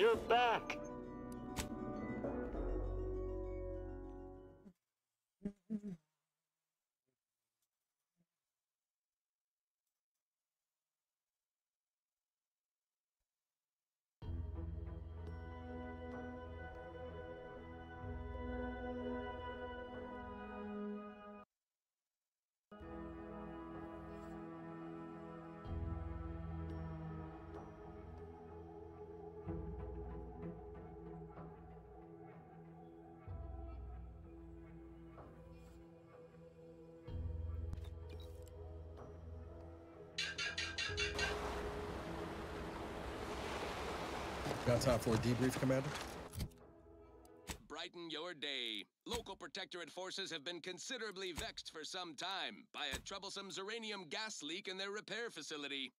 You're back! Got time for a debrief, Commander? Brighten your day. Local protectorate forces have been considerably vexed for some time by a troublesome uranium gas leak in their repair facility.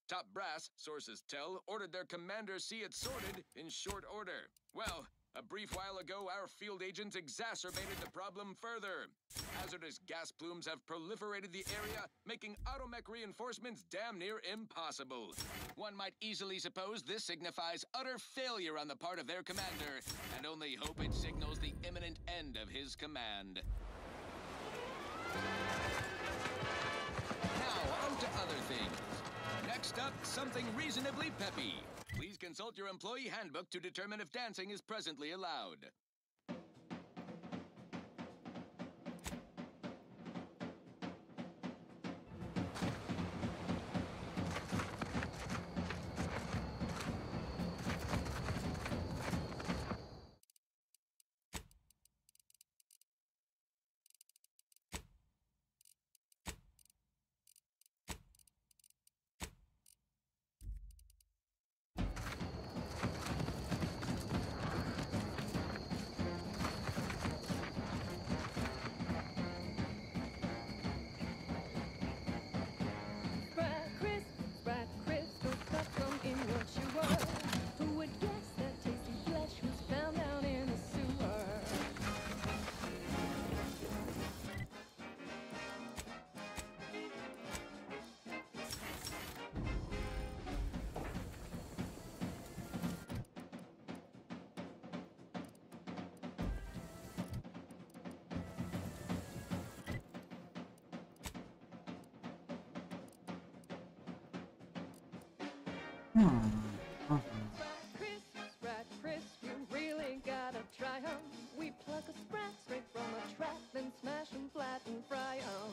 Top brass, sources tell, ordered their commander see it sorted in short order. Well, a brief while ago, our field agents exacerbated the problem further. Hazardous gas plumes have proliferated the area, making automech reinforcements damn near impossible. One might easily suppose this signifies utter failure on the part of their commander, and only hope it signals the imminent end of his command. Now, on to other things. Next up, something reasonably peppy. Please consult your employee handbook to determine if dancing is presently allowed. Sprat Chris, you really gotta try 'em. We pluck a sprat straight from a trap, then smash 'em flat and fry 'em.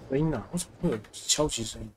声音啊，为什么会有敲击声音？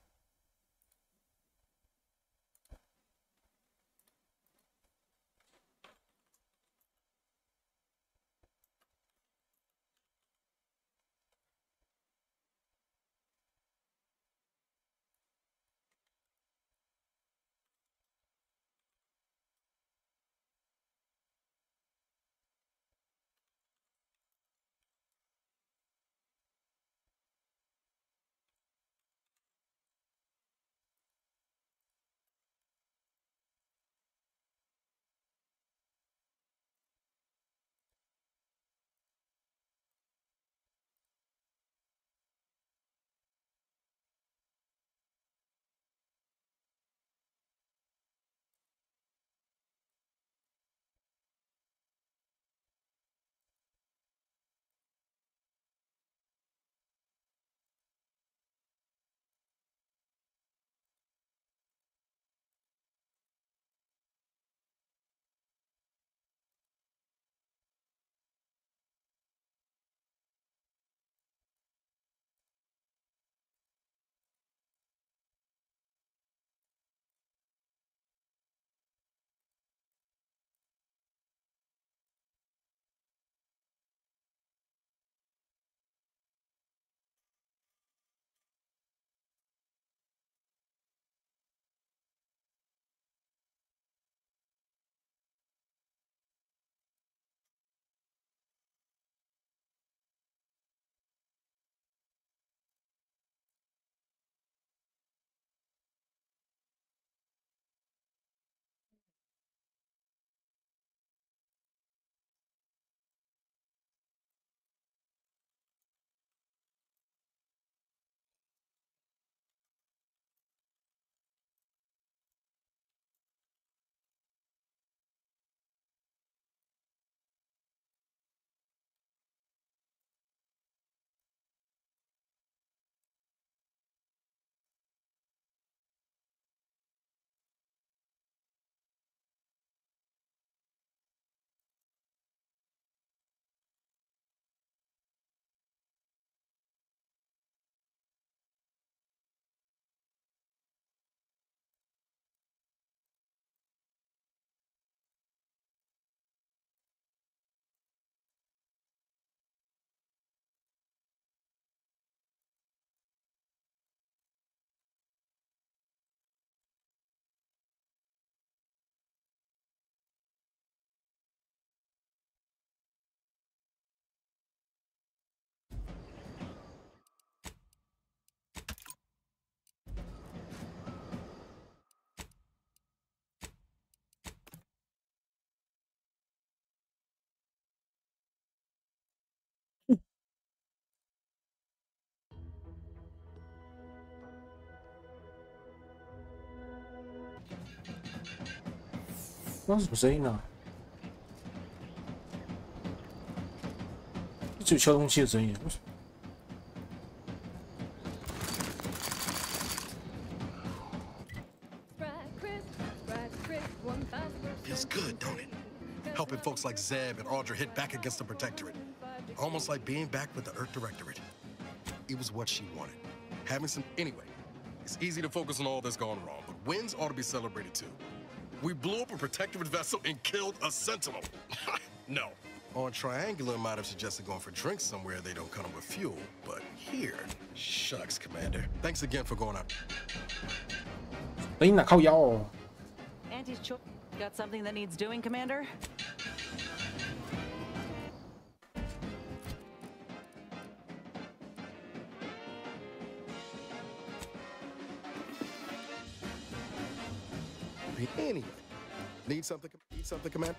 那是什么声音啊？只有敲东西的声音，为什么？ Feels good, don't it? Helping folks like Zeb and Audra hit back against the Protectorate. Almost like being back with the Earth Directorate. It was what she wanted. Having some... Anyway, it's easy to focus on all that's gone wrong, but wins ought to be celebrated too. We blew up a Protectorate vessel and killed a Sentinel. No. On Triangular might have suggested going for drinks somewhere they don't come with fuel, but here... Shucks, Commander. Thanks again for going out. 声音哪靠腰哦？ Auntie's choice. Got something that needs doing, Commander? Anyway, need something, Commander?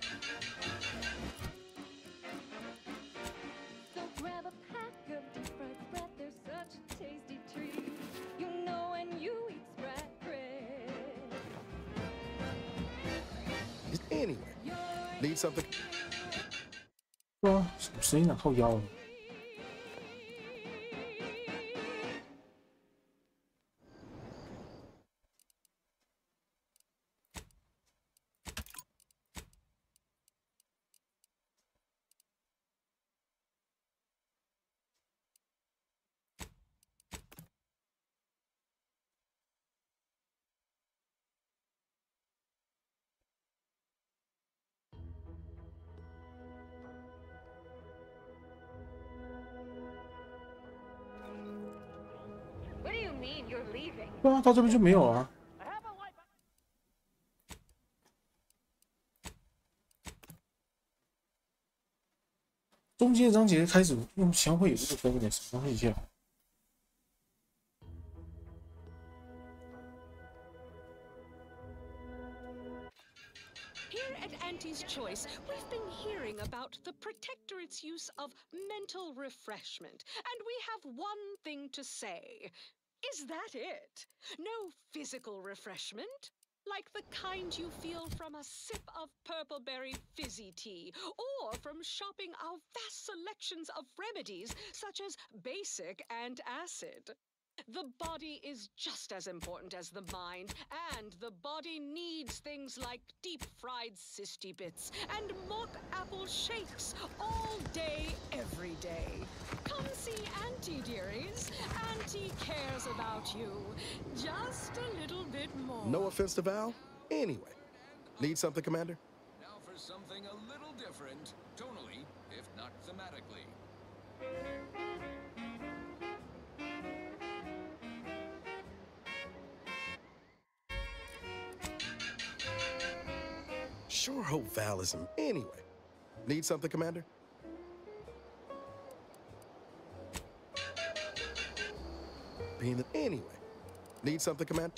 So grab a pack of deep fried sprat, they're such a tasty treat. You know when you eat sprat bread. Anyway, need something. 对啊，什么声音哪靠腰哦？ What do you mean you're leaving? 对啊，到这边就没有啊。中间的章节开始用枪会有这个分的，稍等一下。 Here at Auntie's Choice, we've been hearing about the Protectorate's use of mental refreshment, and we have one thing to say. Is that it? No physical refreshment? Like the kind you feel from a sip of purple-berry fizzy tea, or from shopping our vast selections of remedies, such as basic and acid. The body is just as important as the mind, and the body needs things like deep-fried cysty bits and mock apple shakes all day, every day. Come see Auntie, dearies. Auntie cares about you just a little bit more. No offense to Val. Anyway, need something, Commander? Now for something a little different, tonally, if not thematically. Sure hope Val isn't. Anyway, need something, Commander? Anyway, need something, Commander?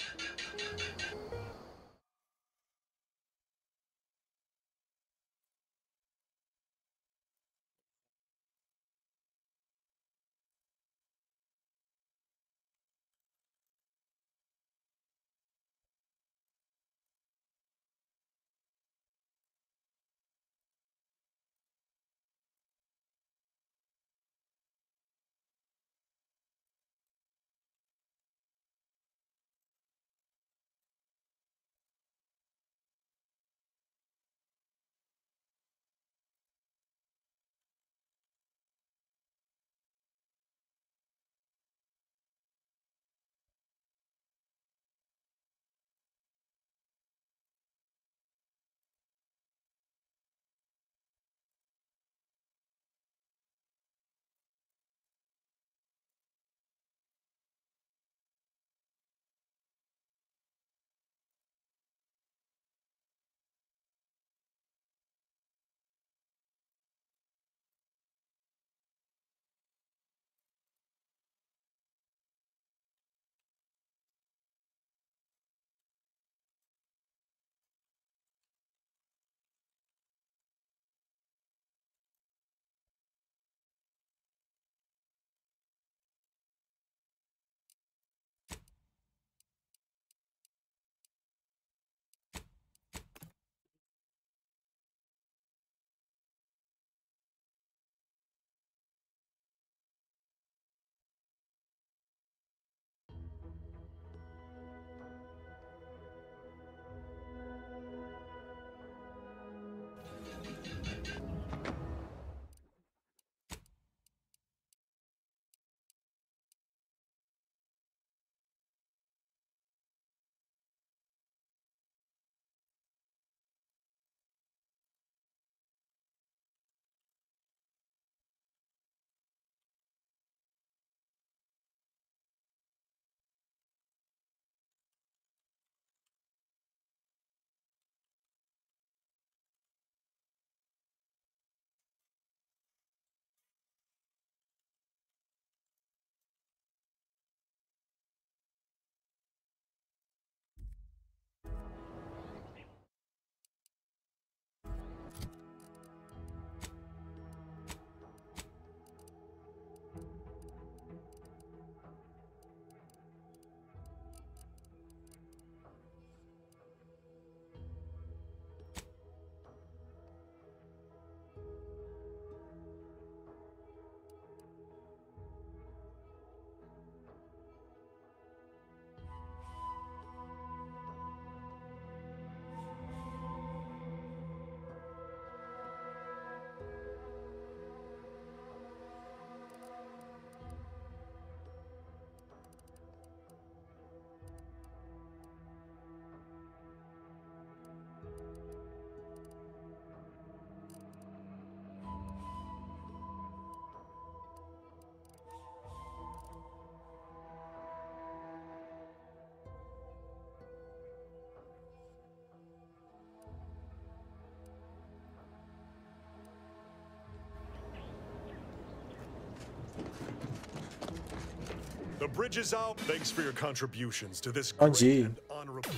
The bridge is out. Thanks for your contributions to this 安 great 吉 and honorable.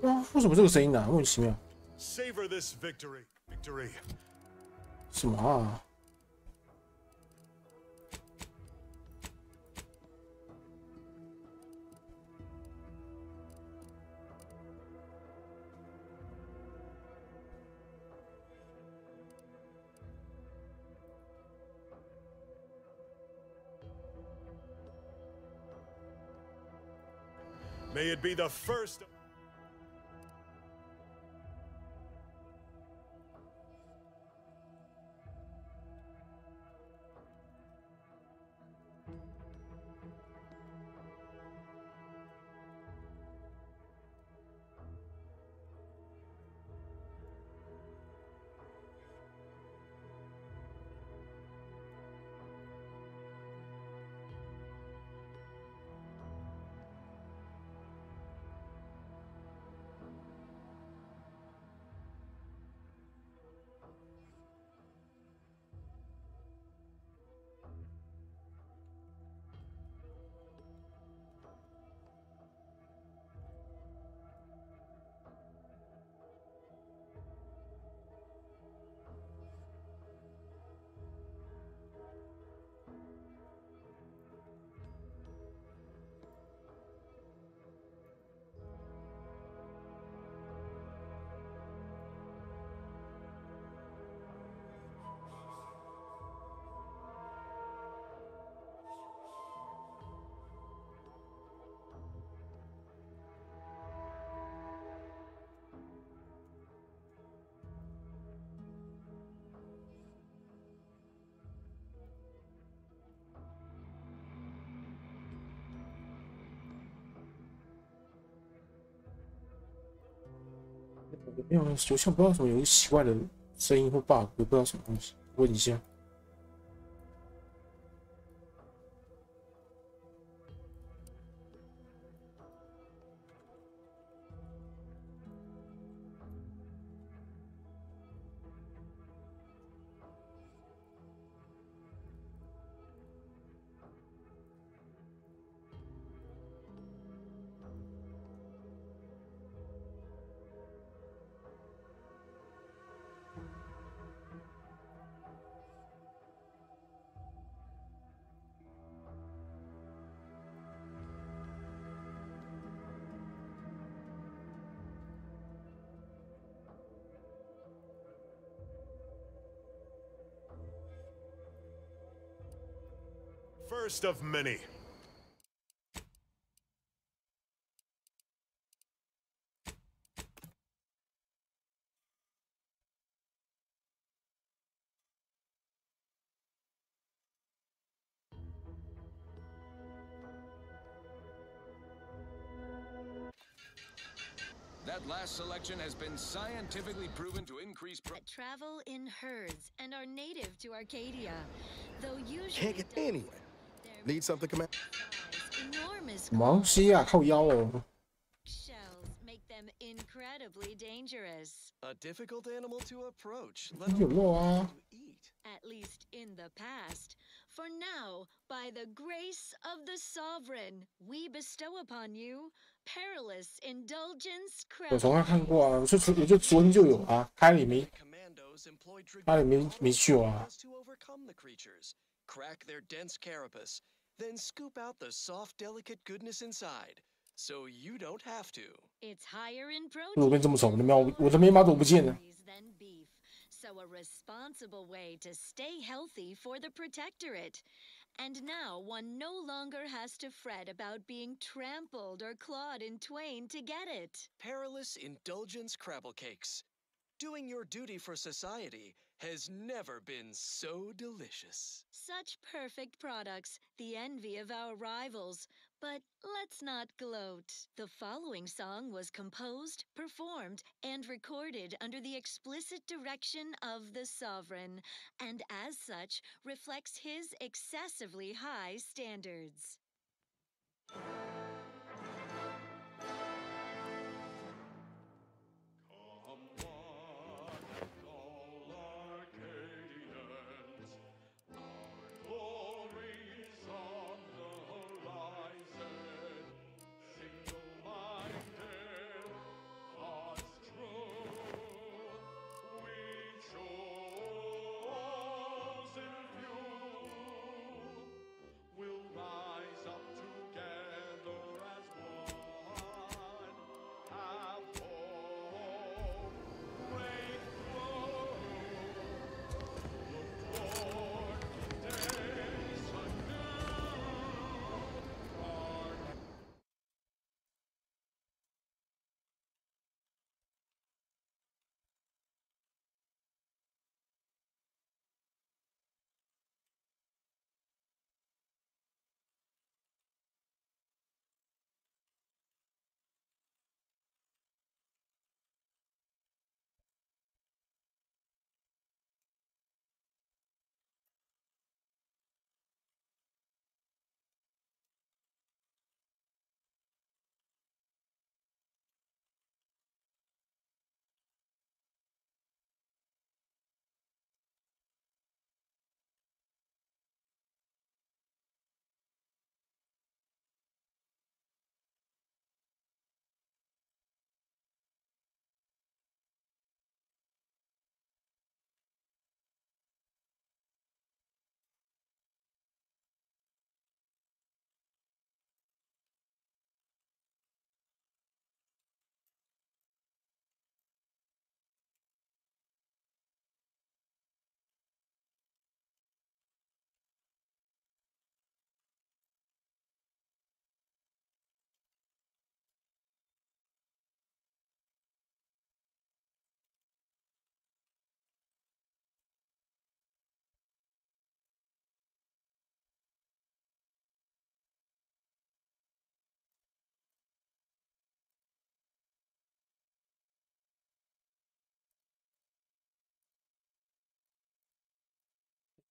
哇，为什么这个声音啊？莫名其妙。 Savor this victory. Victory. 什么啊？ May it be the first.没有，就像不知道什么有一个奇怪的声音或 bug， 我不知道什么东西，问一下。 First of many. That last selection has been scientifically proven to increase Travel in herds and are native to Arcadia, though usually Can't get anywhere. Need something, Commander? enormous 什么东西啊？靠腰哦！ shells make them incredibly dangerous. A difficult animal to approach, 有肉啊！ to eat. At least in the past. For now, by the grace of the sovereign, we bestow upon you perilous indulgence 我 crab. 从来看过啊，我就昨天就有啊，开了也没 Commandos employ 开了没去啊。 to overcome the creatures, crack their dense carapace, then scoop out the soft, delicate goodness inside, so you don't have to. It's higher in 我变 protein 这么丑，我的眉毛怎么不见了？ than beef. So a responsible way to stay healthy for the protectorate. And now one no longer has to fret about being trampled or clawed in twain to get it. Perilous indulgence crabble cakes. Doing your duty for society has never been so delicious. Such perfect products, the envy of our rivals. But let's not gloat. The following song was composed, performed, and recorded under the explicit direction of the sovereign, and as such reflects his excessively high standards.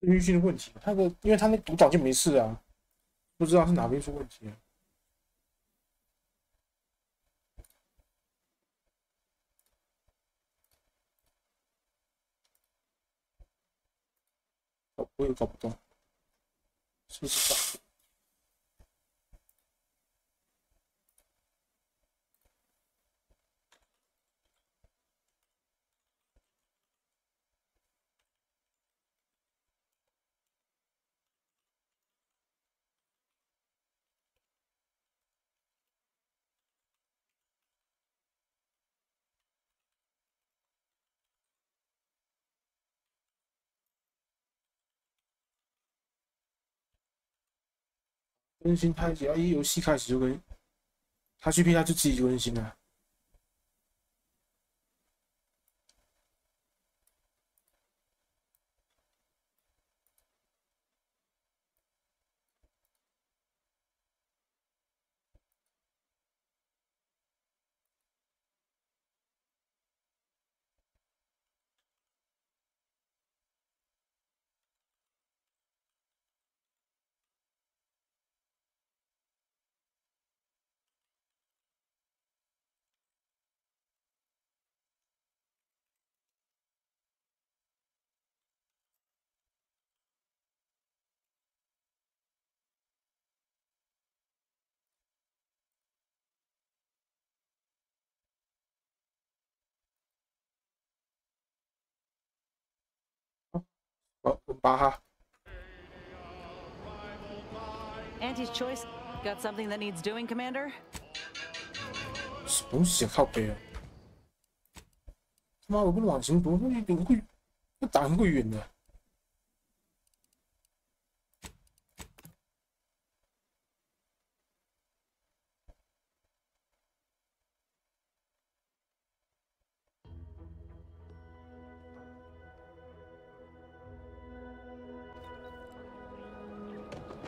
运行的问题，因为他那读档就没事啊，不知道是哪边出问题了。我也搞不懂，是不是搞？更新它只要一游戏开始就跟他去 P 他就自己就更新了。好，我拔哈。Auntie's choice. Got something that needs doing, Commander? 什么东西啊？靠背啊！他妈，我不能往前躲，那打很会远的。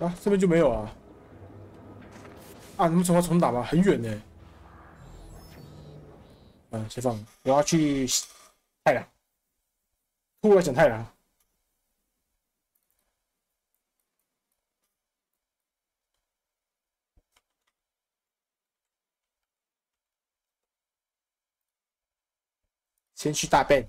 啊，这边就没有啊！啊，你们重打吗？很远呢。先放，我要去太阳，突然想太阳。先去大便。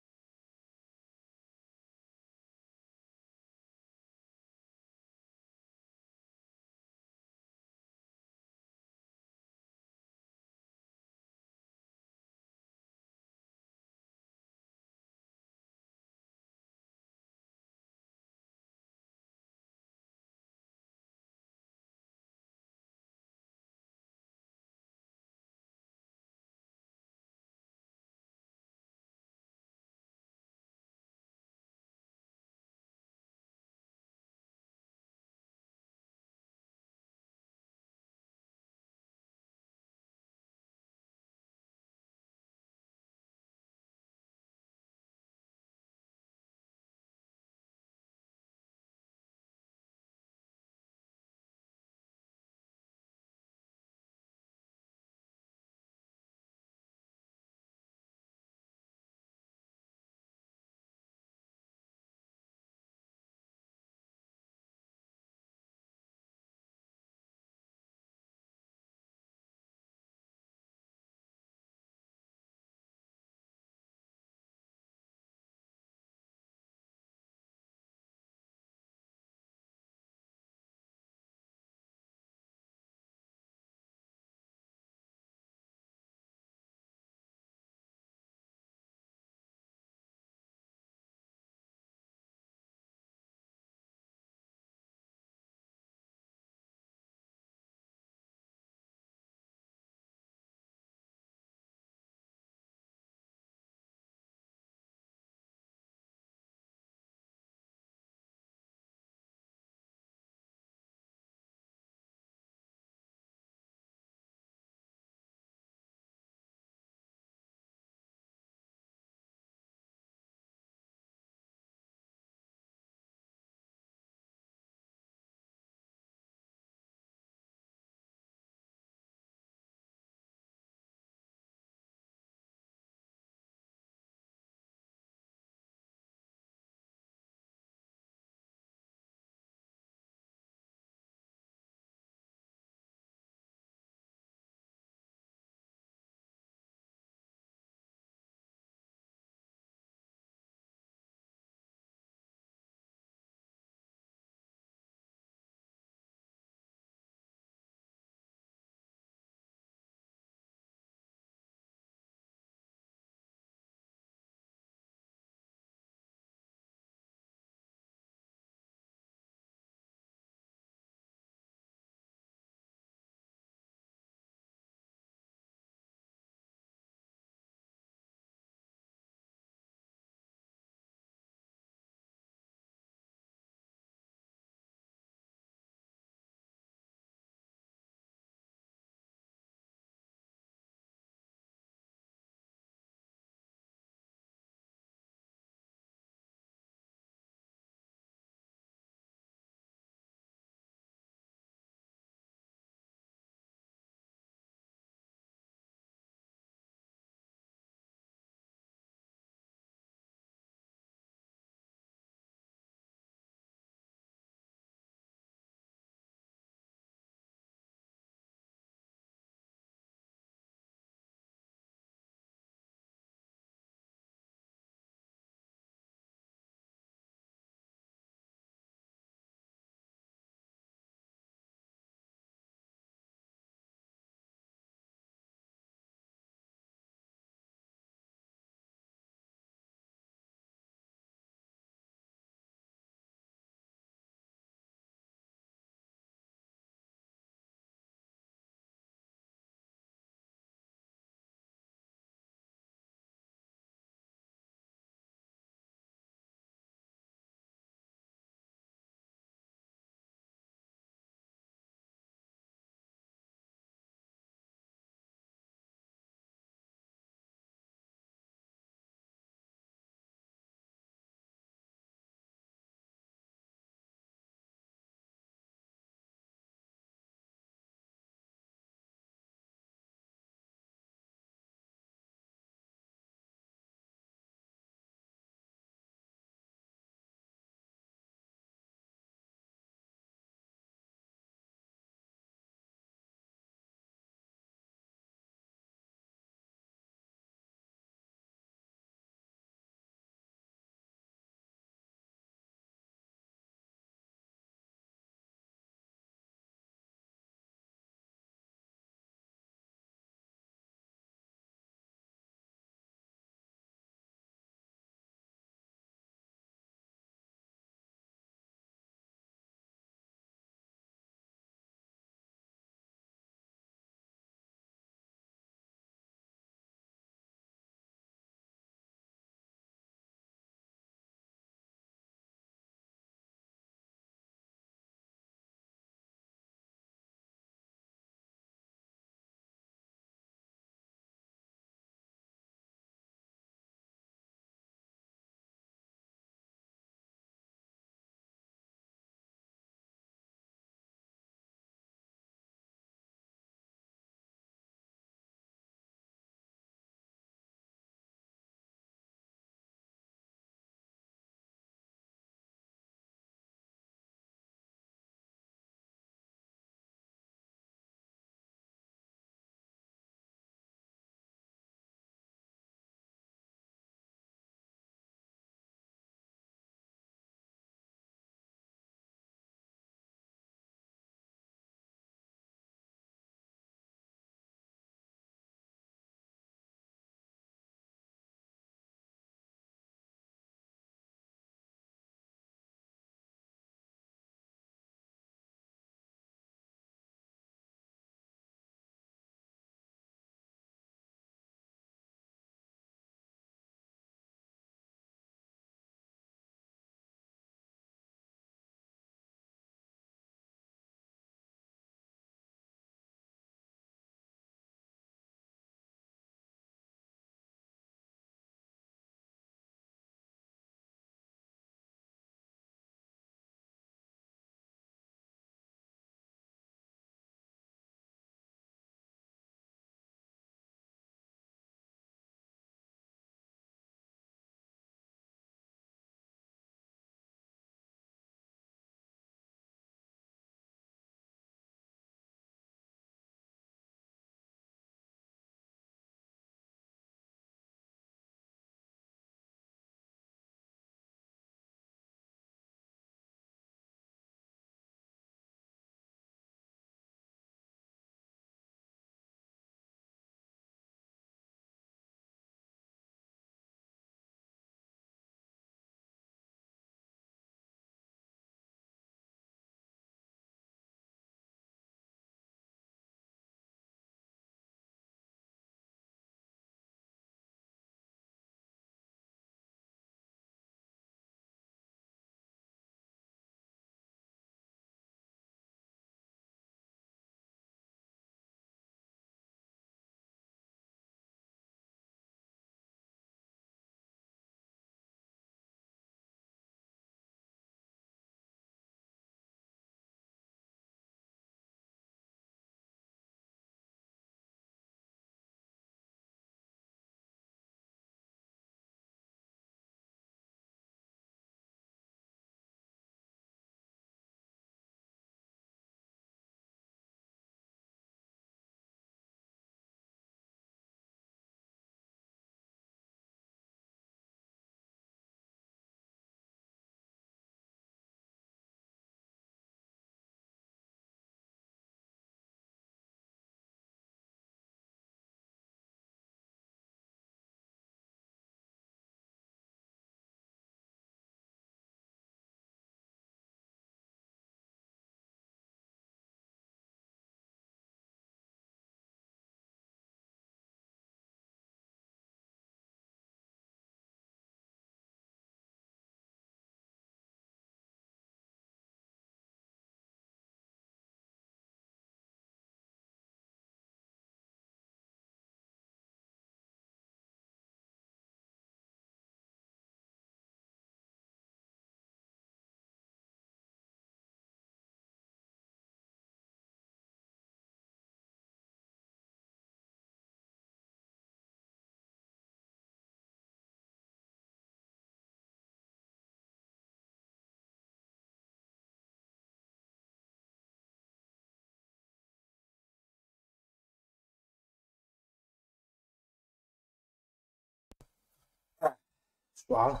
爽，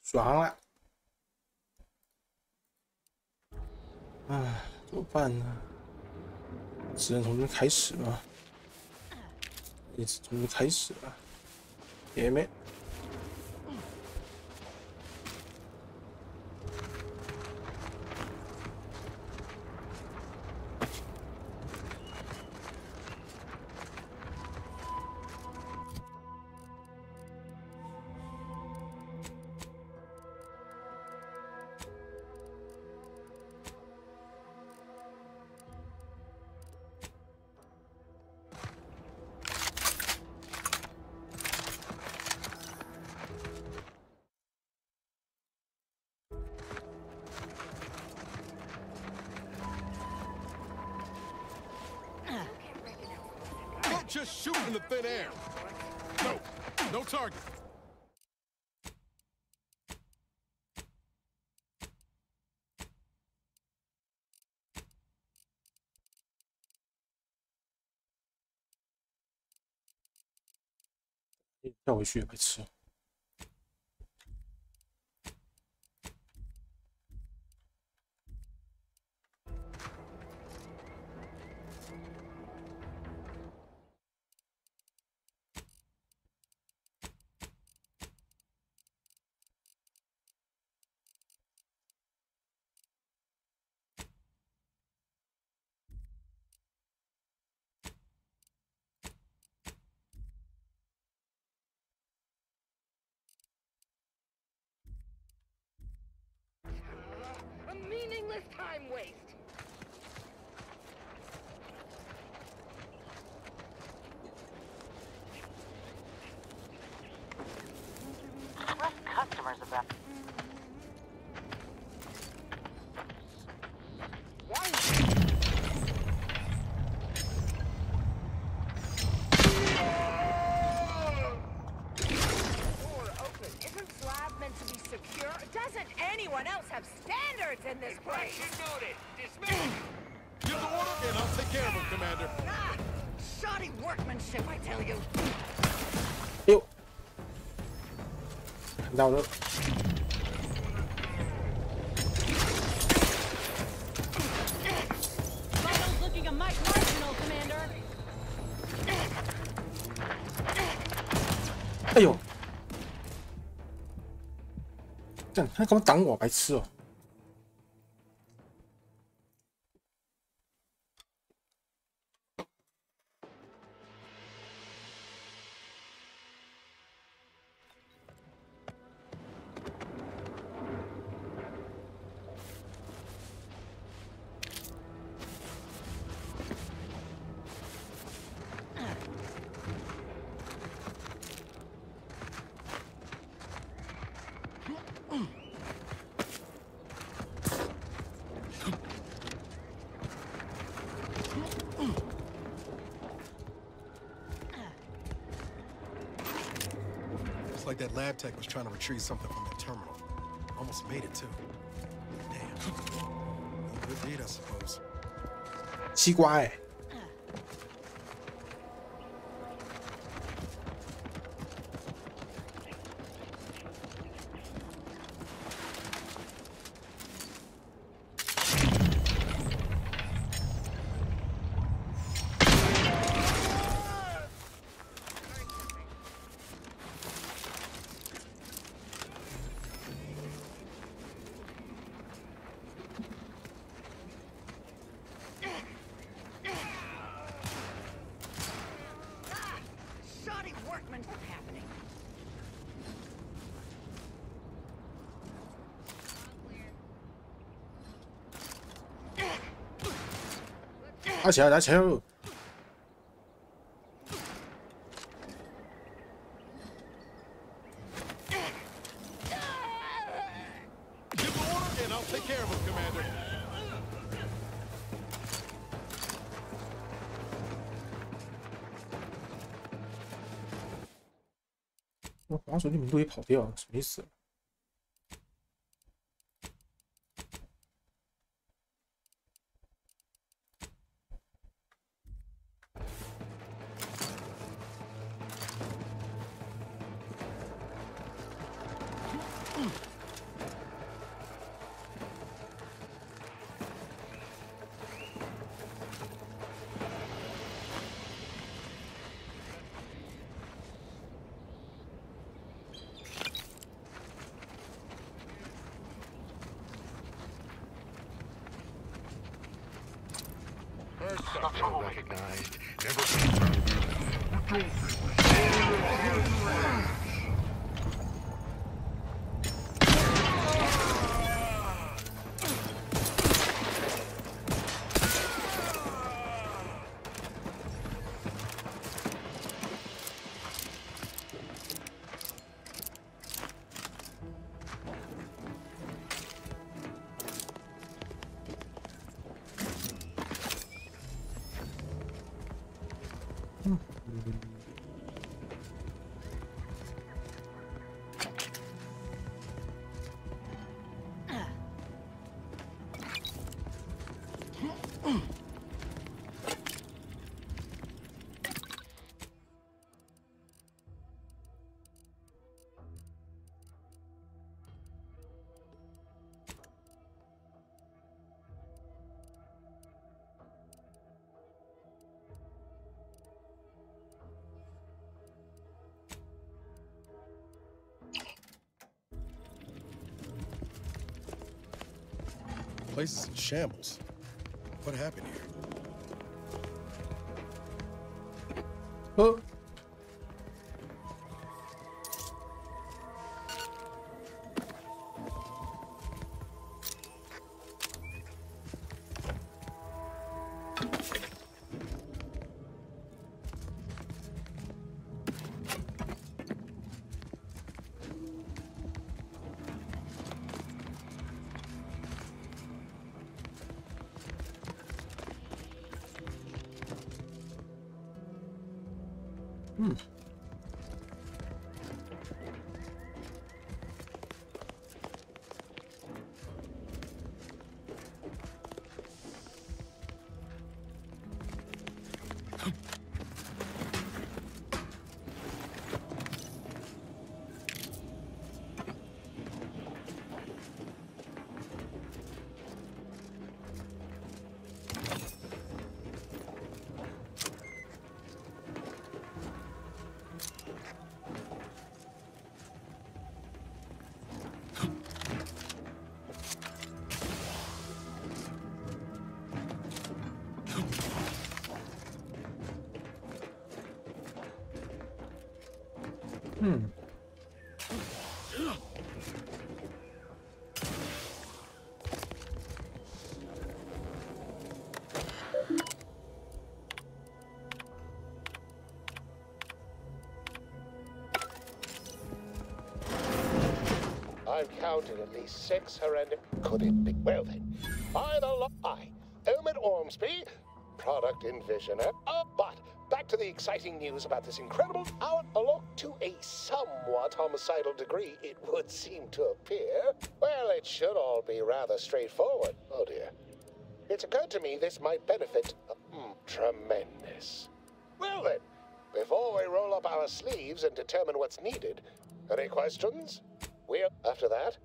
爽了！唉，怎么办呢？只能从这开始了。也是从这开始了，也没。Just shoot in the thin air. No, no target. 跳回去，白痴。A meaningless time waste. Less customers about. Secure? Doesn't anyone else have standards in this place? Noted. Dismiss. Give the order and I'll take care of him, Commander. Ah, shoddy workmanship, I tell you. 哎呦，看到了。Vitals looking a mite marginal, Commander. 哎呦！ 他干嘛挡我？白痴哦！Like that lab tech was trying to retrieve something from that terminal. Almost made it too. Damn. No good deed, I suppose. 西瓜哎。打起来，打起来！ 我滑手里面都也跑掉了，什么意思？ Recognized. Never. Place is in shambles. What happened here? Oh. I've counted at least 6 horrendous. Could it be? Well then, I, Omid Ormsby, product envisioner. But back to the exciting news about this incredible hour. To a somewhat homicidal degree, it would seem to appear. Well, it should all be rather straightforward. Oh dear. It's occurred to me this might benefit. Tremendous. Well then, before we roll up our sleeves and determine what's needed, any questions? After that,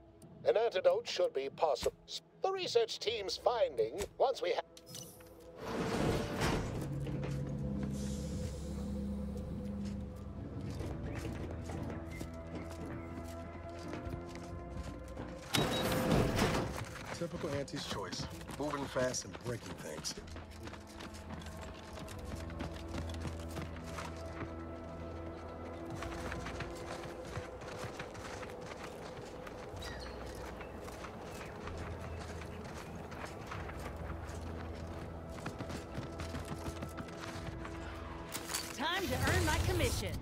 an antidote should be possible. The research team's finding, once we have... Typical Auntie's choice. Moving fast and breaking things. Time to earn my commission.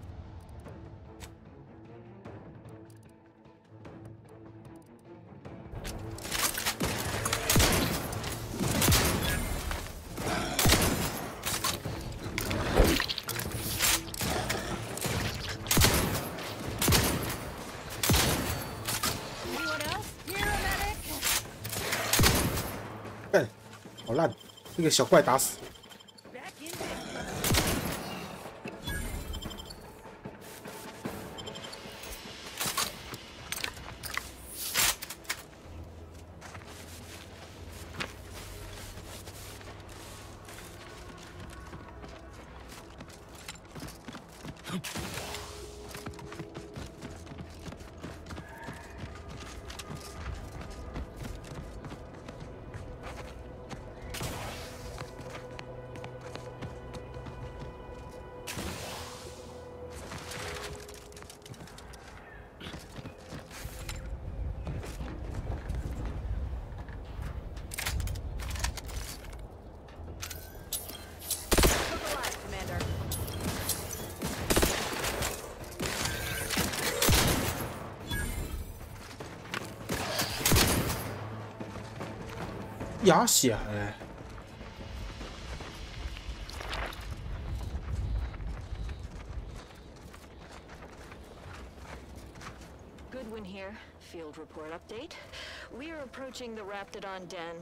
Anyone else? Here, medic. 干，好烂，那个小怪打死。 Back in business. 压血哎。 Goodwin here. Field report update. We are approaching the Raptidon Den.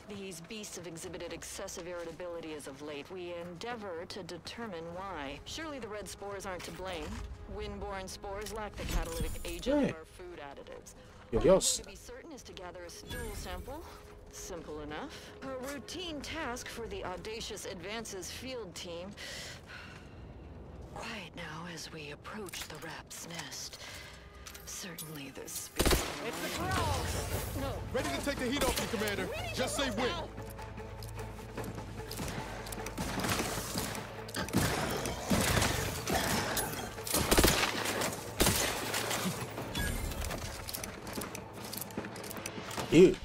These beasts have exhibited excessive irritability as of late. We endeavor to determine why. Surely the red spores aren't to blame. Windborne spores lack the catalytic agent of our food additives. All we need to be certain is to gather a stool sample. Simple enough. A routine task for the audacious Advances field team. Quiet now as we approach the rap's nest. Certainly this speaks. It's the growl! No. Ready to take the heat off you, Commander. Just say when. Ew.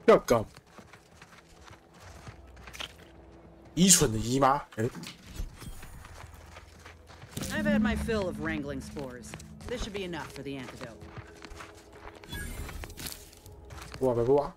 要搞愚蠢的姨妈，哎。 I've had my fill of wrangling spores. This should be enough for the antidote. 哇，白不哇？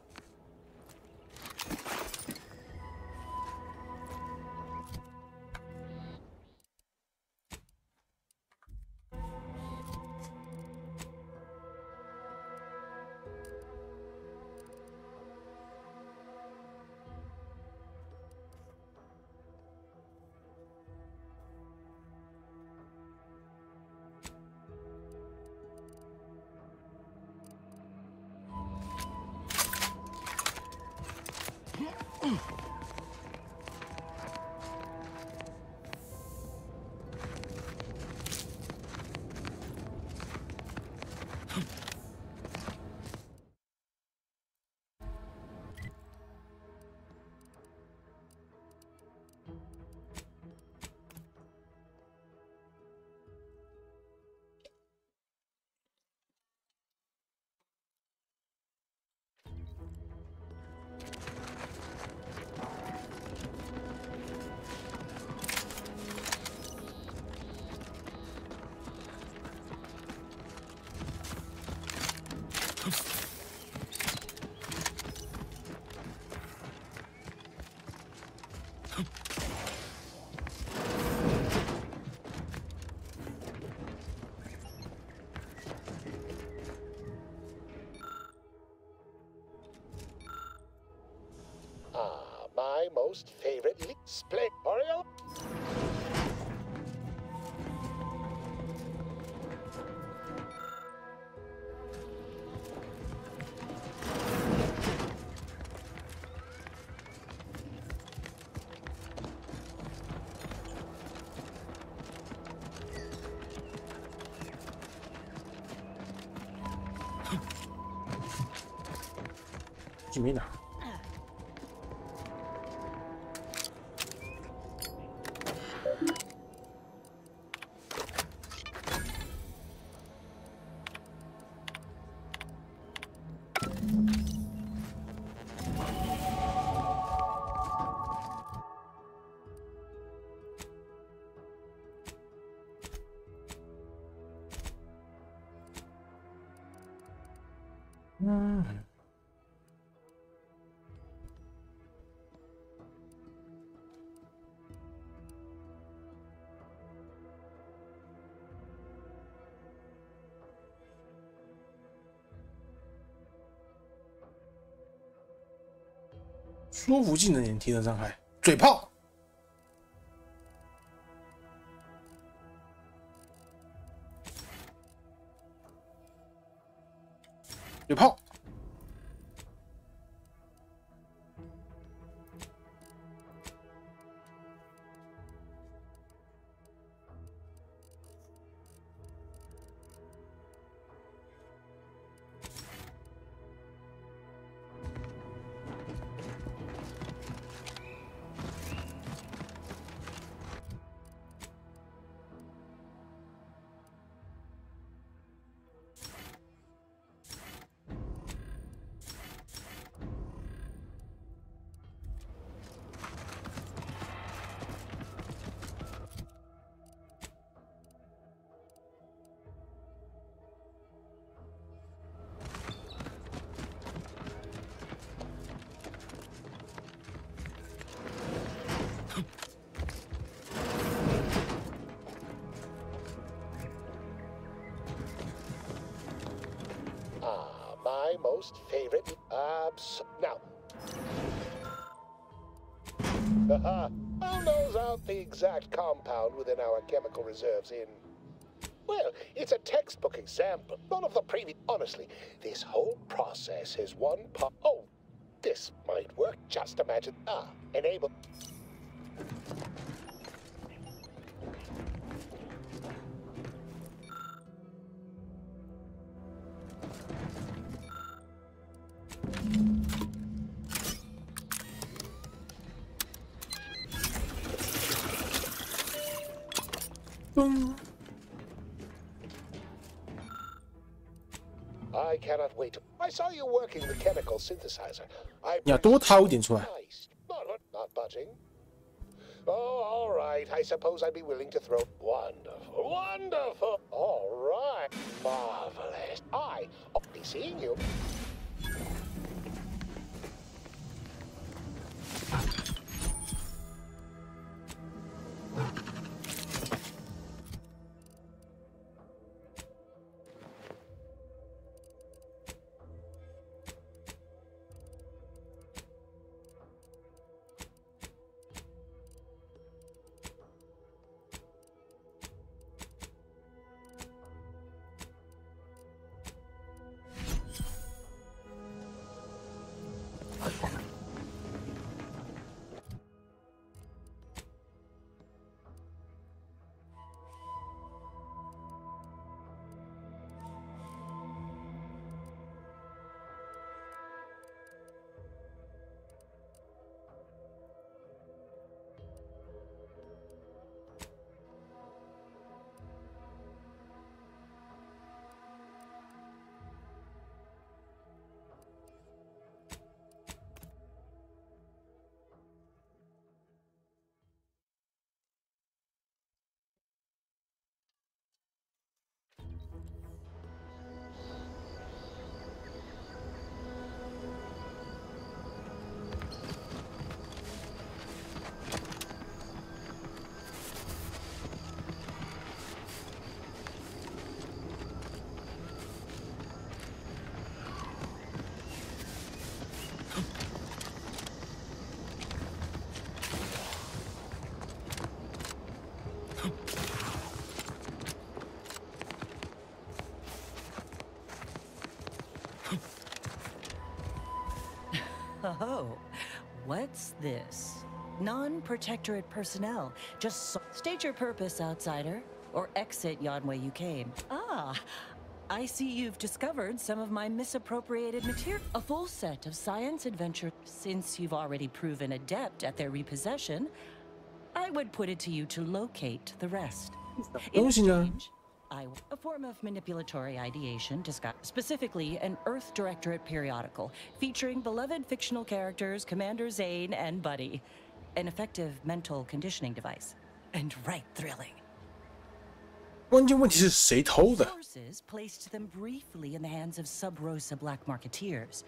My most favorite split Oriole. Jimmy now. Mm. 说服技能点提升伤害，嘴炮。水炮。My most favorite now. Who knows out the exact compound within our chemical reserves in? Well, it's a textbook example. None of the previous. Honestly, this whole process is one part. Oh, this might work. Just imagine. Enable. Boom. I cannot wait. I saw you working the chemical synthesizer. 你要多掏一点出来。 Not budging. Oh, all right. I suppose I'd be willing to throw. Wonderful, wonderful. All right, marvelous. I'll be seeing you. Oh, what's this? Non-protectorate personnel. Just state your purpose, outsider, or exit yon way you came. Ah, I see you've discovered some of my misappropriated material. A full set of science adventure. Since you've already proven adept at their repossession, I would put it to you to locate the rest. In exchange, a form of manipulatory ideation, specifically an Earth Directorate periodical featuring beloved fictional characters Commander Zane and Buddy. An effective mental conditioning device. And right thrilling. 关键问题是谁偷的？ Forces placed them briefly in the hands of sub-Rosa black marketeers.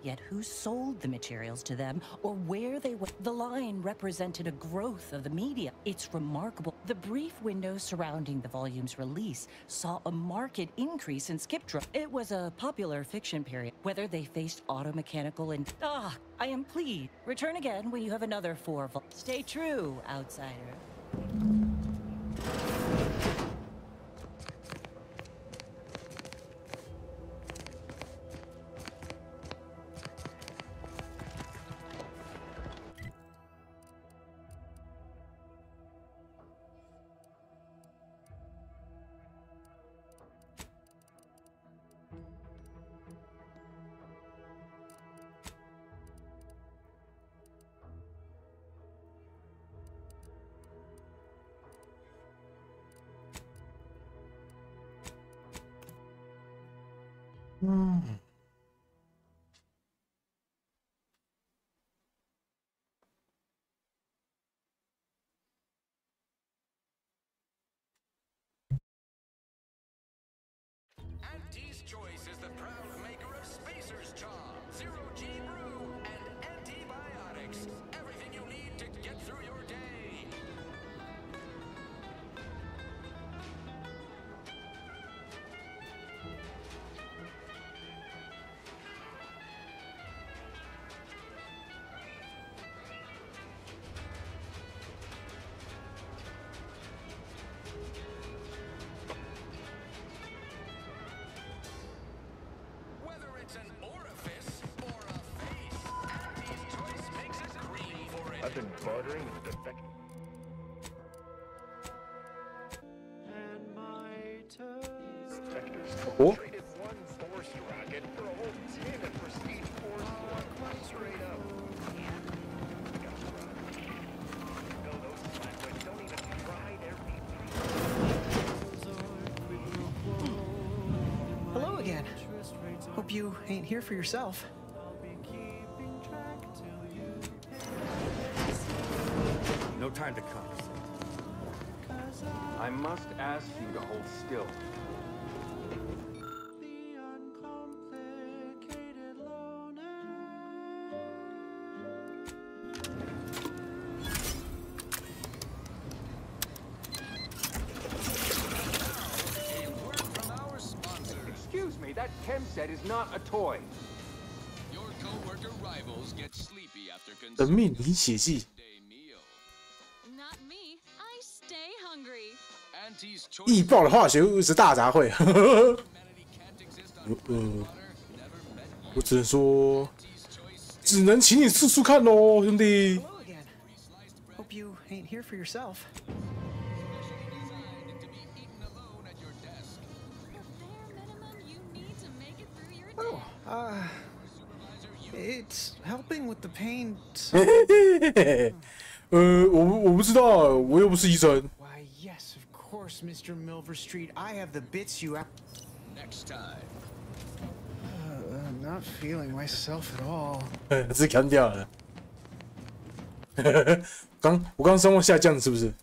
Yet who sold the materials to them, or where they went? The line represented a growth of the media. It's remarkable. The brief window surrounding the volume's release saw a marked increase in skip drop. It was a popular fiction period. Whether they faced automechanical and... I am pleased. Return again when you have another 4 volumes. Stay true, outsider. 嗯。Auntie's Choice is the proud maker of Spacer's Chaw, Zero G Brew, and antibiotics. Everything you need to get through your day. Whether it's an orifice or a face, Auntie's Choice makes a cream for it. I've been bartering with defect. Oh. Traded one force rocket for a whole 10 of prestige force blood. Straight up. No, those slackers don't even try their Hello again. Hope you ain't here for yourself. No time to conversate. I must ask you to hold still. Excuse me, that chem set is not a toy. Your co-worker rivals get sleepy after 的 consuming 命理血迹， day meal. Not me. I stay hungry. Auntie's 易 Choice 爆的化学物质大杂烩。 humanity can't exist on 我只能说，只能请你试试看喽，兄弟。 Hello again. Hope you ain't here for yourself. Oh, it's helping with the pain. 我不知道，我又不是医生。 Why, yes, of course, Mr. Milver Street. I have the bits you. next time. Not feeling myself at all. 是砍掉了。我刚声望下降是不是？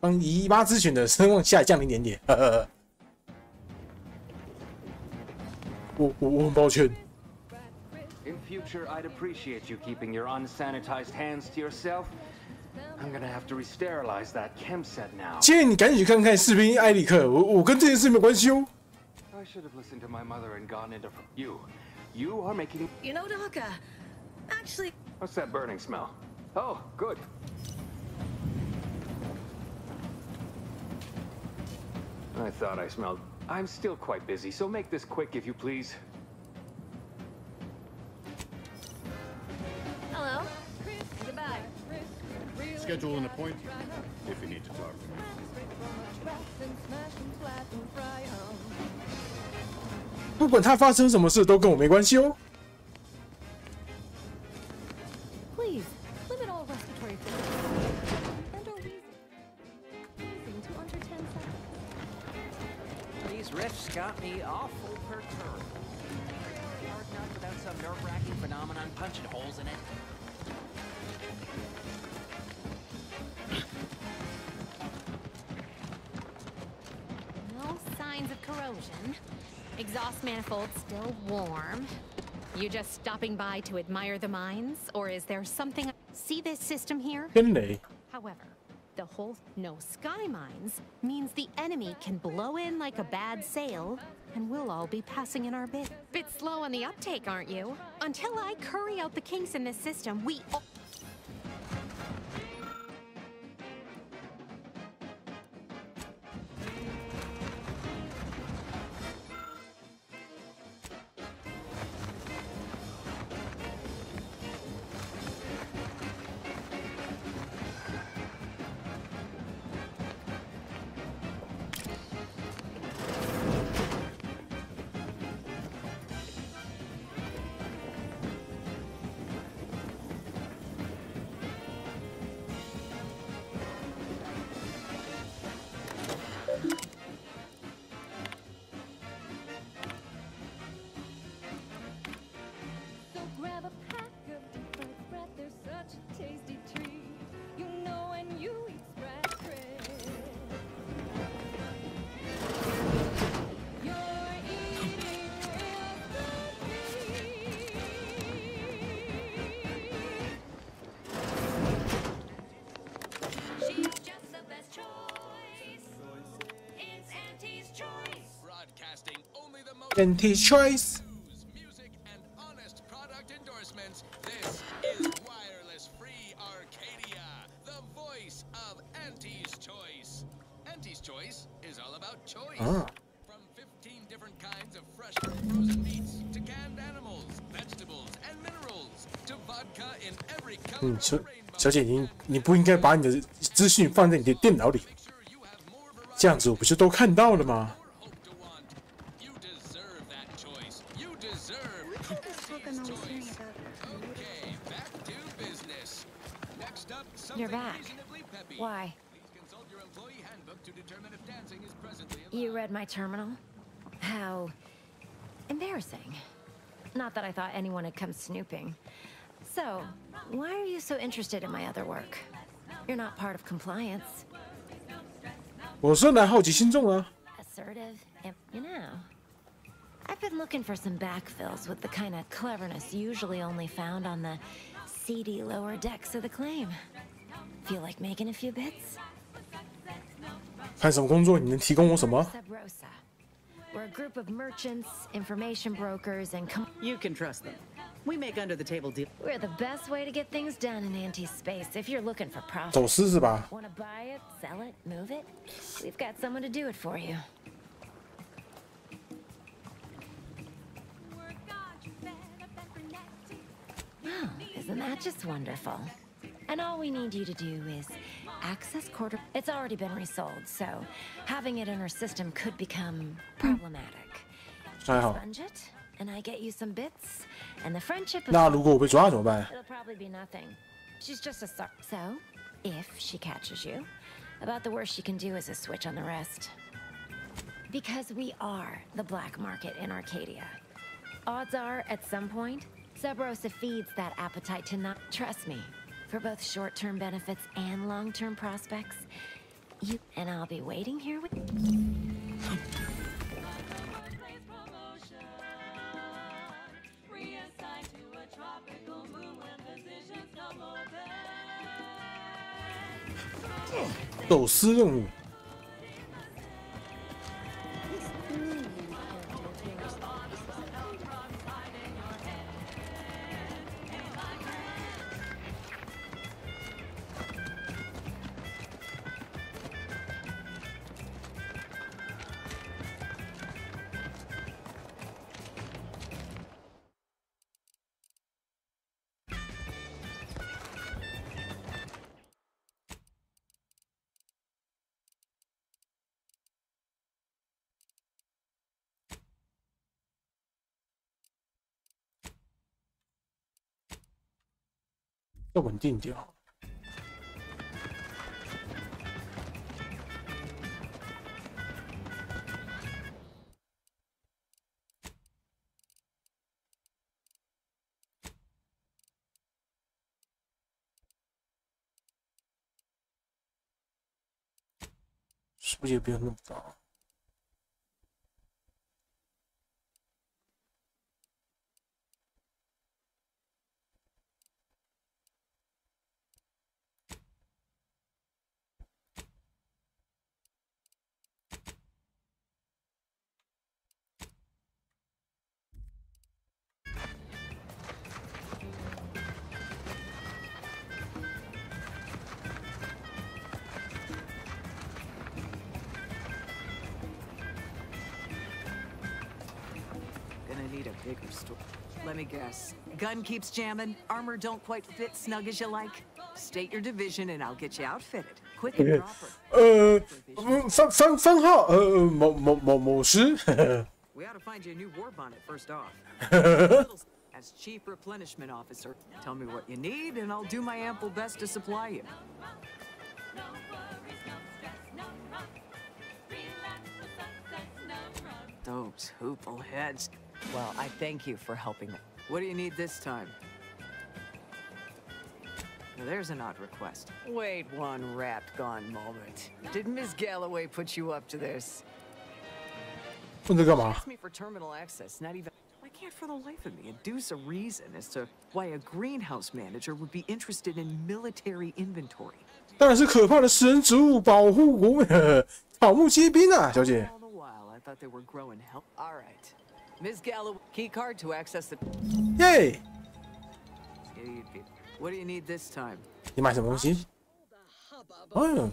刚姨妈之选的声望下降了一点点。我很抱歉。 In future, I'd appreciate you keeping your unsanitized hands to yourself. I'm gonna have to re-sterilize that chem set now. 建议你赶紧去看看视频，埃里克。我跟这件事没有关系哦。 I should have listened to my mother and gone into you. You are making. You know, Doc, actually. What's that burning smell? Oh, good. I thought I smelled. I'm still quite busy, so make this quick if you please. Hello. Goodbye. Schedule an appointment if you need to talk. 不管他发生什么事，都跟我没关系哦。 Please, limit all respiratory and or wheezing to under 10 seconds. These riffs got me awful perturbed. Hard enough without some nerve-wracking phenomenon punching holes in it. No signs of corrosion. Exhaust manifold still warm. You just stopping by to admire the mines, or is there something? See this system here? 天雷。 However, the whole no sky mines means the enemy can blow in like a bad sail, and we'll all be passing in our bit. Bit slow on the uptake, aren't you? Until I curry out the kinks in this system, we all... broadcasting only the most Anti's choice. music and honest product endorsements. This is Wireless Free Arcadia, the voice of Anti's Choice. Anti's Choice is all about choice. From 15 different kinds of fresh or frozen meats to canned animals, vegetables, and minerals to vodka in every color. 小姐，你不应该把你的资讯放在你的电脑里，这样子我不就都看到了吗？ You're back. Why? You read my terminal? How embarrassing. Not that I thought anyone had come snooping. So, why are you so interested in my other work? You're not part of compliance. 我是来好奇心重啊。 Assertive, you know. I've been looking for some backfills with the kind of cleverness usually only found on the seedy lower decks of the claim. Feel like making a few bits? 看什么工作？你能提供我什么？ We're a group of merchants, information brokers, and you can trust them. We make under-the-table deals. We're the best way to get things done in anti-space if you're looking for profit. 走私是吧？ Want to buy it, sell it, move it? We've got someone to do it for you. Oh, isn't that just wonderful? And all we need you to do is access quarter. It's already been resold, so having it in our system could become problematic. Sponge it, and I get you some bits, and the friendship. 那如果我被抓怎么办？ It'll probably be nothing. She's just a so if she catches you, about the worst she can do is a switch on the rest. Because we are the black market in Arcadia. Odds are, at some point, Sub Rosa feeds that appetite to not trust me. For both short-term benefits and long-term prospects, you and I'll be waiting here with. Oh, 走私任务。要稳定点。是不是也不要那么高？ Need a bigger store. Let me guess. Gun keeps jamming, armor don't quite fit snug as you like. State your division and I'll get you outfitted. Quick and proper. 番号某师。 We ought to find you a new war bonnet first off. As chief replenishment officer, tell me what you need and I'll do my ample best to supply you. Those hoople heads. Well, I thank you for helping me. What do you need this time? Now, there's an odd request. Wait one rat-gone moment. Did Ms. Galloway put you up to this? 问这干嘛？ Asked me for terminal access, not even... I can't for the life of me induce a reason as to why a greenhouse manager would be interested in military inventory. 当然是可怕的食人植物保护国草木皆兵啊，小姐。thought they were growing hell. All right. Ms. Galloway, key card to access the... Yay! What do you need this time? 你买什么东西？ 哦，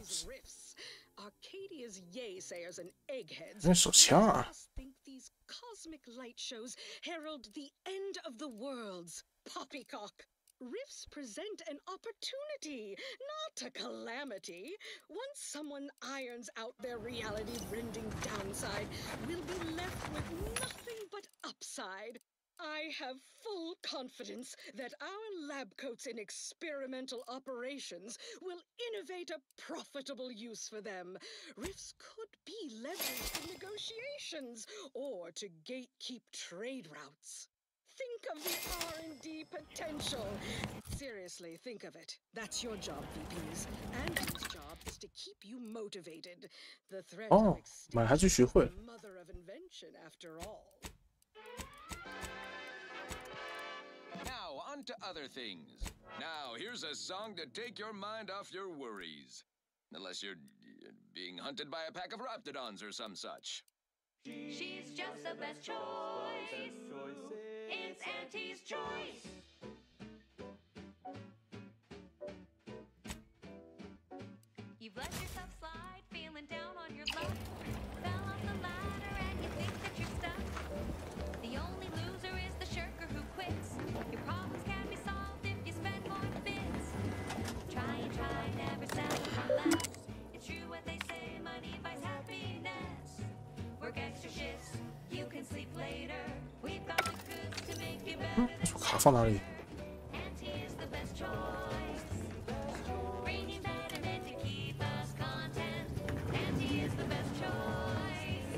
Arcadia's yaysayers and eggheads 那手枪啊！ think these cosmic light shows herald the end of the worlds. Poppycock. Rifts present an opportunity, not a calamity. Once someone irons out their reality-rending downside, we'll be left with nothing but upside. I have full confidence that our lab coats in experimental operations will innovate a profitable use for them. Rifts could be leveraged in negotiations or to gatekeep trade routes. Think of the R&D potential. Seriously, think of it. That's your job, VPs. And his job is to keep you motivated. The threat of extinction, mother of invention, after all. Now, on to other things. Now, here's a song to take your mind off your worries. Unless you're being hunted by a pack of raptidons or some such. She's just the best choice. It's Auntie's choice. You've let yourself slide, feeling down on your luck. Fell off the ladder and you think that you're stuck. The only loser is the shirker who quits. Your problems can be solved if you spend more bits. Try and try, never settle for less. It's true what they say, money buys happiness. Work extra shifts, you can sleep later. We've got the goods to make you better than 卡放哪里？ Auntie is the best choice. Bringing betterment to keep us content. Auntie is the best choice.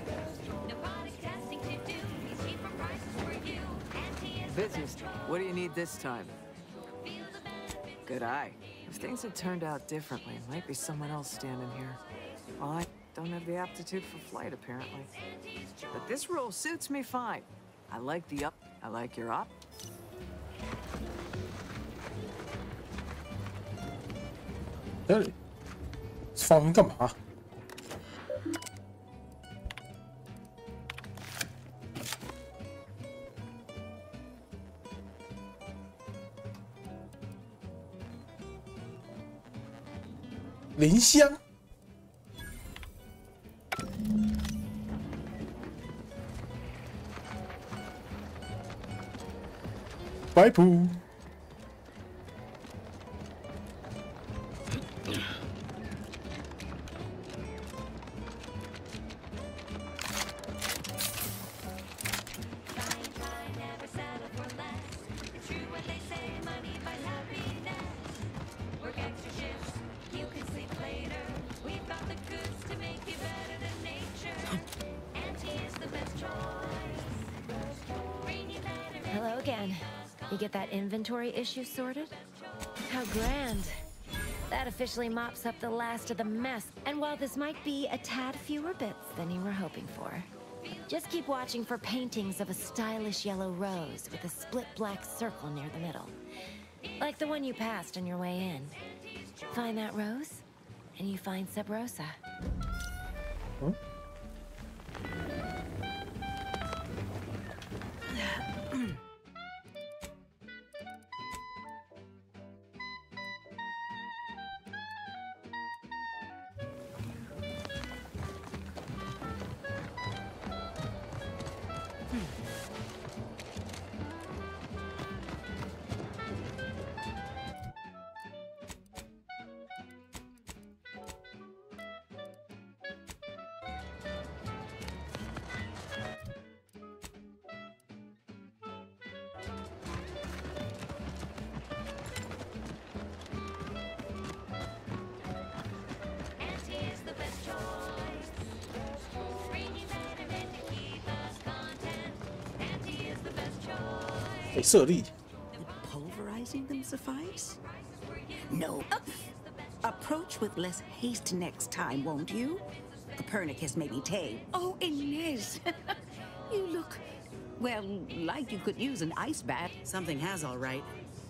No product testing to do. These cheaper prices for you. Auntie is the best Business. choice. What do you need this time? Good eye. If things had turned out differently, it might be someone else standing here. Well, I don't have the aptitude for flight, apparently. But this role suits me fine. I like the up. I like your up. 这里放人干嘛？林香，白普。 Hello again. You get that inventory issue sorted? How grand. That officially mops up the last of the mess. And while this might be a tad fewer bits than you were hoping for, just keep watching for paintings of a stylish yellow rose with a split black circle near the middle. Like the one you passed on your way in. Find that rose, and you find Sub Rosa. Huh? Auntie is the best choice. Bringing betterment to keep us content. Auntie is the best choice. 被设立。 Pulverizing them suffice? No. Approach with less haste next time, won't you? Copernicus may be tame. Oh, Inez! You look, well, like you could use an ice bath. Something has, all right.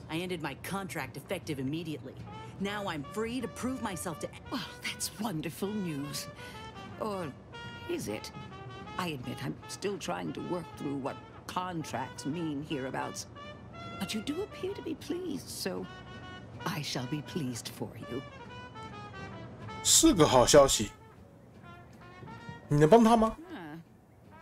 I ended my contract effective immediately. Now I'm free to prove myself to... Well, that's wonderful news. Or is it? I admit I'm still trying to work through what contracts mean hereabouts. But you do appear to be pleased, so I shall be pleased for you. 是个好消息。你能帮他吗？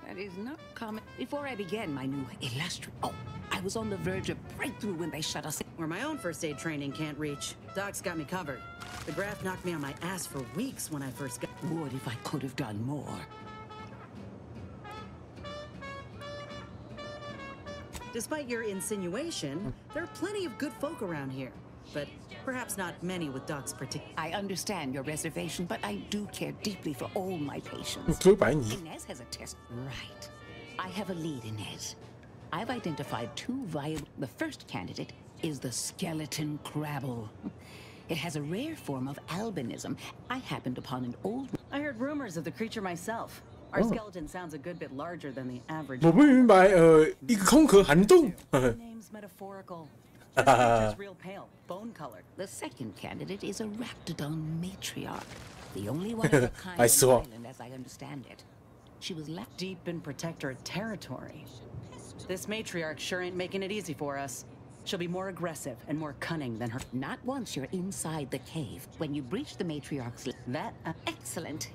That is not common. Before I began my new illustrious... Oh, I was on the verge of breakthrough when they shut us in. Where my own first aid training can't reach. Doc's got me covered. The graft knocked me on my ass for weeks when I first got... Would if I could have done more. Despite your insinuation, there are plenty of good folk around here. But perhaps not many with Doc's particular... I understand your reservation, but I do care deeply for all my patients. 哥白尼。 Inez has a test. Right. I have a lead, Inez. I've identified 2 viable... The first candidate is the skeleton crabble. It has a rare form of albinism. I happened upon an old... I heard rumors of the creature myself. Our skeleton sounds a good bit larger than the average... 我不明白，一个空壳涵洞。 Name's metaphorical. Just real pale, bone color. The second candidate is a raptidon matriarch. The only one of her kind on I the saw. island, as I understand it. She was left deep in Protectorate territory. This matriarch sure ain't making it easy for us. She'll be more aggressive and more cunning than her. Not once you're inside the cave. When you breach the matriarch's... That... excellent.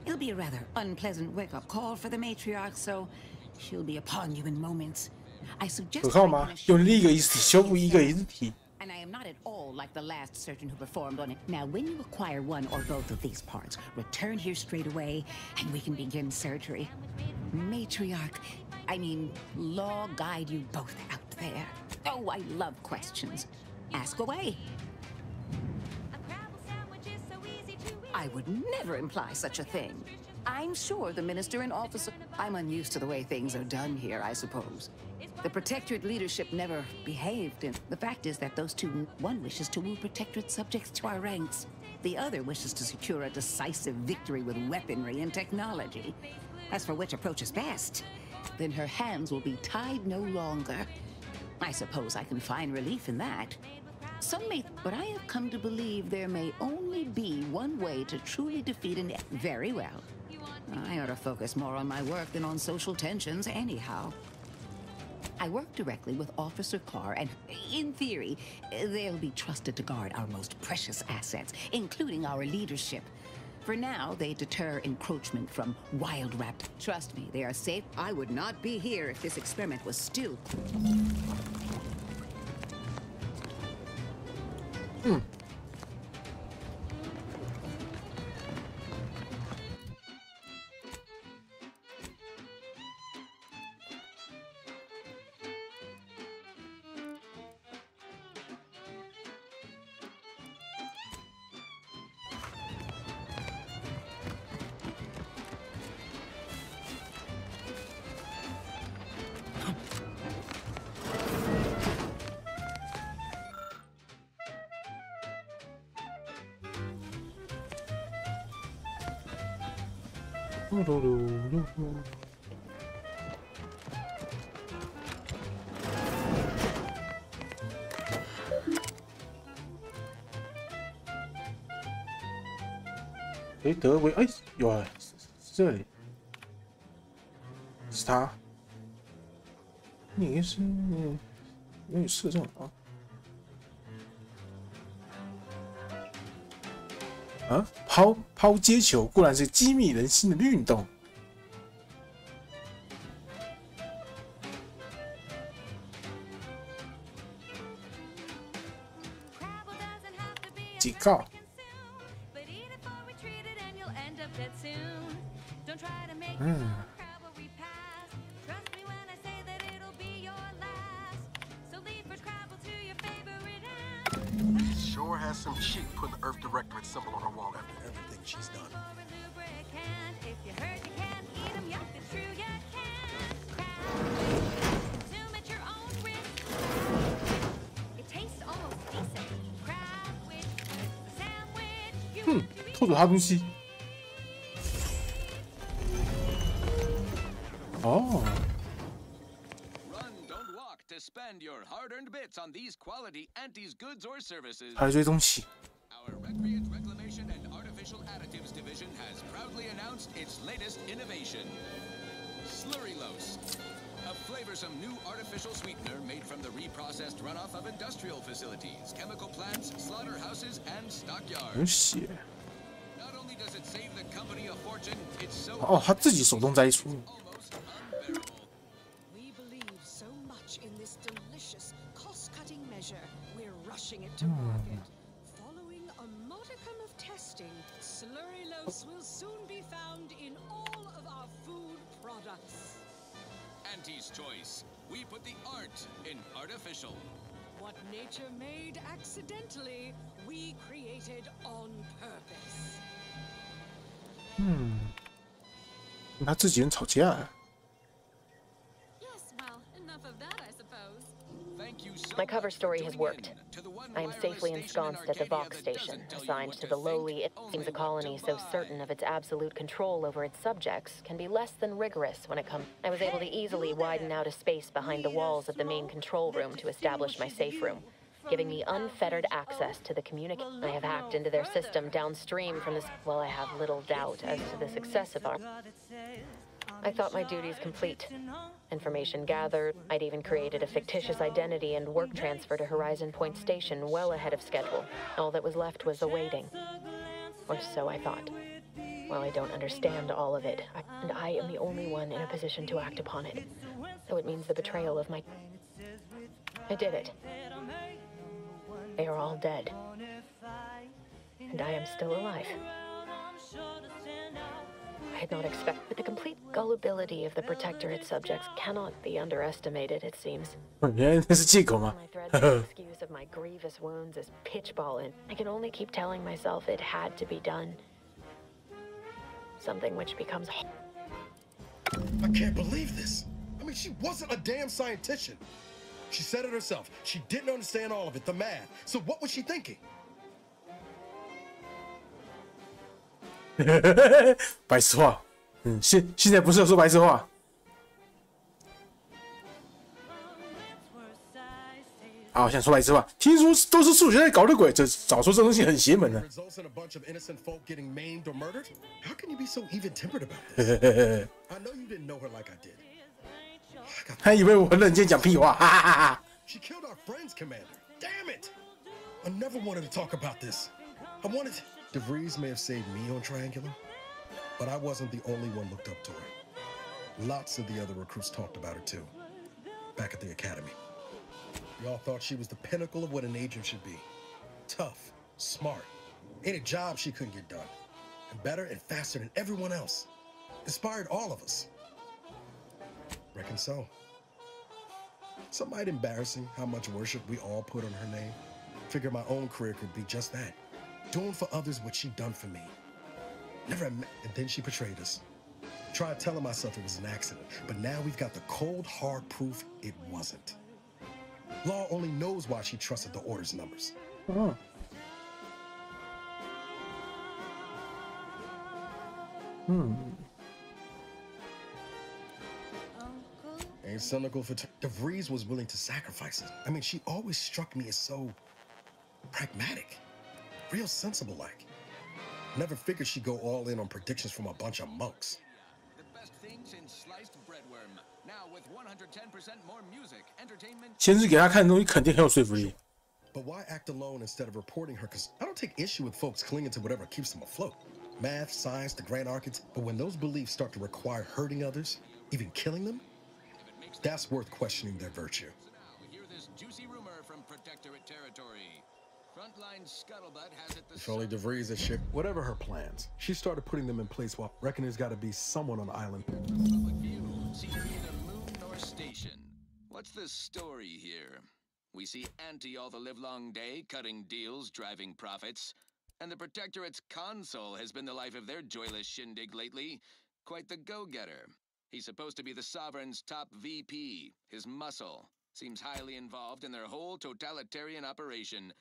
It'll be a rather unpleasant wake-up call for the matriarch, so she'll be upon you in moments. I suggest... 可靠吗？用另一个遗体修复一个遗体。 And I am not at all like the last surgeon who performed on it. Now, when you acquire one or both of these parts, return here straight away, and we can begin surgery. Matriarch, I mean, law guide you both out there. Oh, I love questions. Ask away. I would never imply such a thing. I'm sure the minister and officer... I'm unused to the way things are done here, I suppose. The Protectorate leadership never behaved, and the fact is that those 2... One wishes to move Protectorate subjects to our ranks. The other wishes to secure a decisive victory with weaponry and technology. As for which approach is best, then her hands will be tied no longer. I suppose I can find relief in that. Some may... But I have come to believe there may only be one way to truly defeat an... Very well. I ought to focus more on my work than on social tensions anyhow. I work directly with Officer Carr, and in theory, they'll be trusted to guard our most precious assets, including our leadership. For now, they deter encroachment from wild rapt. Trust me, they are safe. I would not be here if this experiment was still... Hmm. 哎，德维，哎，有啊，是这里，是他，你是有射中啊？啊，抛接球固然是机密人心的运动。警告。 Sure has some cheek putting the Earth Directorate symbol on her wall after everything she's done. Hmm, 偷走他东西。哦。 Spend your hard-earned bits on these quality anti's goods or services. 还有追踪器。 Our Recreant Reclamation and Artificial Additives division has proudly announced its latest innovation. Slurrylose, a flavorsome new artificial sweetener made from the reprocessed runoff of industrial facilities, chemical plants, slaughterhouses, and stockyards. Not only does it save the company a fortune, it's so 哦，他自己手动摘除。 We believe so much in this delicious, cost-cutting measure. We're rushing it to market. Following a modicum of testing, Slurrylose will soon be found in all of our food products. Auntie's choice. We put the art in artificial. What nature made accidentally, we created on purpose. 他自己人吵架。 My cover story has worked. I am safely ensconced at the Vox station, assigned to the lowly. It seems a colony so certain of its absolute control over its subjects can be less than rigorous when it comes. I was able to easily widen out a space behind the walls of the main control room to establish my safe room, giving me unfettered access to the communication. I have hacked into their system downstream from this. While I have little doubt as to the success of our. I thought my duties complete. Information gathered. I'd even created a fictitious identity and work transfer to Horizon Point Station well ahead of schedule. All that was left was awaiting. Or so I thought. While I don't understand all of it, I am the only one in a position to act upon it. So it means the betrayal of my... I did it. They are all dead. And I am still alive. I had not expected the complete gullibility of the Protectorate subjects cannot be underestimated, it seems. 原来那是借口吗？ The excuse of my grievous wounds is pitchball, and I can only keep telling myself it had to be done. Something which becomes. I can't believe this. I mean, she wasn't a damn scientician. She said it herself. She didn't understand all of it, the math. So what was she thinking? 白痴话，现在不是说白痴话。啊，想说白痴话，听说都是数学在搞的鬼，这早说这东西很邪门呢。Results in a bunch of innocent folk getting maimed or murdered? How can you be so even-tempered about this? I know you didn't know her like I did. 还以为我很冷静讲屁话，哈哈哈。She killed our friend's commander. Damn it! I never wanted to talk about this. I wanted. DeVries may have saved me on Triangular, but I wasn't the only one looked up to her. Lots of the other recruits talked about her too, back at the academy. We all thought she was the pinnacle of what an agent should be. Tough, smart, ain't a job she couldn't get done. And better and faster than everyone else. Inspired all of us. Reckon so. Some might embarrassing how much worship we all put on her name. Figure my own career could be just that. Doing for others what she done for me. Never and then she betrayed us. Tried telling myself it was an accident, but now we've got the cold, hard proof it wasn't. Law only knows why she trusted the Order's numbers. Ain't cynical for DeVries was willing to sacrifice it. I mean, she always struck me as so pragmatic. Real sensible like. Never figured she'd go all in on predictions from a bunch of monks. The best thing since sliced breadworm. Now with 110% more music, entertainment. 先是给他看的东西肯定很有说服力。 But why act alone instead of reporting her? Because I don't take issue with folks clinging to whatever keeps them afloat. Math, science, the grand architects. But when those beliefs start to require hurting others, even killing them, that's worth questioning their virtue. So now we hear this juicy rumor from Protectorate territory. Frontline scuttlebutt has it the. If only DeVries had shipped whatever her plans. She started putting them in place while reckon there's got to be someone on the island. Public view. See neither moon nor station. What's the story here? We see Auntie all the livelong day, cutting deals, driving profits. And the Protectorate's console has been the life of their joyless shindig lately. Quite the go-getter. He's supposed to be the Sovereign's top VP. His muscle seems highly involved in their whole totalitarian operation.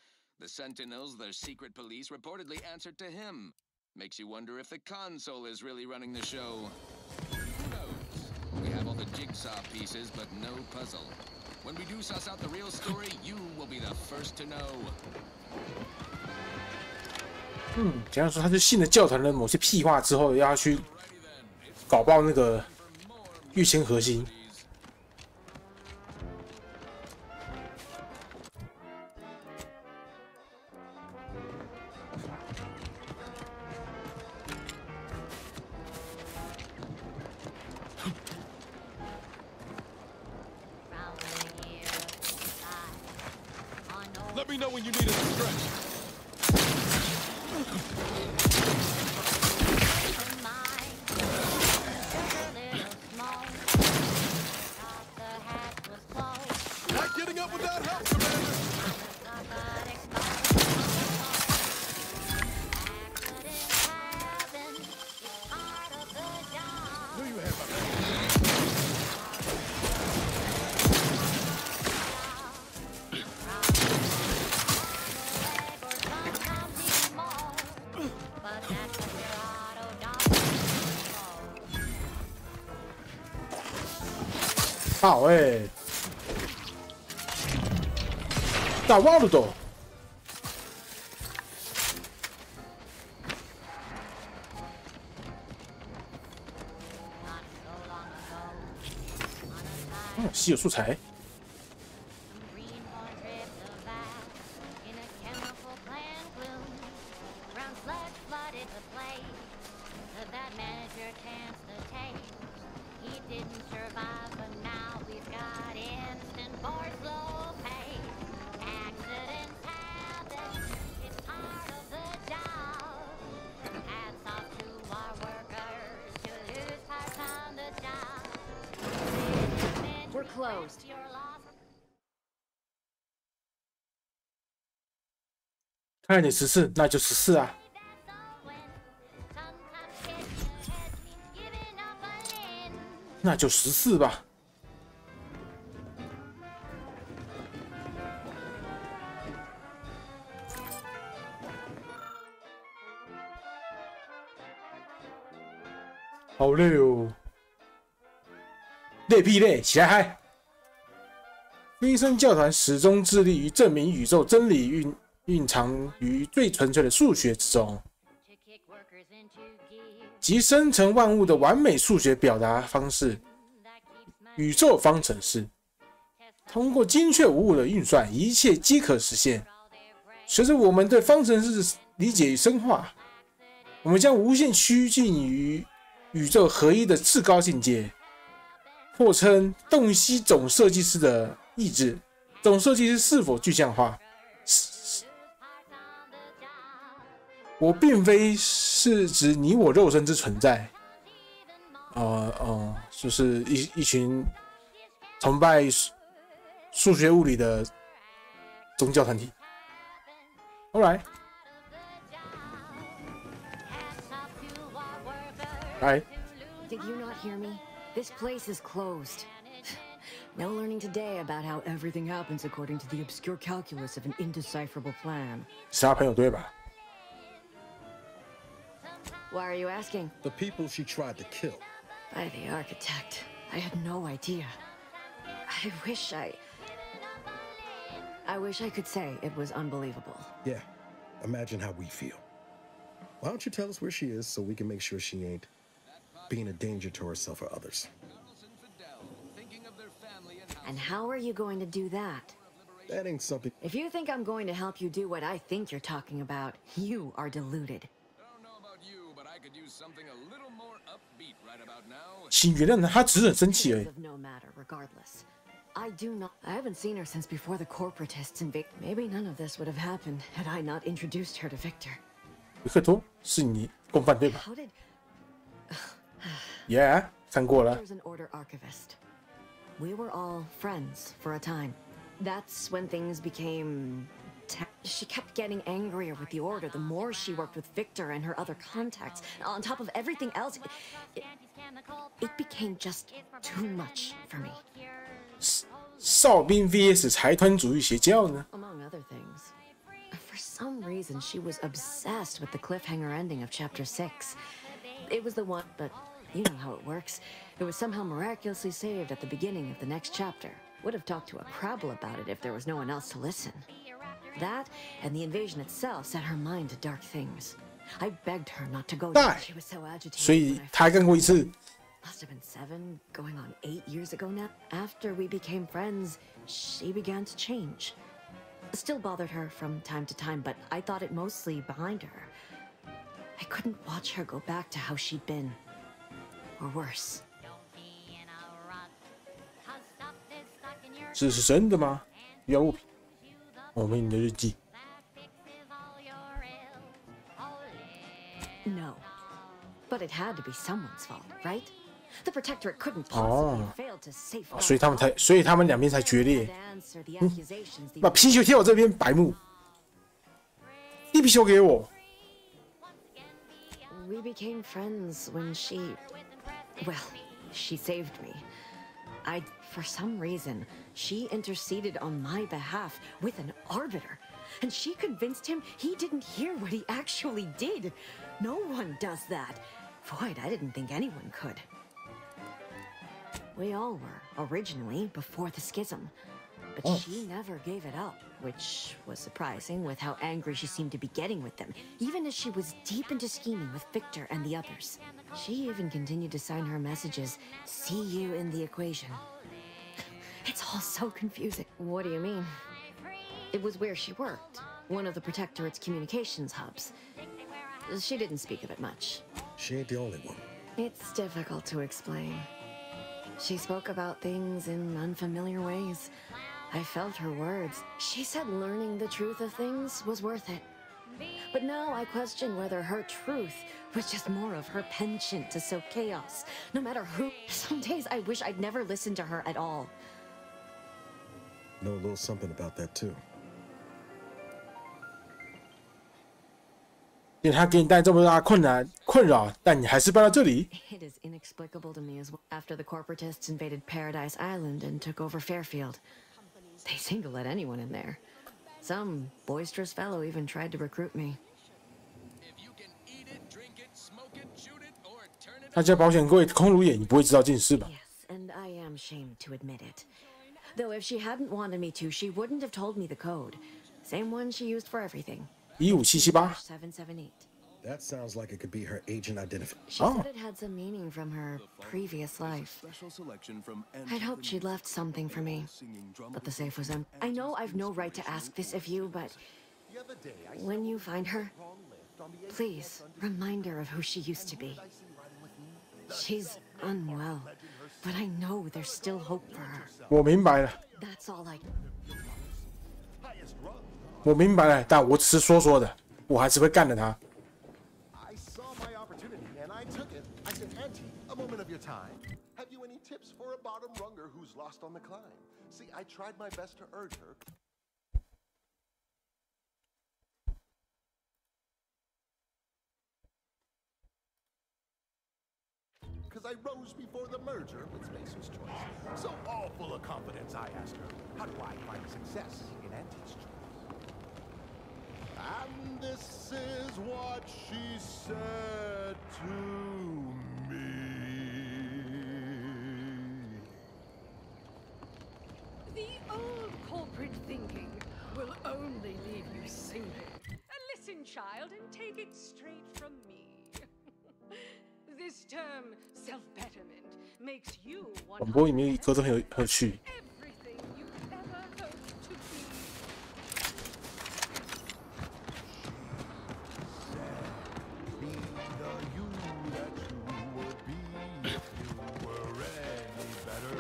The Sentinels, their secret police, reportedly answered to him. Makes you wonder if the console is really running the show. Who knows? We have all the jigsaw pieces, but no puzzle. When we do suss out the real story, you will be the first to know. 假如说他就信了教团的某些屁话之后，要去搞爆那个御前核心。Let me know when you need a stretch. Not getting up without help, Commander. Knew you had my back.好大ワールド。稀有素材。Closed. 看来你14，那就14啊。那就14吧。好累哦，累屁累，起来嗨！飞升教团始终致力于证明宇宙真理蕴藏于最纯粹的数学之中，即生成万物的完美数学表达方式——宇宙方程式。通过精确无误的运算，一切皆可实现。随着我们对方程式理解与深化，我们将无限趋近于宇宙合一的至高境界，或称洞悉总设计师的意志。总设计师是否具象化？我并非是指你我肉身之存在，就是一群崇拜数学物理的宗教团体。Alright， 来。Did you not hear me? This place is closed. No learning today about how everything happens according to the obscure calculus of an indecipherable plan. 是他朋友对吧？ Why are you asking? The people she tried to kill. By the architect. I had no idea. I wish I could say it was unbelievable. Yeah, imagine how we feel. Why don't you tell us where she is so we can make sure she ain't being a danger to herself or others? And how are you going to do that? That ain't something. If you think I'm going to help you do what I think you're talking about, you are deluded. 请原谅他，他只是很生气而已。 No matter, regardless. I do not. I haven't seen her since before the corporatists invaded. Maybe none of this would have happened had I not introduced her to Victor. 维克多是你共犯对吧 How did?？Yeah， 看过了。 There's an order archivist. We were all friends for a time. That's when things became. She kept getting angrier with the order the more she worked with Victor and her other contacts. On top of everything else, it became just too much for me. 哨兵 vs 财团主义邪教呢 Among other things. For some reason, she was obsessed with the cliffhanger ending of Chapter 6. It was the one, but you know how it works. It was somehow miraculously saved at the beginning of the next chapter. Would have talked to a Crabble about it if there was no one else to listen. That and the invasion itself set her mind to dark things. I begged her not to go. She was so agitated. 所以他还干过一次 Must have been 7, going on 8 years ago now. After we became friends, she began to change. Still bothered her from time to time, but I thought it mostly behind her. I couldn't watch her go back to how she'd been. Or worse. 这是真的吗？遇到物品，我们你的日记。 No, but it had to be someone's fault, right? The Protectorate couldn't possibly have failed to safeguard. 所以他们两边才决裂。把皮球贴我这边，白目。地皮球给我。 We became friends when she saved me. For some reason, she interceded on my behalf with an arbiter, and she convinced him he didn't hear what he actually did. No one does that. Void, I didn't think anyone could. We all were, originally, before the schism. But she never gave it up, which was surprising with how angry she seemed to be getting with them, even as she was deep into scheming with Victor and the others. She even continued to sign her messages, "See you in the equation." It's all so confusing. What do you mean? It was where she worked, one of the Protectorate's communications hubs. She didn't speak of it much. She ain't the only one. It's difficult to explain. She spoke about things in unfamiliar ways. I felt her words. She said learning the truth of things was worth it. But now I question whether her truth was just more of her penchant to sow chaos, no matter who. Some days I wish I'd never listened to her at all. Know a little something about that too. 他给你带这么大困扰，但你还是搬到这里。 It is inexplicable to me as well. After the corporatists invaded Paradise Island and took over Fairfield, they seemed to let anyone in there. Some boisterous fellow even tried to recruit me. 他家保险柜空如也，你不会知道近视吧？ Yes, and I am ashamed to admit it. Though if she hadn't wanted me to, she wouldn't have told me the code. Same one she used for everything. 15778. 778. That sounds like it could be her agent identification. She said it had some meaning from her previous life. I'd hoped she'd left something for me, but the safe was empty. I know I've no right to ask this of you, but when you find her, please remind her of who she used to be. She's unwell, but I know there's still hope for her. 我明白了。 That's all I. 我明白了，但我只是说的，我还是会干了他。 I saw my opportunity and I took it. I said, Auntie, a moment of your time. Have you any tips for a bottom runger who's lost on the climb? See, I tried my best to urge her. Because I rose before the merger with Spacer's Choice. So all full of confidence, I asked her, how do I find success in Auntie's choice? And this is what she said to me. The old corporate thinking will only leave you single. Listen, child, and take it straight from me. This term, self-betterment, makes you 广播里面歌都很有趣。 everything you ever hoped to be. Be the you that you would be if you were any better.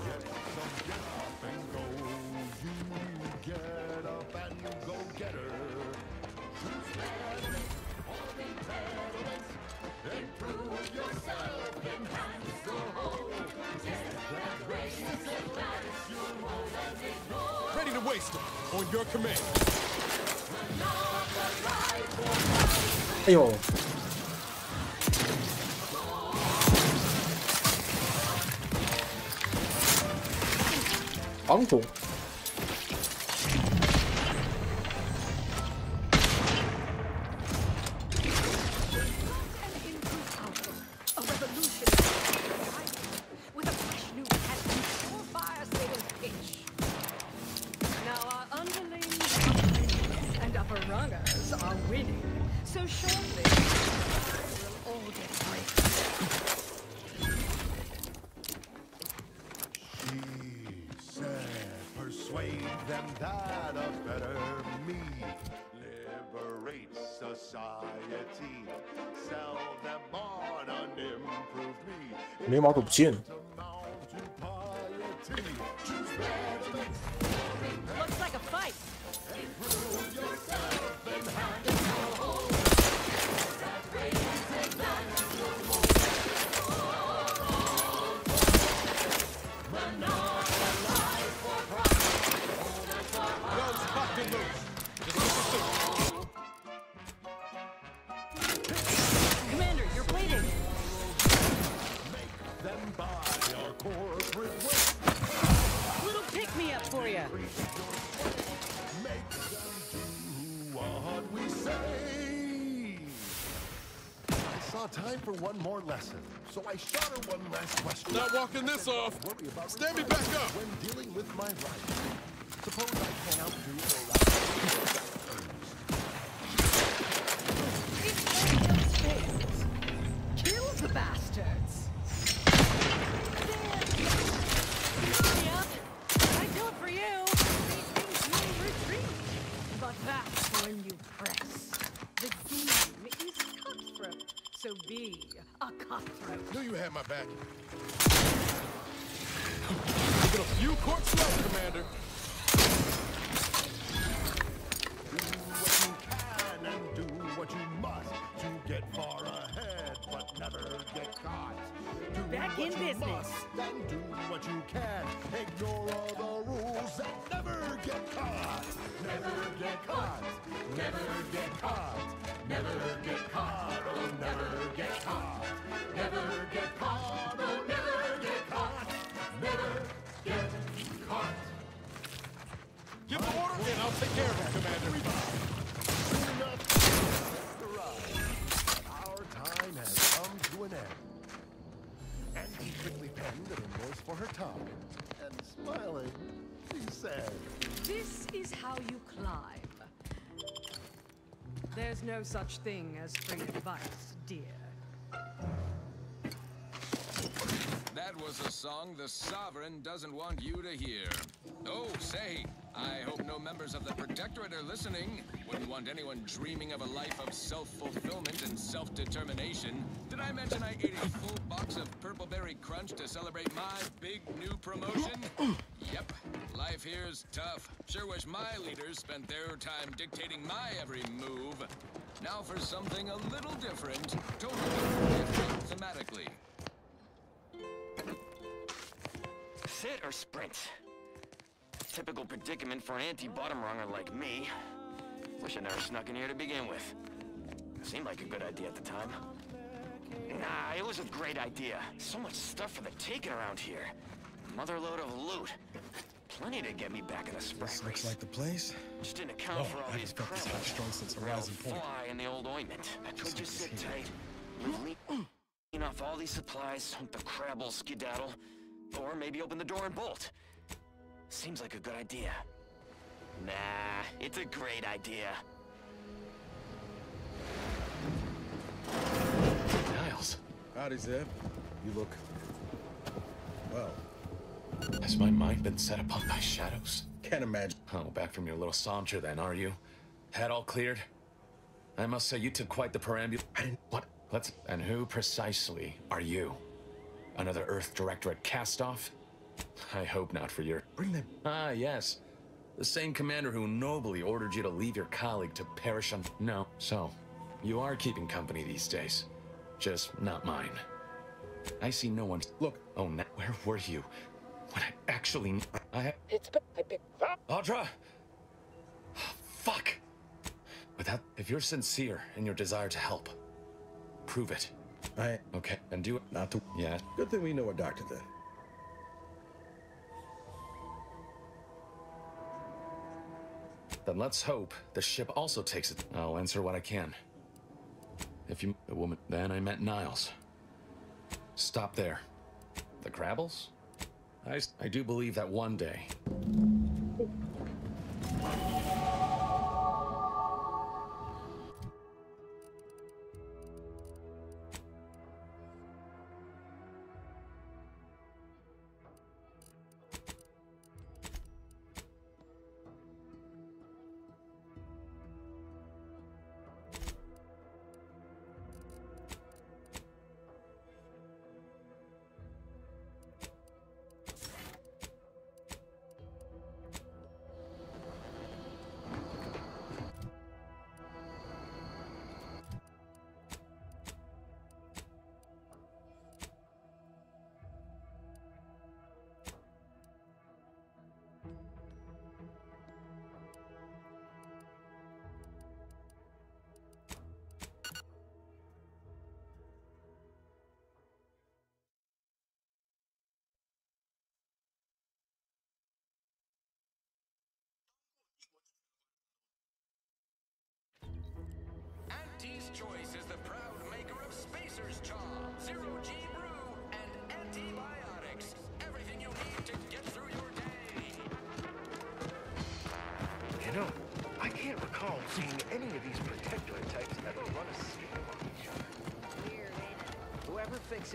Get up and go. You get up and go get her. Improve yourself and hands go home. Get that race and life you won't let it go. Ready to waste them on your command. 哎呦！防火。 A revolution with a fresh new pattern, surefire sailor's pitch. Now our underlings and upper rungers are winning, so shortly we'll all get bright. them that a better me. Liberate society. Sell them on an improved me. 眉毛都不见了。 Looks like a fight. Commander, you're bleeding. Make them buy our corporate way. Little pick-me-up for you. Make them do what we say. I saw time for one more lesson, so I shot her one last question. Not walking this off. Stand me back up. When dealing with my rights, suppose I can outdo or Kill the bastards. Yep, I do it for you. Retreat. But that's when you press. The game is cutthroat, so be a cutthroat. Knew you had my back. Give it a few corks left, Commander. do what you can and do what you must to get far ahead, but never get caught. Do Back what in you business. must, then do what you can. Ignore all the rules and never get caught. Never get caught. Never get caught. Never get caught. Oh, never get caught. Never get caught. Oh, never get caught. Never get caught. Give the order and I'll take care of it, Commander. Soon enough, arrived. Our time has come to an end. And he quickly penned an invoice for her time. And smiling, she said, This is how you climb. There's no such thing as free advice, dear. That was a song the Sovereign doesn't want you to hear. Oh, say, I hope no members of the Protectorate are listening. Wouldn't want anyone dreaming of a life of self-fulfillment and self-determination. Did I mention I ate a full box of Purple Berry Crunch to celebrate my big new promotion? Yep, life here's tough. Sure wish my leaders spent their time dictating my every move. Now for something a little different, totally different thematically. Sit or sprint? Typical predicament for an anti-bottom runger like me. Wish I never snuck in here to begin with. Seemed like a good idea at the time. Nah, it was a great idea. So much stuff for the taking around here. Motherload of loot. Plenty to get me back in the sprint race. Looks like the place. Just didn't account for all these felt this hot strong since Horizon Point. Fly in the old ointment. I could just sit tight, lean off all these supplies, hope the crab will skedaddle, or maybe open the door and bolt. Seems like a good idea. Nah, it's a great idea. Niles. Howdy, Zeb. You look... well. Has my mind been set upon by shadows? Can't imagine. Oh, back from your little saunter then, are you? Head all cleared? I must say you took quite the perambul... I didn't... What? Let's... And who precisely are you? Another Earth Directorate cast-off? I hope not for your... Bring them... Ah, yes. The same commander who nobly ordered you to leave your colleague to perish on... No. So, you are keeping company these days. Just not mine. I see no one... Look. Oh, where were you? When I actually... I picked that. Audra! Fuck! Without... If you're sincere in your desire to help, prove it. Okay, and do it. Not to... Yeah. Good thing we know what Doctor did. Then let's hope the ship also takes it. I'll answer what I can. If you... The woman... Then I meant Niles. Stop there. The Crabbles? I do believe that one day...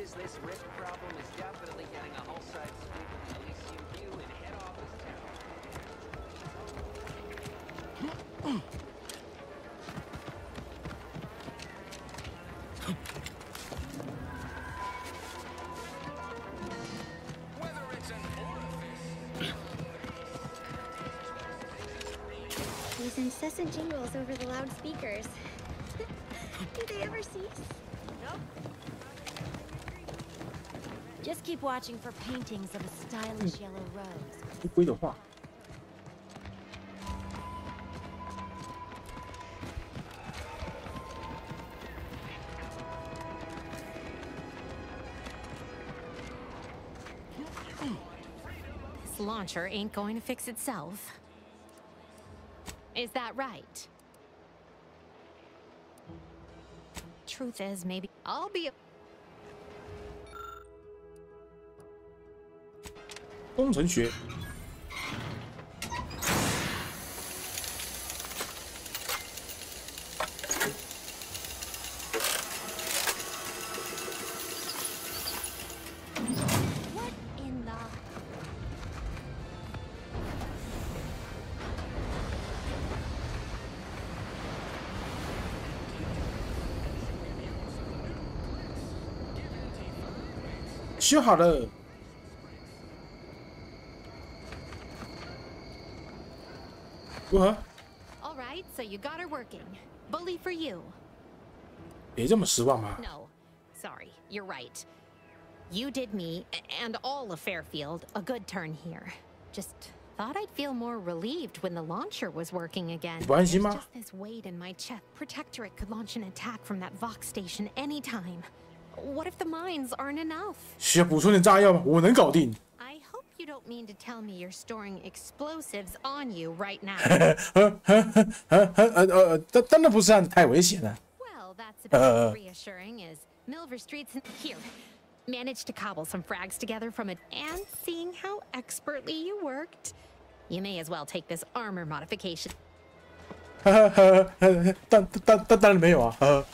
is this rift problem is definitely getting a whole side sweep of the Elysium view in head office town. Whether it's an orifice. These incessant jingles over the loudspeakers. Do they ever cease? Nope. Just keep watching for paintings of a stylish yellow rose. 乌龟的话， This launcher ain't going to fix itself. Is that right? Truth is, maybe I'll be. 工程学。 What in the? 修好了。 What? All right, so you got her working. Bully for you. 别这么失望嘛。 No, sorry, you're right. You did me and all of Fairfield a good turn here. Just thought I'd feel more relieved when the launcher was working again. 不安心 There's 吗？ just this weight in my chest. Protectorate could launch an attack from that Vox station anytime. What if the mines aren't enough? 需要补充点炸药吗？我能搞定。 I hope you don't mean to tell me you're storing explosives on you right now. 当然不是啊，太危险了。 Well, that's about as reassuring as Milver Street's here. Managed to cobble some frags together from it, and seeing how expertly you worked, you may as well take this armor modification. 当然没有啊。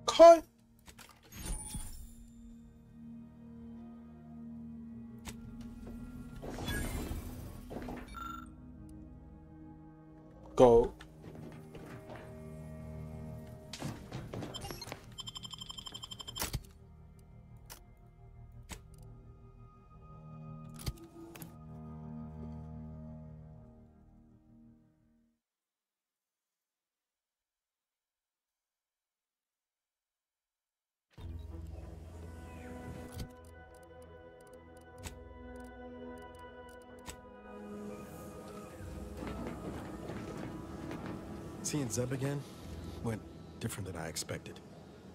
开。Go。 Seeing Zeb again went different than I expected.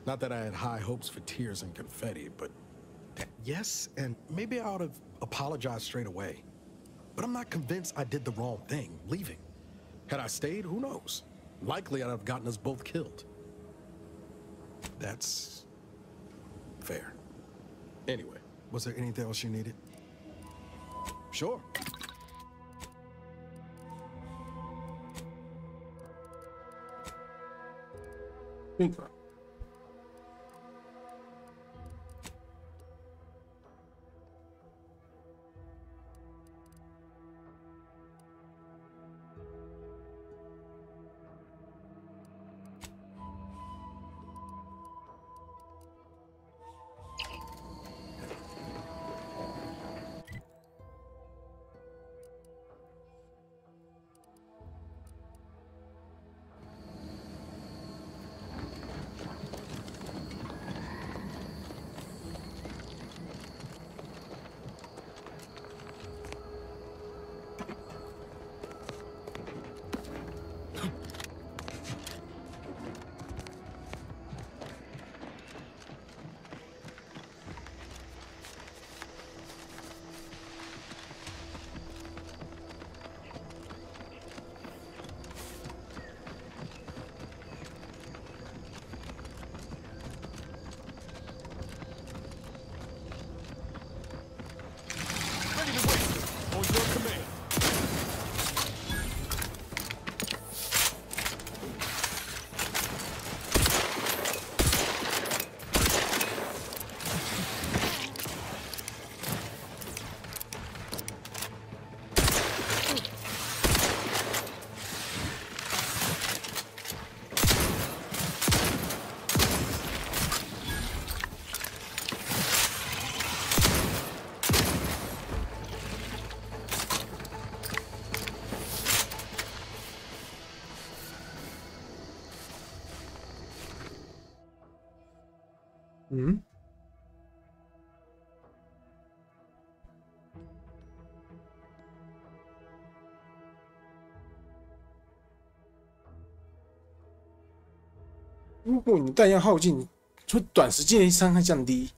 Not that I had high hopes for tears and confetti, but yes, and maybe I ought to apologize straight away. But I'm not convinced I did the wrong thing, leaving. Had I stayed, who knows? Likely I'd have gotten us both killed. That's fair. Anyway, was there anything else you needed? Sure. Super. 嗯。如果你弹药耗尽，会短时间内伤害降低，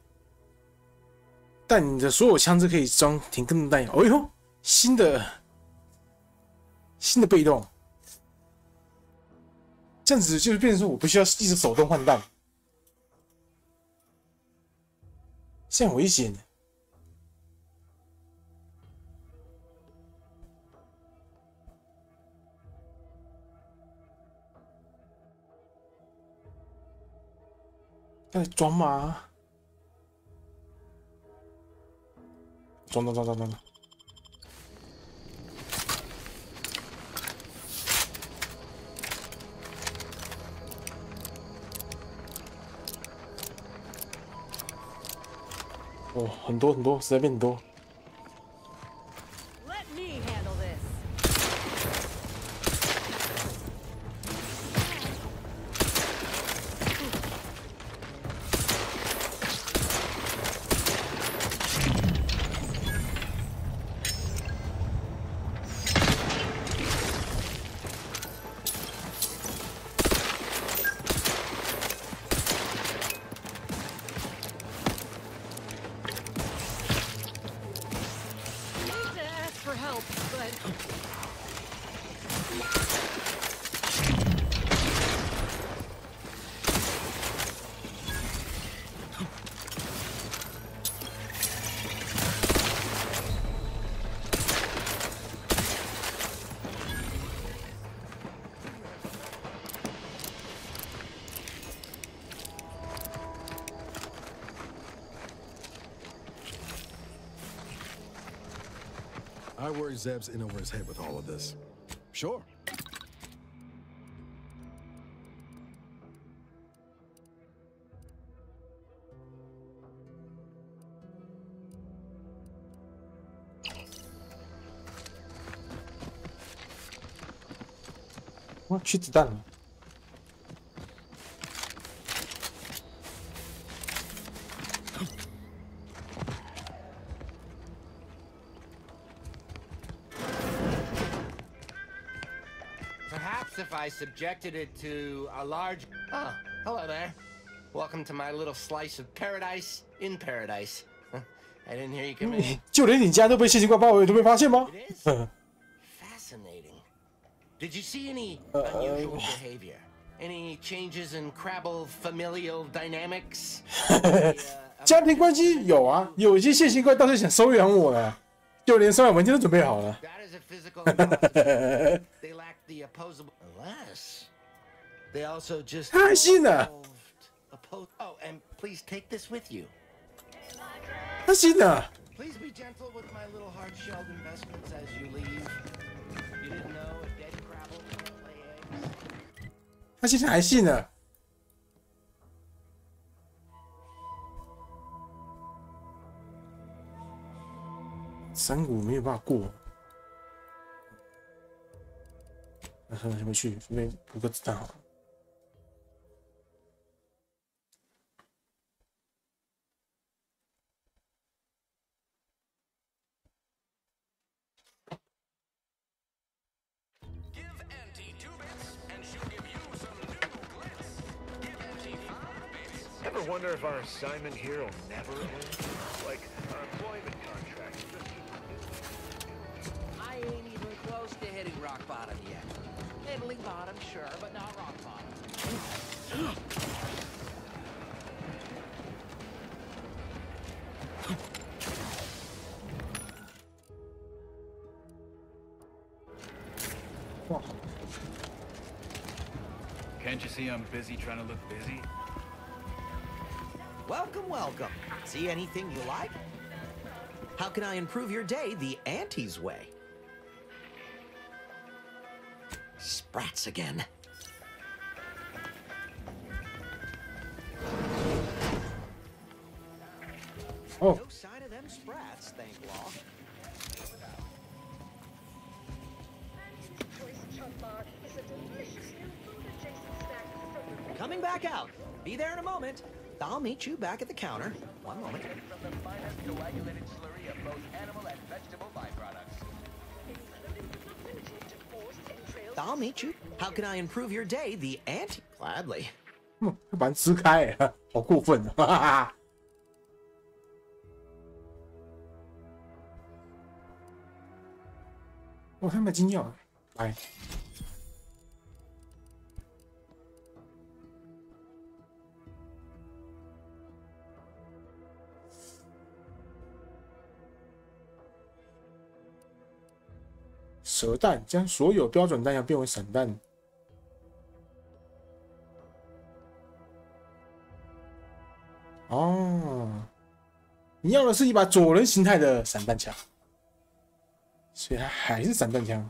但你的所有枪支可以装填更多弹药。哎呦，新的被动，这样子就是变成说我不需要一直手动换弹，这样危险。要装吗？装。哦，很多，实在变很多。I worry Zeb's in over his head with all of this. Sure. What 取子弹了。If I subjected it to a large... Oh, hello there. Welcome to my little slice of paradise in paradise. I didn't hear you come in. 就连你家都被陷阱怪包围，都被发现吗？ Fascinating. Did you see any unusual behavior? Any changes in Crabble familial dynamics? 家庭关系有啊，有一些陷阱怪倒是想收养我了，就连收养文件都准备好了。They lack the opposable unless they also just 太信了。 Oh, and please take this with you. 太信了。 Please be gentle with my little hard-shelled investments as you leave. You didn't know a dead Crabble don't lay eggs. 他现在还信呢。山谷没有办法过。 那先回去，顺便补个子弹好了。Ever wonder if our assignment here will never end? Like our employment contract. I ain't even close to hitting rock bottom yet. Middling bottom, sure, but not rock bottom. Can't you see I'm busy trying to look busy? Welcome, welcome. See anything you like? How can I improve your day the Auntie's way? Sprats again. Oh. No sign of them sprats, thank law. Coming back out. Be there in a moment. I'll meet you back at the counter. One moment. From the finest coagulated slurry of both animal and vegetable byproducts. I'll meet you. How can I improve your day? The ant gladly. 会把人支开，好过分啊！哈哈哈。哇，他买金药，来。蛇弹将所有标准弹药变为散弹。哦，你要的是一把左轮形态的散弹枪，所以它还是散弹枪。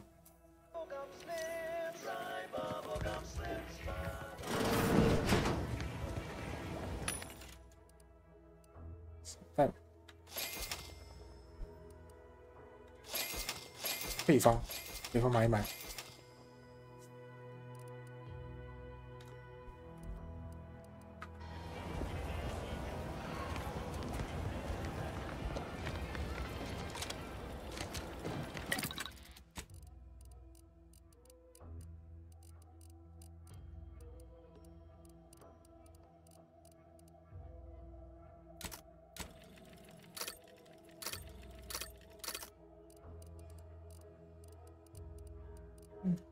散弹配方，配方买一买。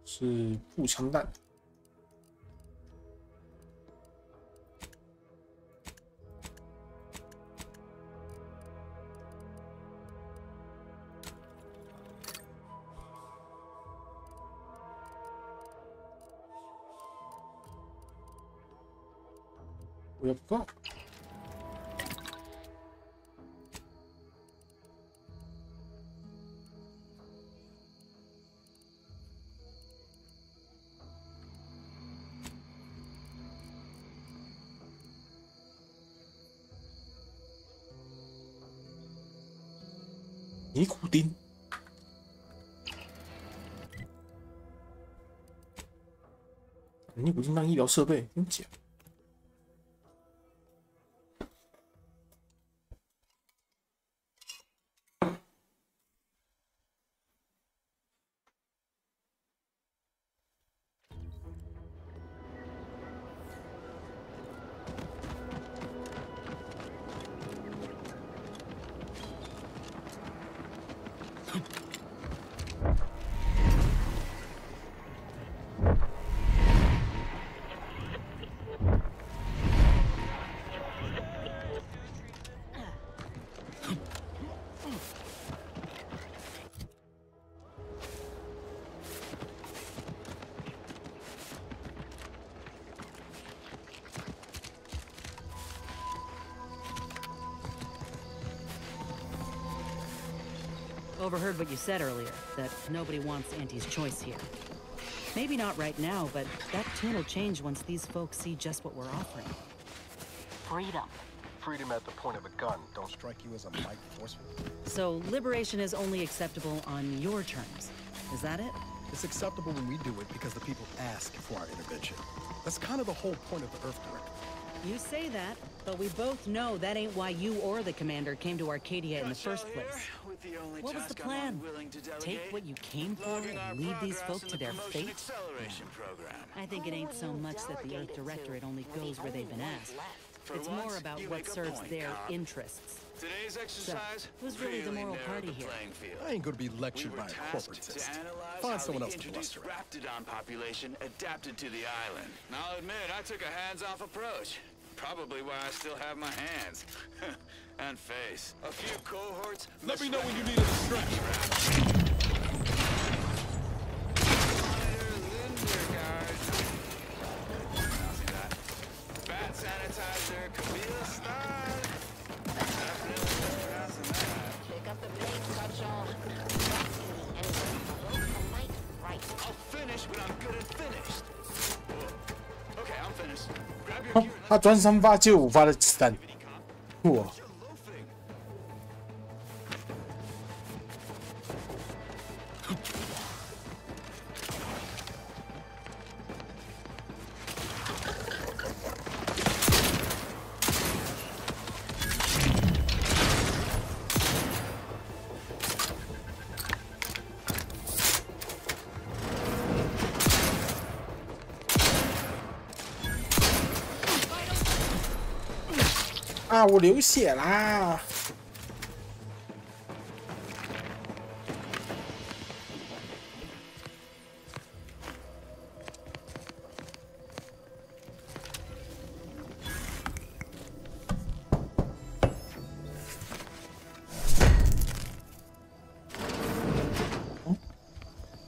是步枪弹。我也不够。尼古丁，尼古丁当医疗设备，真假？Overheard what you said earlier, that nobody wants Auntie's choice here. Maybe not right now, but that tune will change once these folks see just what we're offering. Freedom. Freedom at the point of a gun don't strike you as a mighty forceful. So liberation is only acceptable on your terms. Is that it? It's acceptable when we do it because the people ask for our intervention. That's kind of the whole point of the Earth Directive. You say that, but we both know that ain't why you or the commander came to Arcadia in the first place. What was the plan? Take what you came for and leave these folk to their fate? I think it ain't so much that the Earth Directorate only goes where they've been asked. It's more about what serves their interests. Today's exercise, so, who's really the moral party here? I ain't gonna be lectured by a corporatist. Find someone else to bluster at. Raptidon population adapted to the island. I'll admit, I took a hands-off approach. Probably why I still have my hands. And face. A few cohorts... Let me know when you need a stretch. Bat sanitizer, Camille style. Pick up the pace, Touchon. I'll finish when I'm good and finished. Okay, I'm finished. Grab your 哦，他专3发就5发的子弹，哇！啊！我流血啦！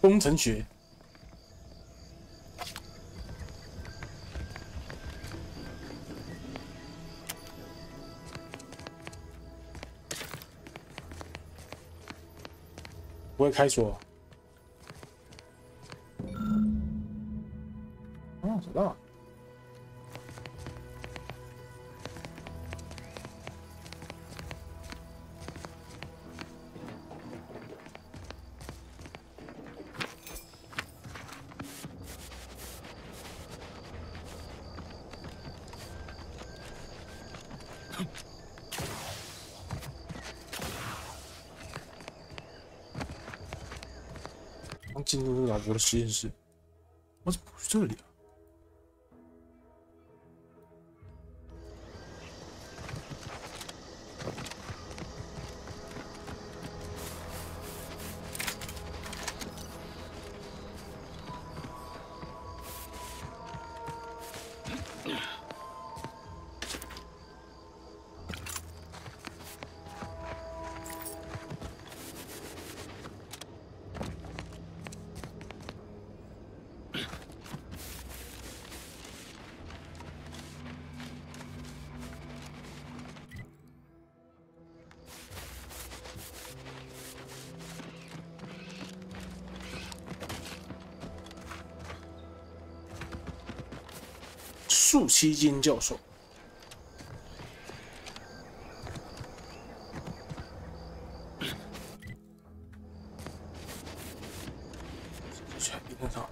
工程学。 不会开锁。哦，找到了。刚进入老伯的实验室，我怎么会去这里啊？树栖金教授，全盯上了。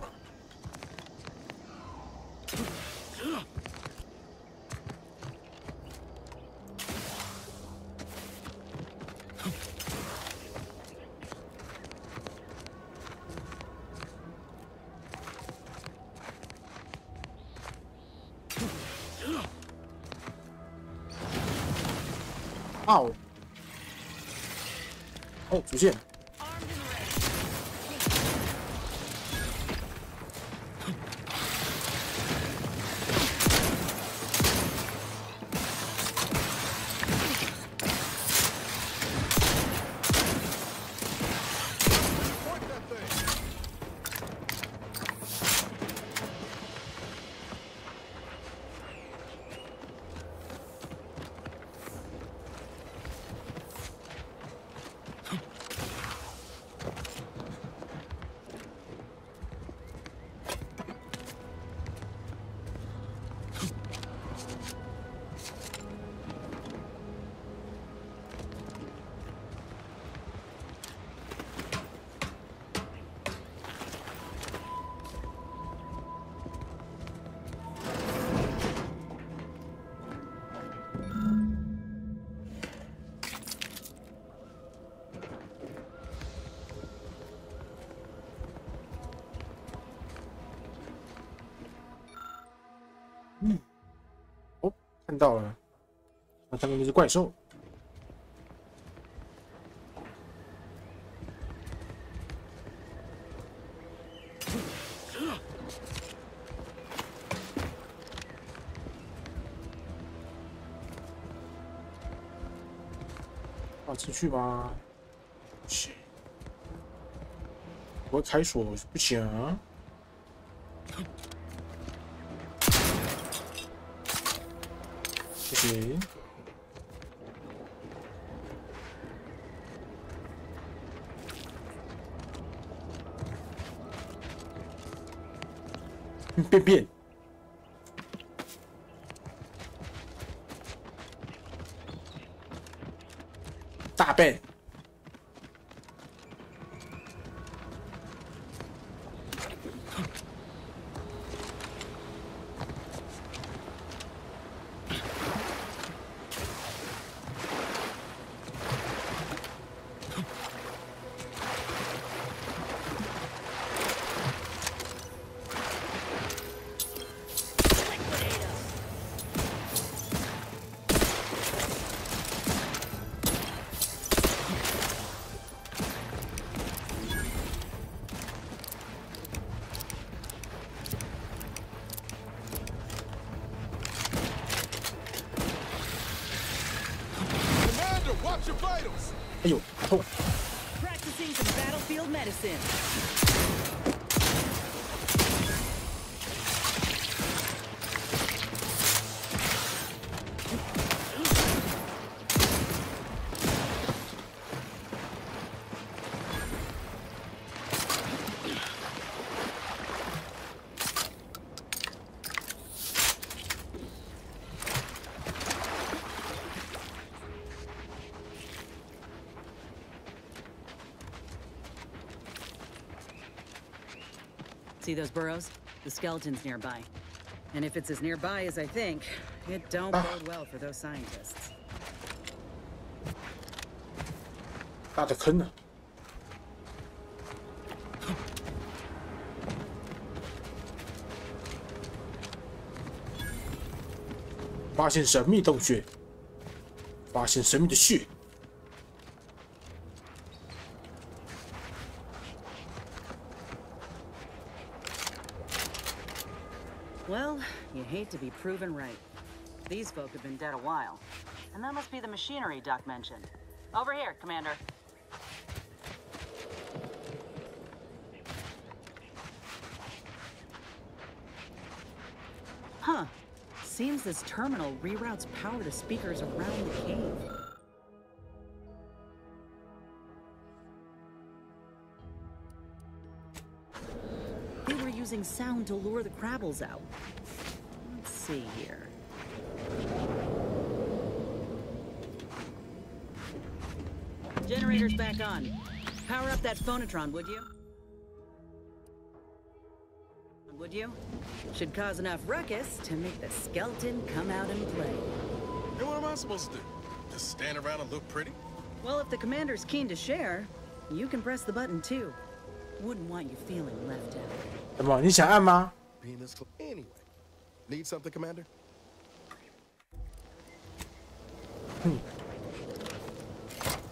哦，哦，主线。哦，看到了，那上面就是怪兽。要进去吗？不行，我开锁不行啊。 不行，变，大变。哎呦，痛！ Practicing some battlefield medicine. See those burrows? The skeleton's nearby. And if it's as nearby as I think, it don't bode well for those scientists. 大的坑呢？发现神秘洞穴，发现神秘的穴。 Well, you hate to be proven right. These folk have been dead a while. And that must be the machinery Doc mentioned. Over here, Commander. Huh. Seems this terminal reroutes power to speakers around the cave. They were using sound to lure the Crabbles out. Let's see here. Generator's back on. Power up that phonotron, would you? Would you? Should cause enough ruckus to make the skeleton come out and play. And what am I supposed to do? Just stand around and look pretty? Well, if the commander's keen to share, you can press the button too. Wouldn't want you feeling left out. 什么？你想按吗？ Being this close. Anyway, need something, Commander?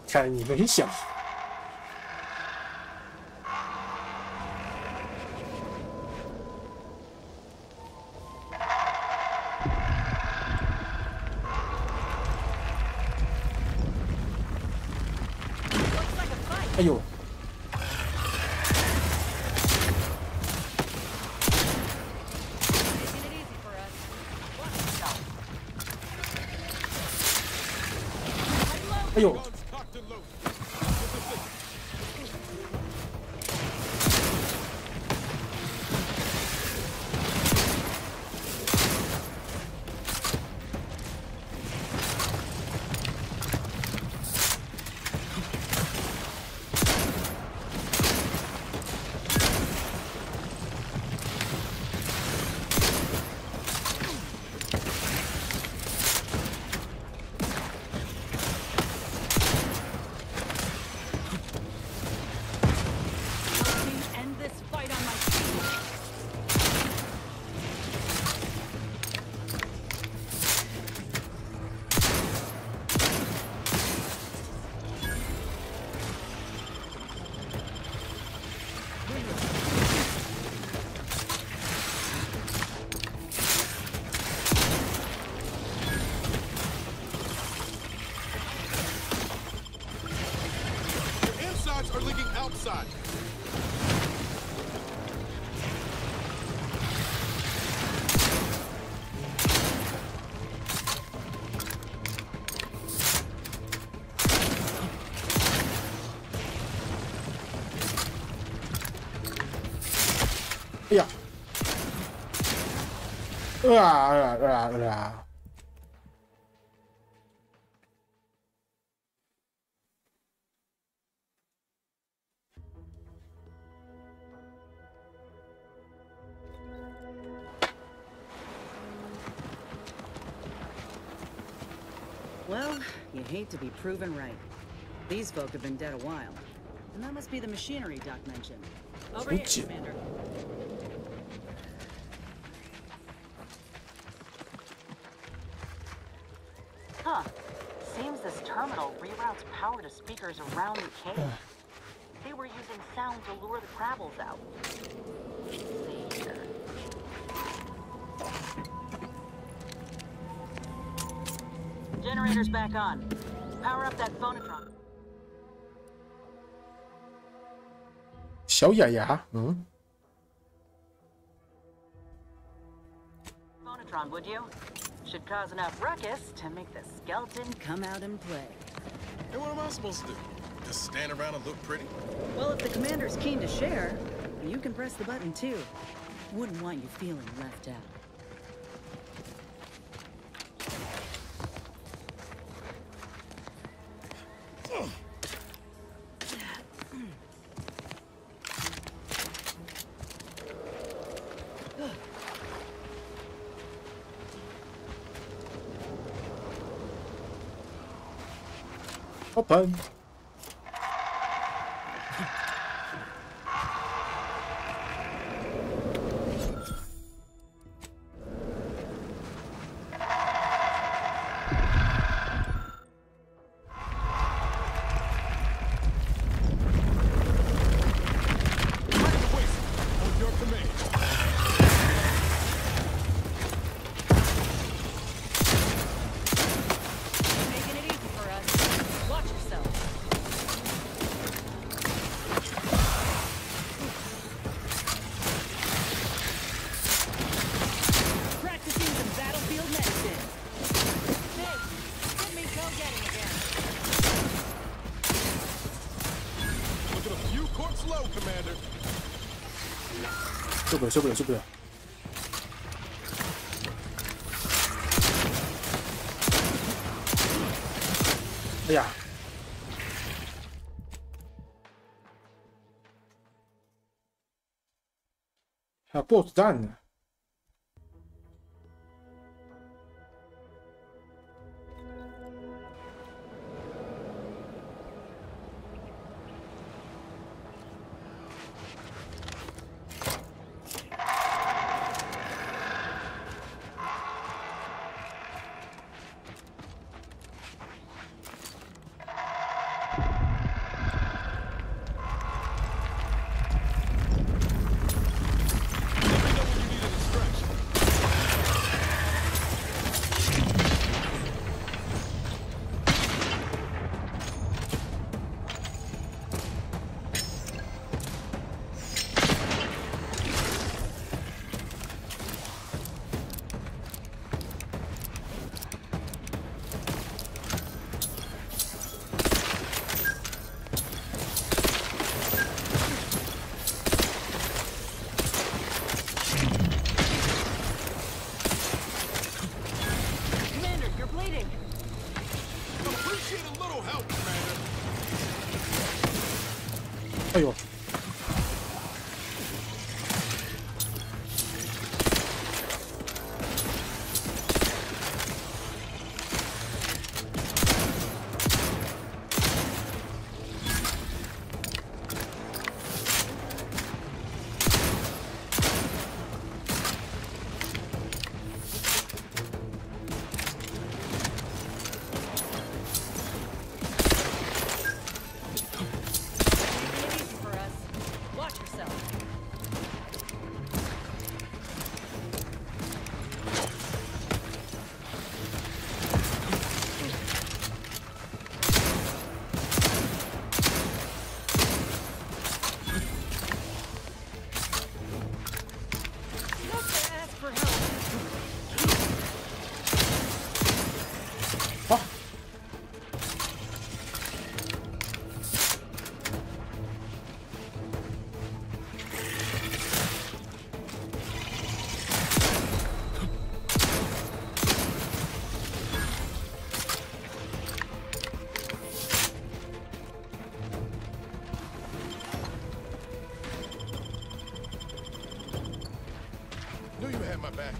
看来你没想。哎呦！ 哎呦！Are leaking outside. Yeah. Well, you hate to be proven right. These folk have been dead a while. And that must be the machinery Doc mentioned. Over here, Commander. Huh. Seems this terminal reroutes power to speakers around the cave. They were using sound to lure the Crabbles out. Let's see here. Generator's back on. Power up that phonotron. 小雅雅，嗯。 Phonotron, would you? Should cause enough ruckus to make the skeleton come out and play. And what am I supposed to do? Just stand around and look pretty? Well, if the commander's keen to share, you can press the button too. Wouldn't want you feeling left out. Open. Slow, Commander. 受不了，受不了，受不了！哎呀！还有 BOSS 战呢。 哎呦！Knew you had my back.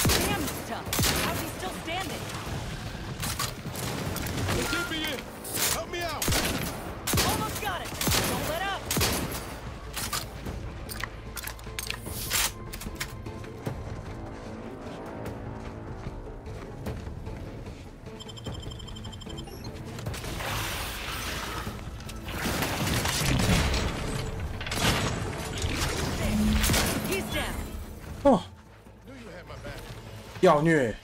Damn, it's tough. How's he still standing? Get me in. Help me out. Almost got it. Don't let up. 要虐。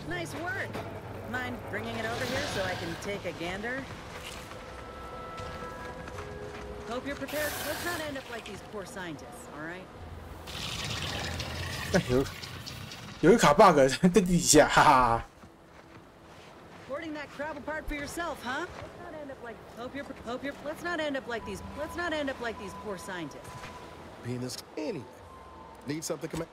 Nice work. Mind bringing it over here so I can take a gander? Hope you're prepared. Let's not end up like these poor scientists, all right? 有一卡 bug 在地底下，哈哈。Hoarding that crab apart for yourself, huh? Let's not end up like. Let's not end up like these. Let's not end up like these poor scientists. Being this anyway. Need something come.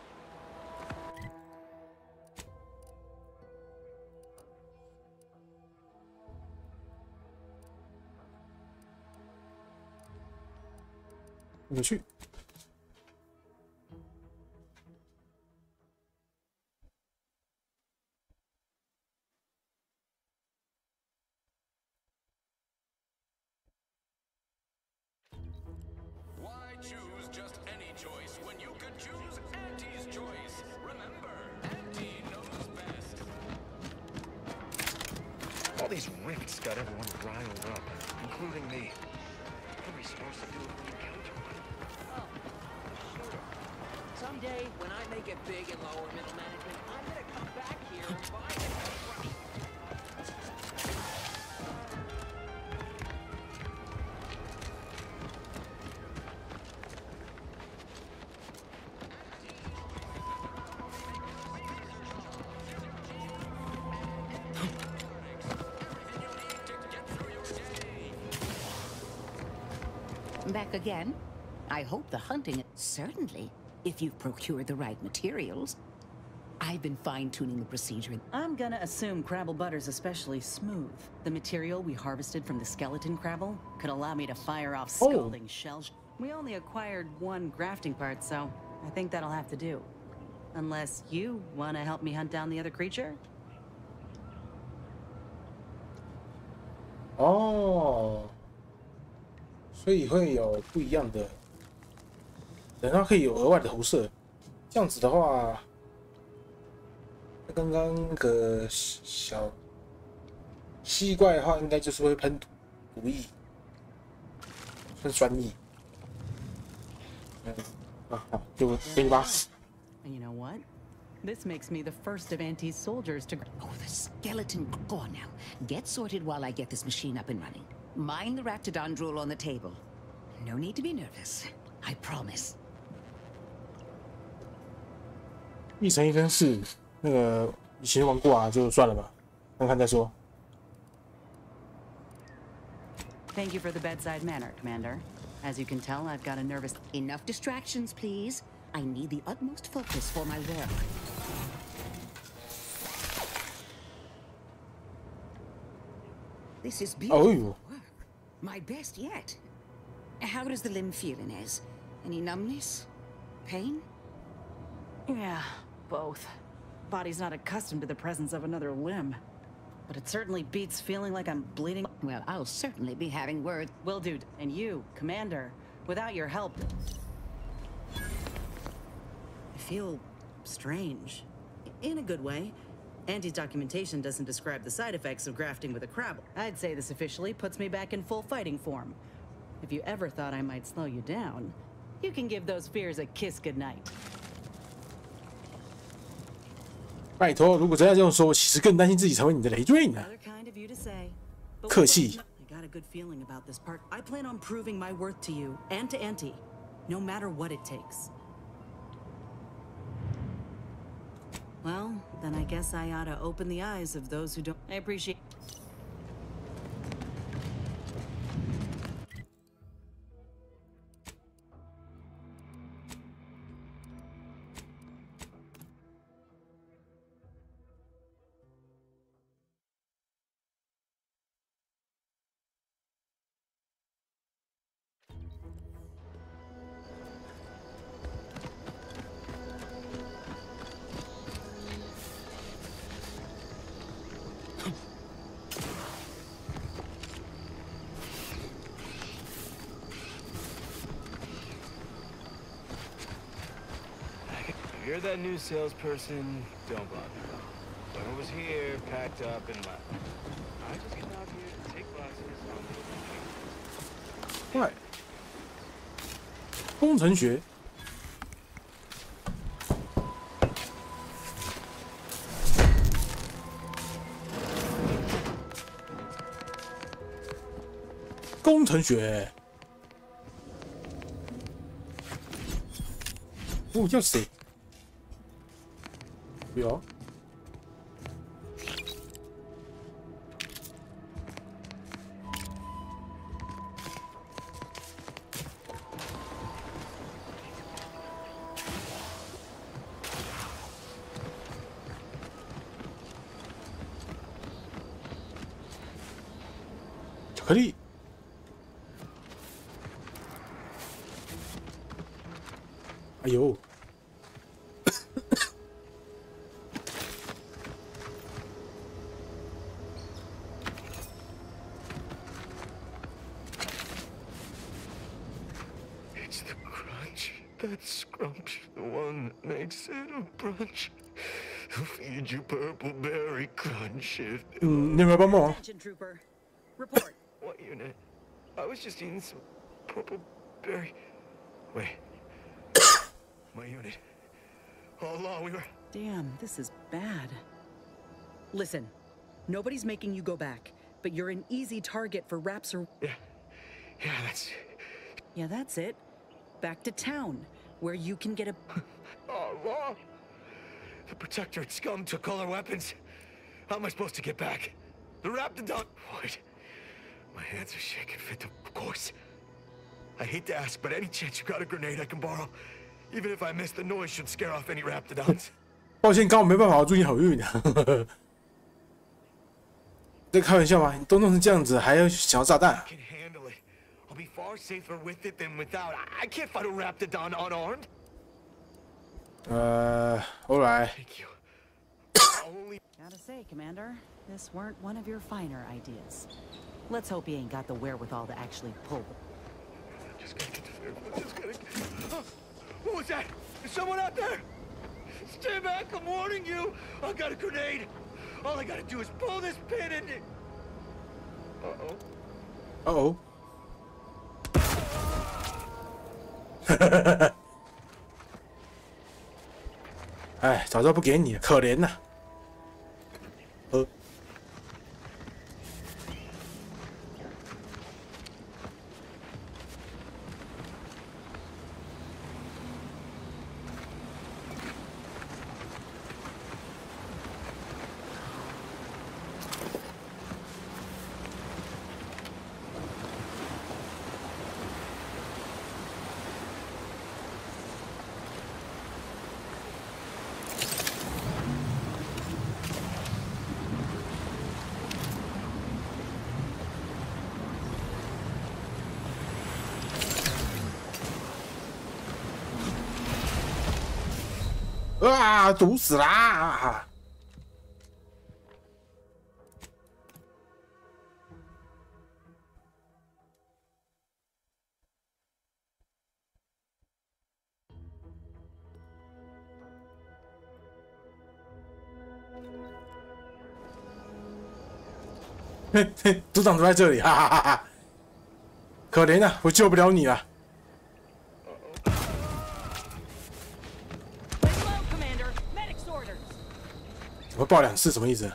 有趣。Why choose just any choice when you could choose Auntie's choice? Remember, Auntie knows best. All these rifts got everyone riled up, including me. What are we supposed to do if we encounter one? Someday, when I make it big in lower middle management, I'm gonna come back here and find it. Back again? I hope the hunting... Certainly, if you've procured the right materials. I've been fine-tuning the procedure. I'm gonna assume Crabble Butter's especially smooth. The material we harvested from the skeleton Crabble could allow me to fire off scalding shells. We only acquired one grafting part, so I think that'll have to do. Unless you want to help me hunt down the other creature? 哦，所以会有不一样的，等它可以有额外的投射。这样子的话，刚刚那个小吸怪的话，应该就是会喷毒液，喷酸液。好，就给你吧。And you know what? This makes me the first of Auntie's soldiers to... Oh, the skeleton. Go on now. Get sorted while I get this machine up and running. Mind the raptidon drool on the table. No need to be nervous. I promise. 一城一真是那个以前玩过啊，就算了吧，看看再说。Thank you for the bedside manner, Commander. As you can tell, I've got a nervous... Enough distractions, please. I need the utmost focus for my work. This is beautiful work. My best yet. How does the limb feel, Inez? Any numbness? Pain? Yeah, both. Body's not accustomed to the presence of another limb. But it certainly beats feeling like I'm bleeding. Well, I'll certainly be having words. Will do, and you, Commander. Without your help... I feel strange. In a good way. Auntie's documentation doesn't describe the side effects of grafting with a crabble. I'd say this officially puts me back in full fighting form. If you ever thought I might slow you down, you can give those fears a kiss goodnight. 拜托，如果真要这样说，我其实更担心自己成为你的累赘呢。客气。 I got a good feeling about this part. I plan on proving my worth to you and to Auntie, no matter what it takes. Well, then I guess I ought to open the eyes of those who don't. I appreciate. you're that new salesperson, don't bother. When I was here, packed up and left. I just came out here to take classes on the 快，工程学。工程学。哦，要谁？有。巧克力。哎呦！That scrumptious, the one that makes it a brunch. He'll feed you purple berry crunch if... 你有没有帮忙 Attention, trooper. Report. What unit? I was just eating some purple berry... Wait. My unit. All along we were... Damn, this is bad. Listen, nobody's making you go back, but you're an easy target for raps or... Yeah, that's... Yeah, that's it. Back to town, where you can get a... Oh, law! The Protectorate scum took all our weapons. How am I supposed to get back? The Raptidon... What? My hands are shaking fit to... Of course. I hate to ask, but any chance you got a grenade I can borrow? Even if I miss, the noise should scare off any Raptidons. 抱歉，刚好没办法，祝你好运啊！在开玩笑吗？你都弄成这样子，还要想要炸弹？ I'll be far safer with it than without. I can't fight a Raptidon unarmed. Alright. Thank you. Gotta say, Commander, this weren't one of your finer ideas. Let's hope he ain't got the wherewithal to actually pull them. Just gotta get to Fairfield. Just gotta... Oh, what was that? Is someone out there? Stay back, I'm warning you. I got a grenade. All I gotta do is pull this pin and... Uh-oh. Uh-oh. 哎，早知道不给你，可怜呐！啊！毒死啦！嘿嘿，组长都在这里，哈哈哈哈！可怜啊，我救不了你了。 我爆2次什么意思？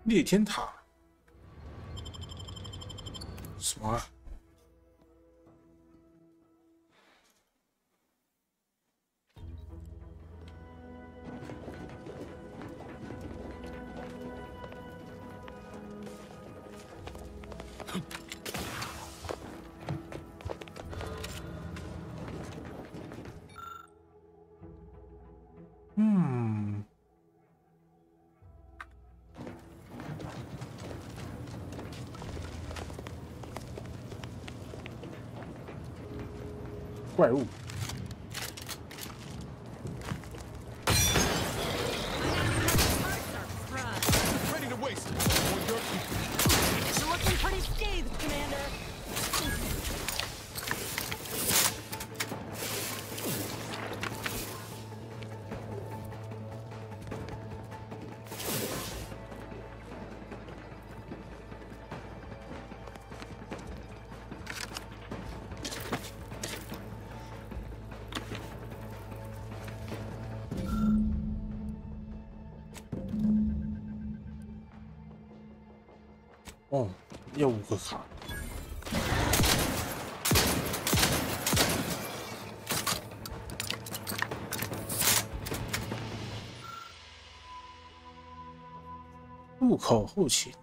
裂天塔？什么啊？怪物。Ready to waste. You're looking pretty scathed, Commander.哦，又5个卡。入口后勤。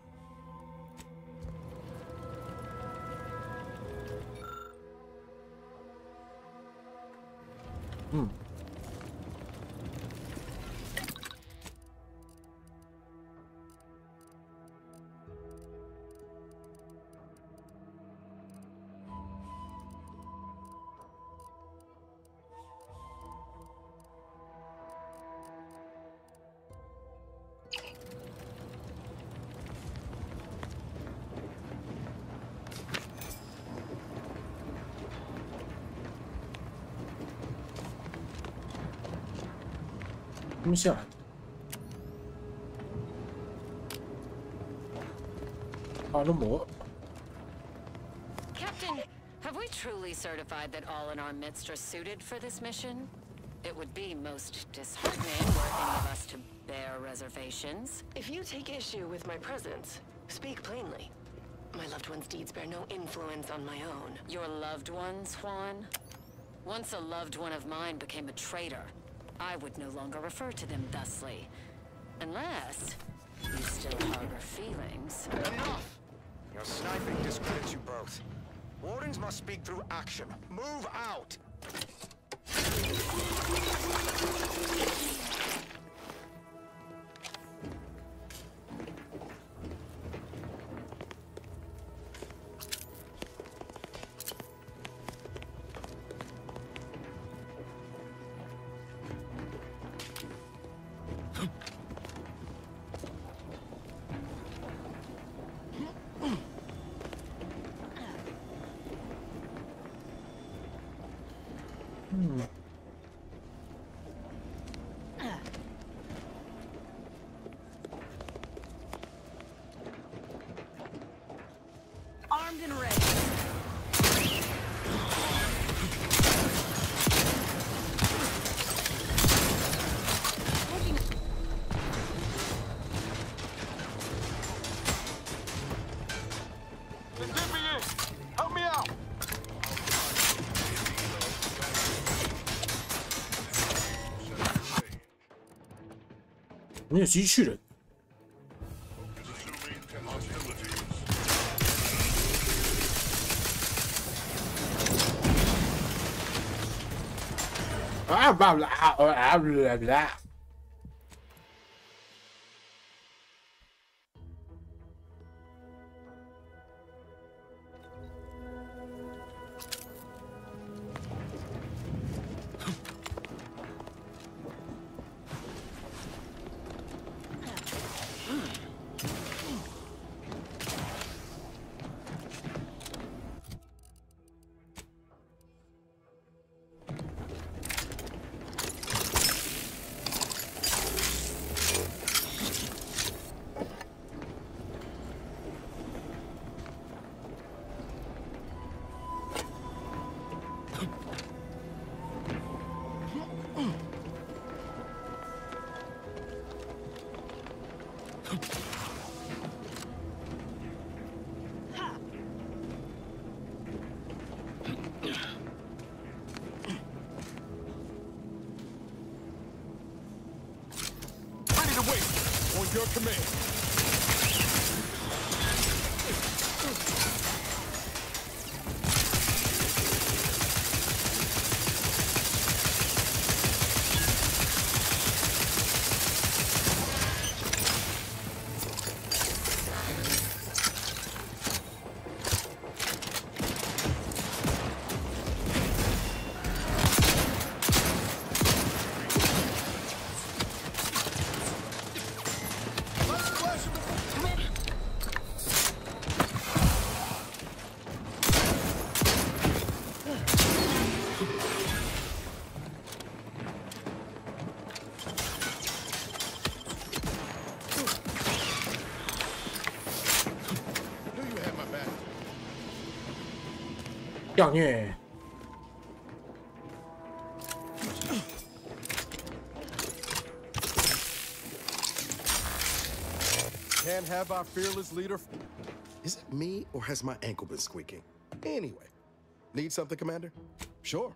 他们下来的。阿罗摩。 Captain, have we truly certified that all in our midst are suited for this mission? It would be most disheartening were any of us to bear reservations. If you take issue with my presence, speak plainly. My loved one's deeds bear no influence on my own. Your loved ones, Juan? Once a loved one of mine became a traitor, I would no longer refer to them thusly. Unless you still harbor feelings. Enough! Your sniping discredits you both. Wardens must speak through action. Move out! Armed and ready. Help me out! 没有机器人。啊吧啦啊啦啦！ your command. You have my back. 要虐。 Can't have our fearless leader. Is it me or has my ankle been squeaking? Anyway, need something, Commander? Sure.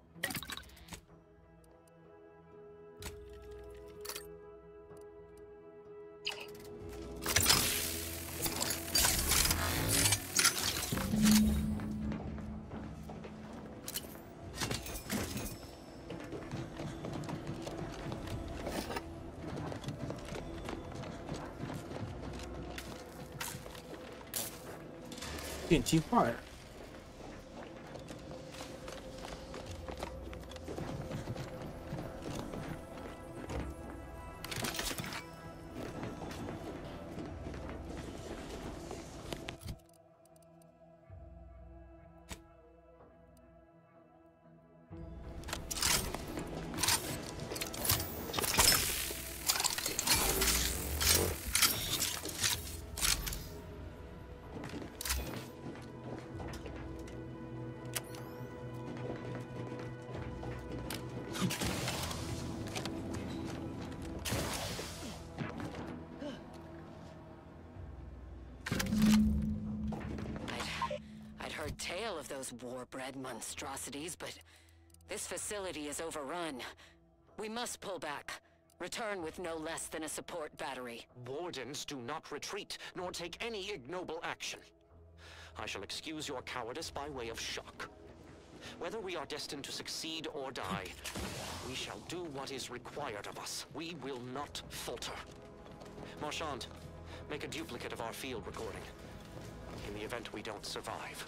电梯坏了。I'd heard tale of those war-bred monstrosities, but this facility is overrun. We must pull back. Return with no less than a support battery. Wardens do not retreat, nor take any ignoble action. I shall excuse your cowardice by way of shock. Whether we are destined to succeed or die, we shall do what is required of us. We will not falter. Marchand, make a duplicate of our field recording. In the event we don't survive.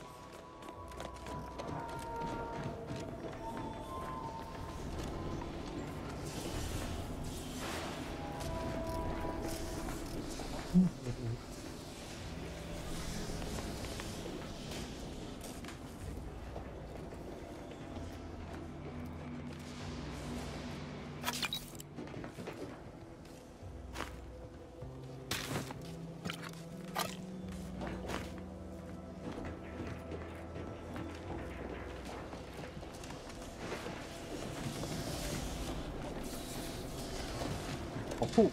好酷！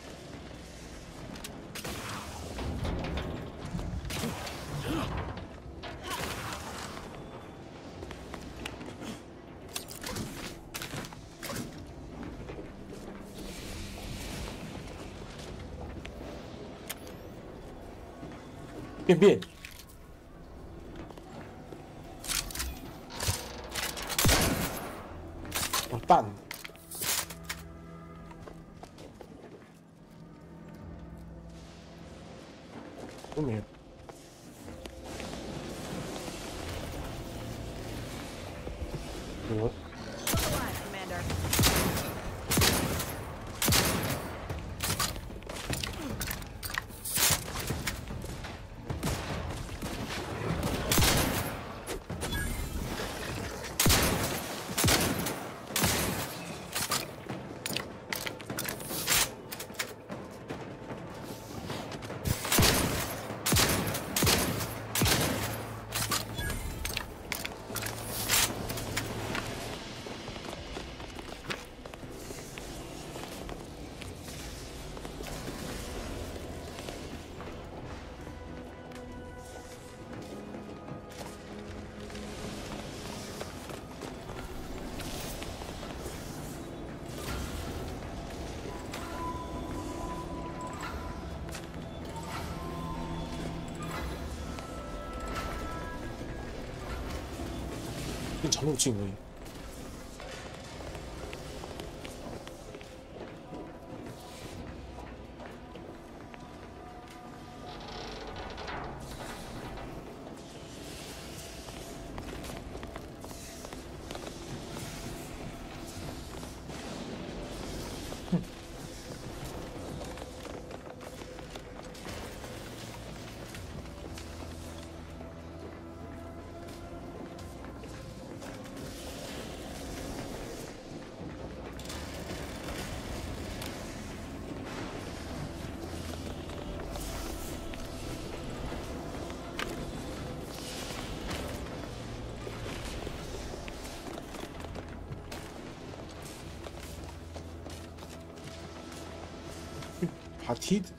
便便，完蛋了！都没有。我。变长路径而已。爬梯子。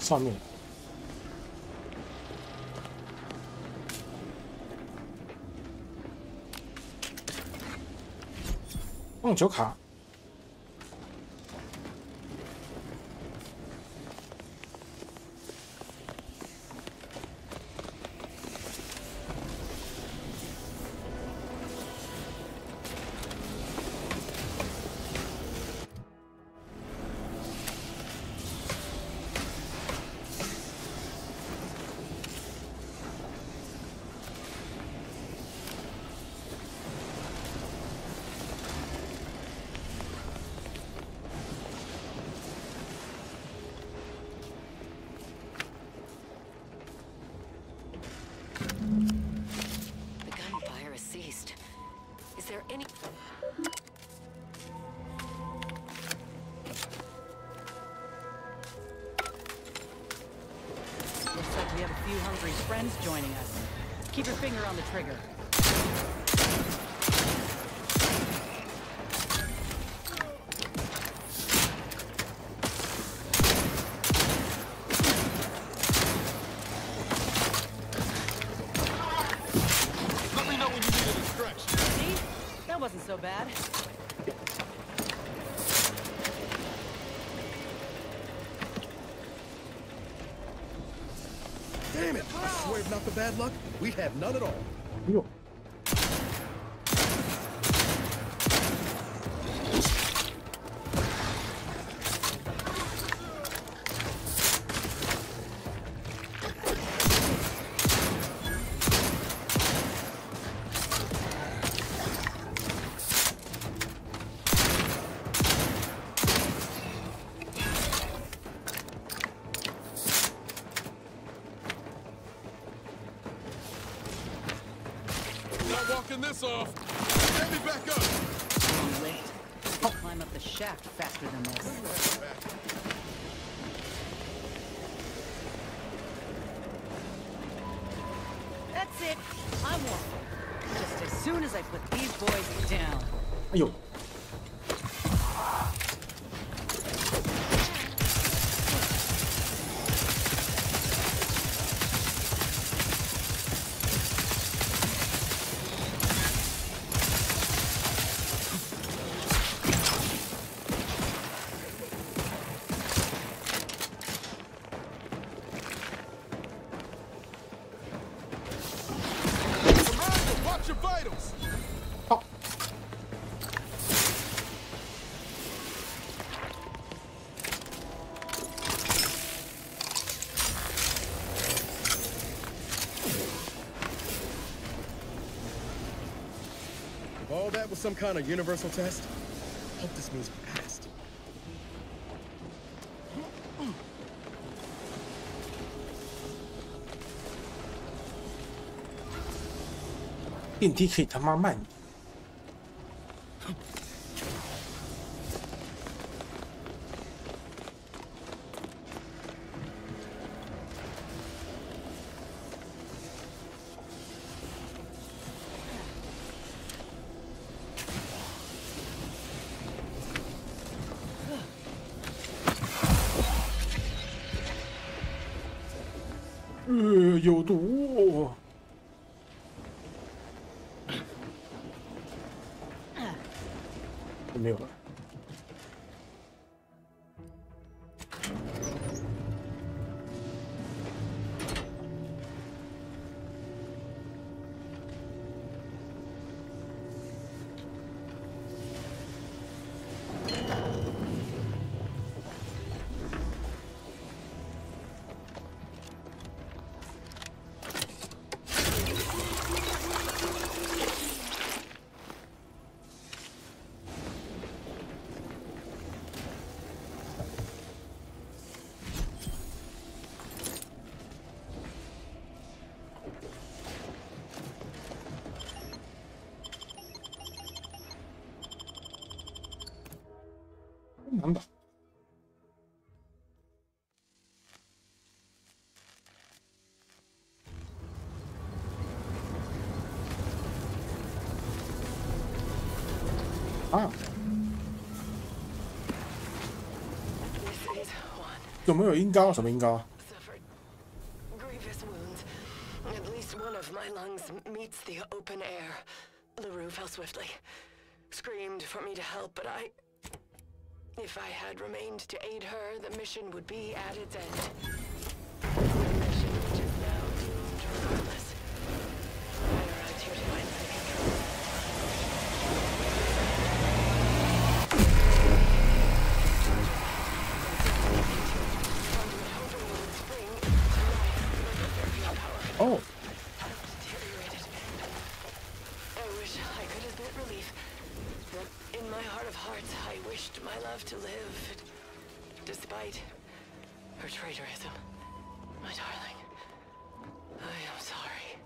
上面棒球卡。We have a few hungry friends joining us. Keep your finger on the trigger. Let me know when you need a stretch. See? That wasn't so bad. Damn it! I swear if not for bad luck, we'd have none at all. Yo. Walking this off. Get me back up. Too late. I'll climb up the shaft faster than this. That's it. I'm walking. Just as soon as I put these boys down. Ayo. all that was some kind of universal test? Hope this means we passed. 电梯可以他妈慢一点。有毒！没有了。难吧？啊！有没有音高？什么音高？ Grievous wounds. At least one of my lungs meets the open air. LaRue fell swiftly. Screamed for me to help, but if I had remained to aid her, the mission would be at its end. The mission which is now doomed regardless. I arrived here to find my control. Oh. Deteriorated. I wish I could admit relief. But in my heart of hearts, I wished my love to live, despite her traitorism. My darling, I am sorry.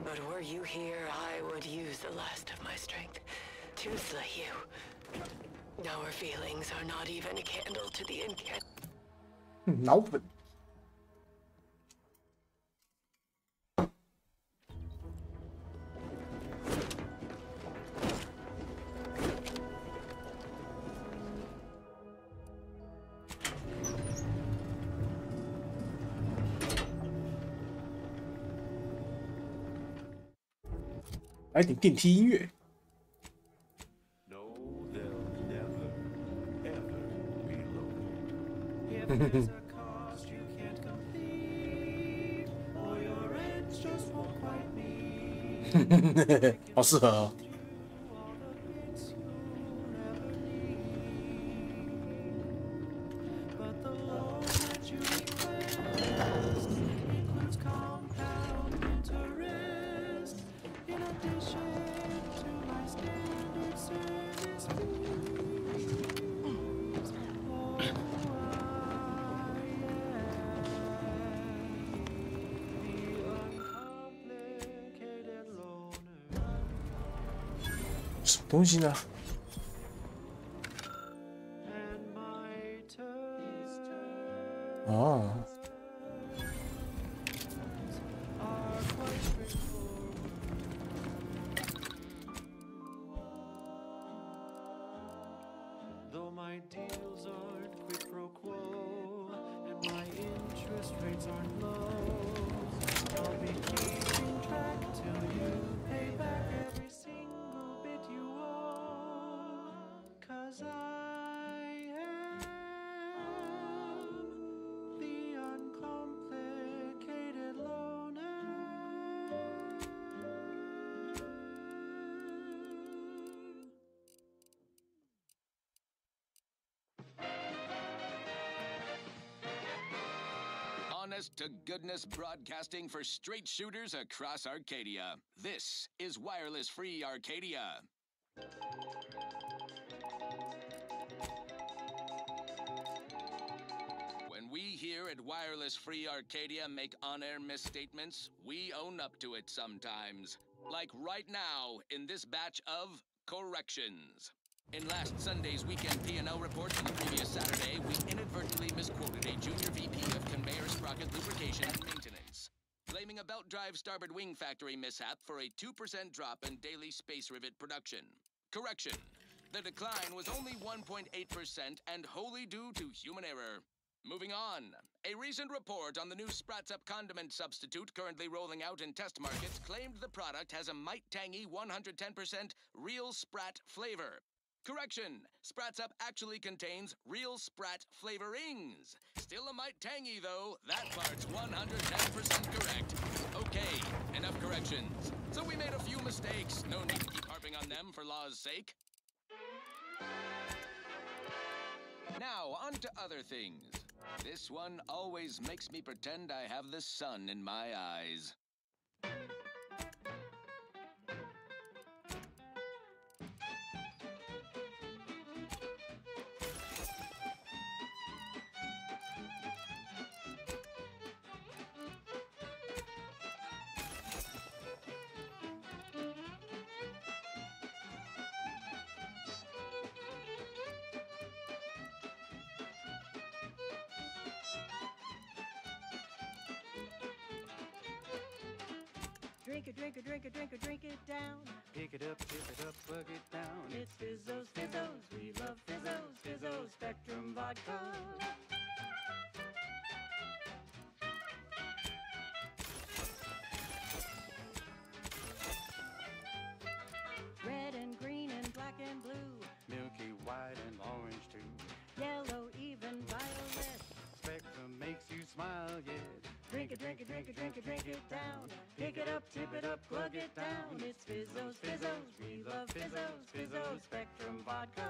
But were you here, I would use the last of my strength to slay you. Our feelings are not even a candle to the Nope. 来点电梯音乐。好适合哦。什么东西呢？哦。honest-to-goodness broadcasting for straight shooters across Arcadia. This is Wireless Free Arcadia. When we here at Wireless Free Arcadia make on-air misstatements, we own up to it sometimes. Like right now, in this batch of corrections. In last Sunday's weekend P&L report from the previous Saturday, we inadvertently misquoted a junior VP of conveyor sprocket lubrication and maintenance, blaming a belt drive starboard wing factory mishap for a 2% drop in daily space rivet production. Correction. The decline was only 1.8% and wholly due to human error. Moving on. A recent report on the new Sprats Up condiment substitute currently rolling out in test markets claimed the product has a might tangy 110% real Sprat flavor. Correction. Sprats Up actually contains real Sprat flavorings. Still a mite tangy, though. That part's 110% correct. Okay, enough corrections. So we made a few mistakes. No need to keep harping on them for law's sake. Now, on to other things. This one always makes me pretend I have the sun in my eyes. Drink it, drink it, drink it, drink it, drink it down. Pick it up, tip it up, plug it down. It's Fizzos, Fizzos, we love Fizzos, Fizzos Spectrum Vodka. Red and green and black and blue. Milky white and orange too. Yellow, even violet. Spectrum makes you smile, yeah. Drink it, drink it, drink it, drink it, drink it down. Pick it up, tip it up, plug it down. It's Fizzos, Fizzos, we love Fizzos, Fizzos Spectrum Vodka.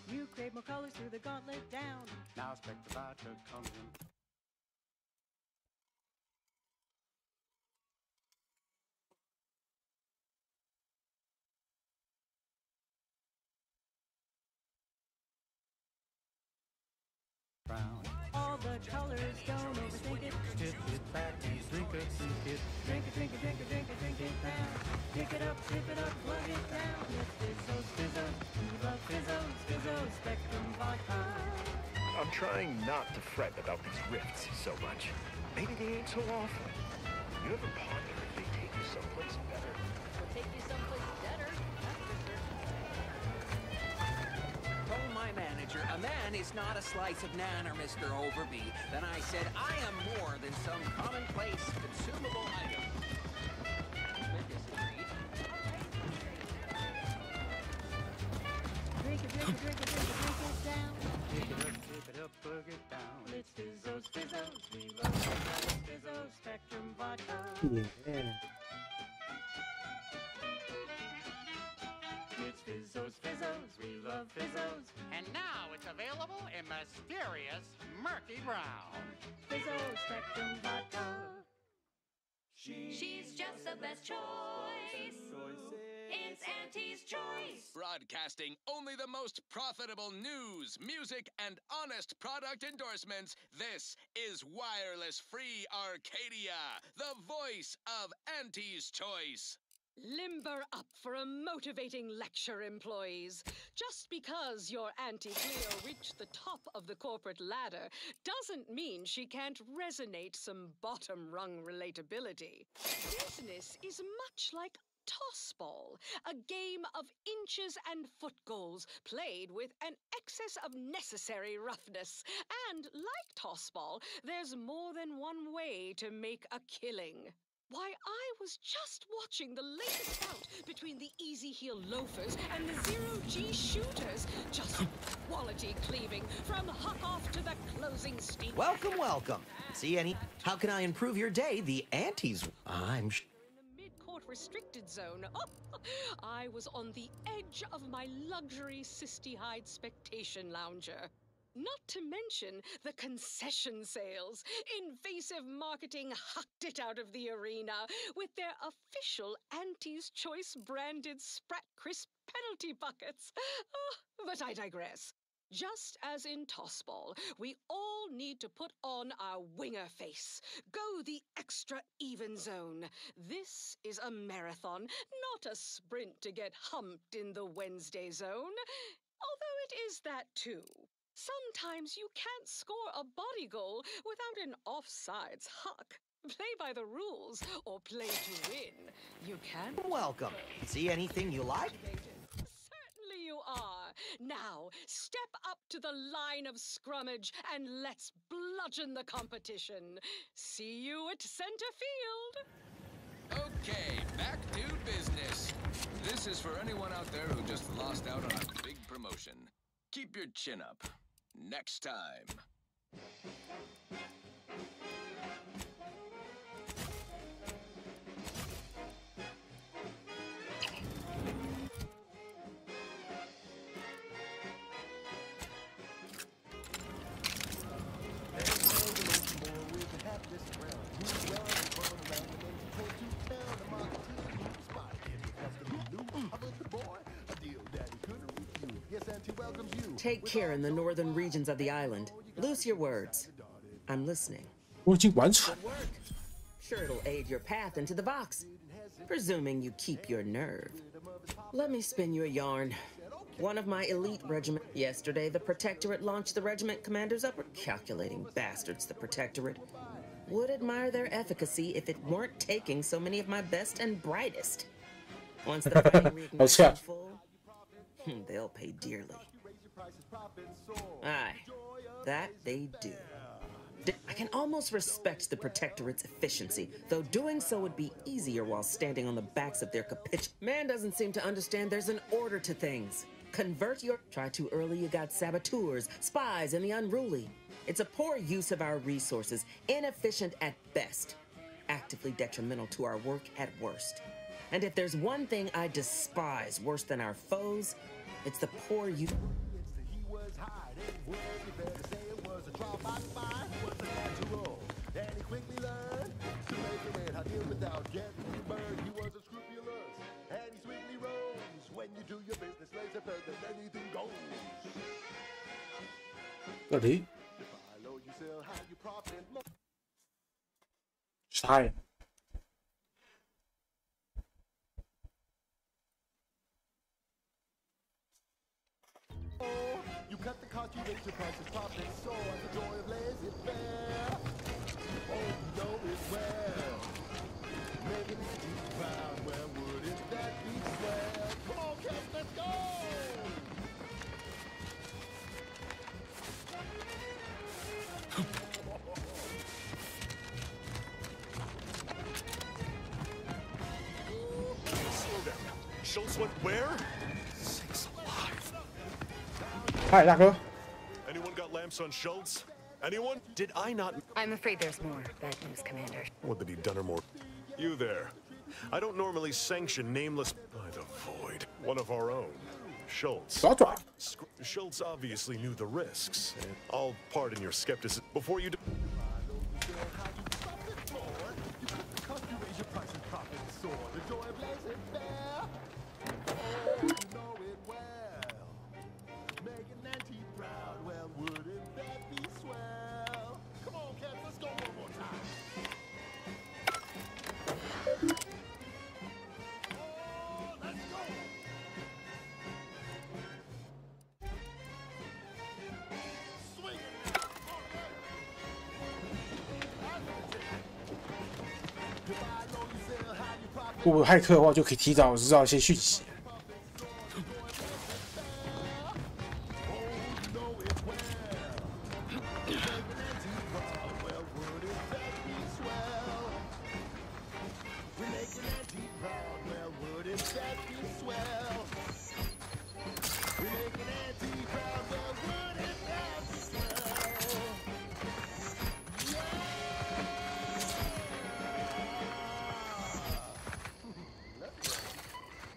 You crave more colors through the gauntlet down. Now Spectrum Vodka comes in. All the colors, don't overthink it. Tip it back and drink it, drink it. Drink it, drink it, drink it, drink it, drink it down. Pick it up, tip it up, plug it down. It's Fizzos, Fizzos, we love Fizzos, Fizzos Spectrum Vodka. I'm trying not to fret about these rifts so much. Maybe they ain't so awful. You ever ponder if they take you someplace better? We'll take you someplace better, that's for sure. Told my manager, a man is not a slice of nanner, Mr. Overby. Then I said, I am more than some commonplace consumable item. They disagreed. Drink it, drink it, drink it, drink it, drink it down. Pick it up, tip it up, plug it down. It's Fizzos, Fizzos, we love Fizzos, Fizzos Spectrum Vodka. Yeah. It's Fizzos, Fizzos, we love Fizzos. And now it's available in mysterious murky brown. Fizzos Spectrum Vodka. She's just the best choice. It's Auntie's Choice! Broadcasting only the most profitable news, music, and honest product endorsements, this is Wireless Free Arcadia, the voice of Auntie's Choice. Limber up for a motivating lecture, employees. Just because your Auntie Cleo reached the top of the corporate ladder doesn't mean she can't resonate some bottom-rung relatability. Business is much like tossball, a game of inches and foot goals played with an excess of necessary roughness. And like tossball, there's more than one way to make a killing. Why, I was just watching the latest bout between the Easy Heel Loafers and the Zero-G Shooters. Just quality cleaving from Huck-Off to the closing steam. Welcome, welcome. See any? How can I improve your day? The Auntie's. I'm. Mid-court restricted zone. Oh, I was on the edge of my luxury Sisty-Hide Spectation Lounger. Not to mention the concession sales. Invasive marketing hucked it out of the arena with their official Auntie's Choice branded Sprat Crisp penalty buckets. Oh, but I digress. Just as in tossball, we all need to put on our winger face. Go the extra even zone. This is a marathon, not a sprint to get humped in the Wednesday zone. Although it is that too. Sometimes you can't score a body goal without an offsides huck. Play by the rules or play to win. You can. Welcome. See anything you like? Certainly you are. Now, step up to the line of scrummage and let's bludgeon the competition. See you at center field. Okay, back to business. This is for anyone out there who just lost out on a big promotion. Keep your chin up. Next time. Take care in the northern regions of the island. Loose your words. I'm listening. 我已经完成。 Sure, it'll aid your path into the box. Presuming you keep your nerve. Let me spin you a yarn. One of my elite regiment. Yesterday, the Protectorate launched the regiment commanders upward. Calculating bastards, the Protectorate. Would admire their efficacy if it weren't taking so many of my best and brightest. Once the fighting reignites in full, they'll pay dearly. Aye, that they do. I can almost respect the Protectorate's efficiency, though doing so would be easier while standing on the backs of their Man doesn't seem to understand there's an order to things. Convert your... Try too early, you got saboteurs, spies, and the unruly. It's a poor use of our resources, inefficient at best, actively detrimental to our work at worst. And if there's one thing I despise worse than our foes, it's the poor use... Ready? Style. You cut the cost, you raise your prices, profit, so as the joy of laissez-faire. Oh, you know it well. Making it deep proud, where wouldn't that be swell? Come on, kids, let's go! Slow down. Schultz went where? Sakes alive. Hi, 大哥。 Anyone got lamps on Schultz? Anyone? Did I not? I'm afraid there's more. Bad news, Commander. Would they be done or more? You there. I don't normally sanction nameless by the void. One of our own. Schultz. Schultz obviously knew the risks. I'll pardon your skepticism before you do. 如果骇客的话，就可以提早知道一些讯息。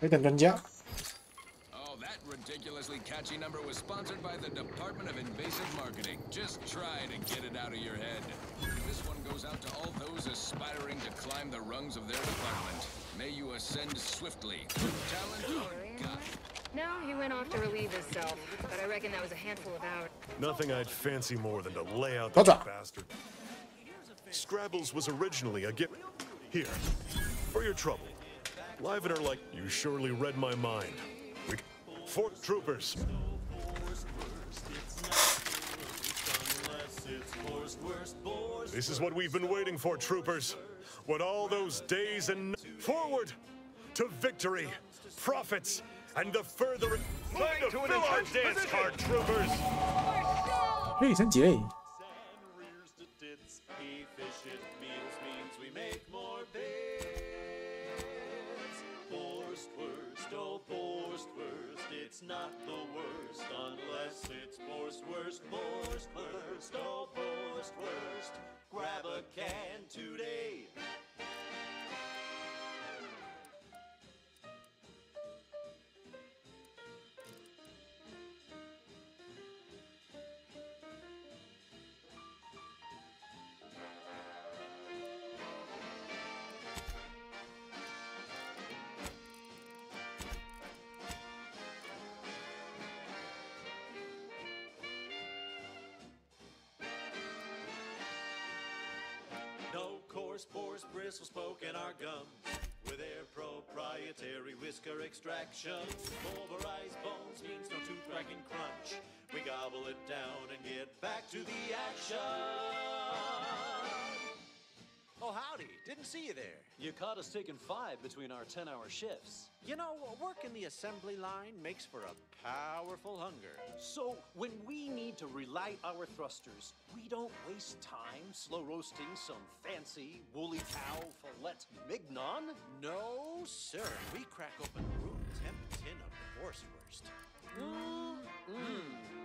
来等专家。 Oh, that ridiculously catchy number was sponsored by the Department of Invasive Marketing. Just try to get it out of your head. This one goes out to all those aspiring to climb the rungs of their department. May you ascend swiftly. Talent or God. No, he went off to relieve himself, but I reckon that was a handful of hours. Nothing I'd fancy more than to lay out that bastard. Scrabbles was originally a gift. Here, for your trouble. Livener like, you surely read my mind. Fort Troopers. This is what we've been waiting for, troopers. When all those days and forward to victory, profits, and the further time to fill our dance card, troopers. 可以升级嘞。 It's not the worst unless it's forced worst, forced worst, oh forced worst. Grab a can today. Pores, bristles poking our gums with their proprietary whisker extraction. Pulverized bones means no tooth cracking crunch. We gobble it down and get back to the action. Oh, howdy. Didn't see you there. You caught us taking 5 between our 10-hour shifts. You know, working the assembly line makes for a powerful hunger. So, when we need to relight our thrusters, we don't waste time slow roasting some fancy woolly cow fillet mignon. No, sir. We crack open a room temp tin of Borswurst.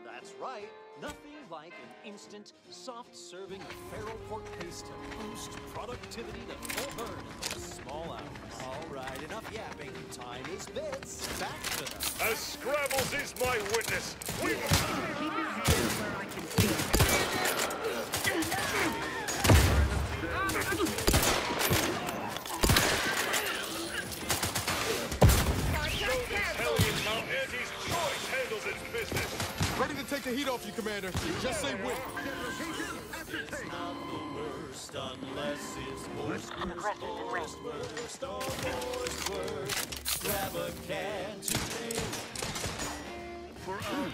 That's right. Nothing like an instant, soft-serving feral pork paste to boost productivity to full burn in those small hours. All right, enough yapping. Time is bits. Back to them. As Scrabbles is my witness, we will... Keep your hands where I can see. Show these hellions how Auntie's choice handles its business. Ready to take the heat off you, Commander. Just say when. It's not the worst unless it's forced worst, oh forced worst. Grab a can today. For our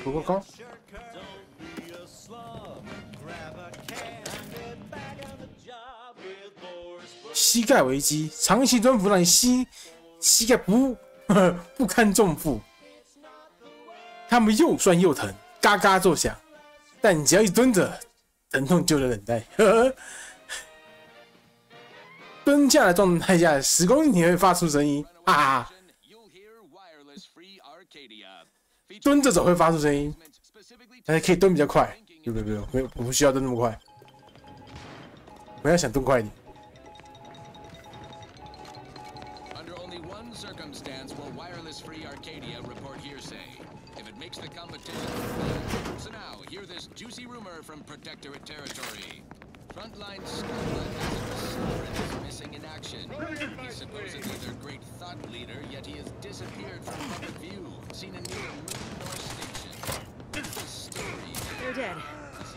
图个高。膝盖危机，长期蹲伏让你膝盖不堪重负，他们又酸又疼，嘎嘎作响，但你只要一蹲着，疼痛就能忍耐。蹲下的状态下，10公斤也会发出声音，哈哈。蹲着走会发出声音，但是可以蹲比较快。不用，没有，我们需要蹲那么快。我要想蹲快一点。 Under only one circumstance will wireless-free Arcadia report hearsay. If it makes the competition. So now, hear this juicy rumor from Protectorate territory. Frontline Scumbag Sovereign is missing in action. He's supposedly their great thought leader, yet he has disappeared from public view. Seen in neither moon nor station. The story. They're dead.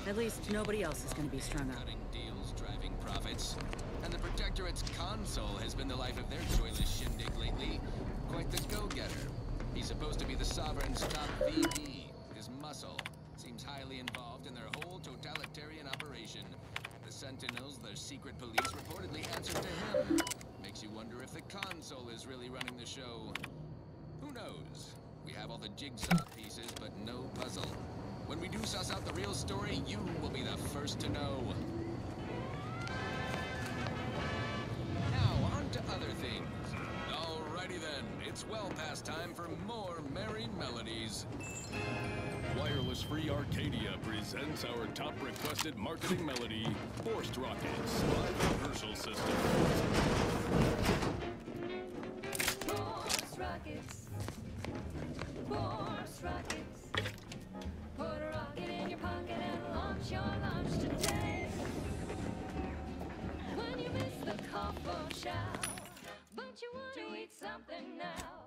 At least nobody else is going to be strung up. Cutting deals, driving profits. And the Protectorate's console has been the life of their joyless shindig lately. Quite the go-getter. He's supposed to be the Sovereign's top VP. His muscle seems highly involved in their whole totalitarian operation. The Sentinels, their secret police, reportedly answer to him. Makes you wonder if the console is really running the show. Who knows? We have all the jigsaw pieces, but no puzzle. When we do suss out the real story, you will be the first to know. Now, on to other things. Alrighty then, it's well past time for more merry melodies. Wireless Free Arcadia presents our top requested marketing melody, Forced Rockets, live rehearsal system. Forced rockets. Forced rockets. Put a rocket in your pocket and launch your launch today. When you miss the call for chow, but you want to eat something now,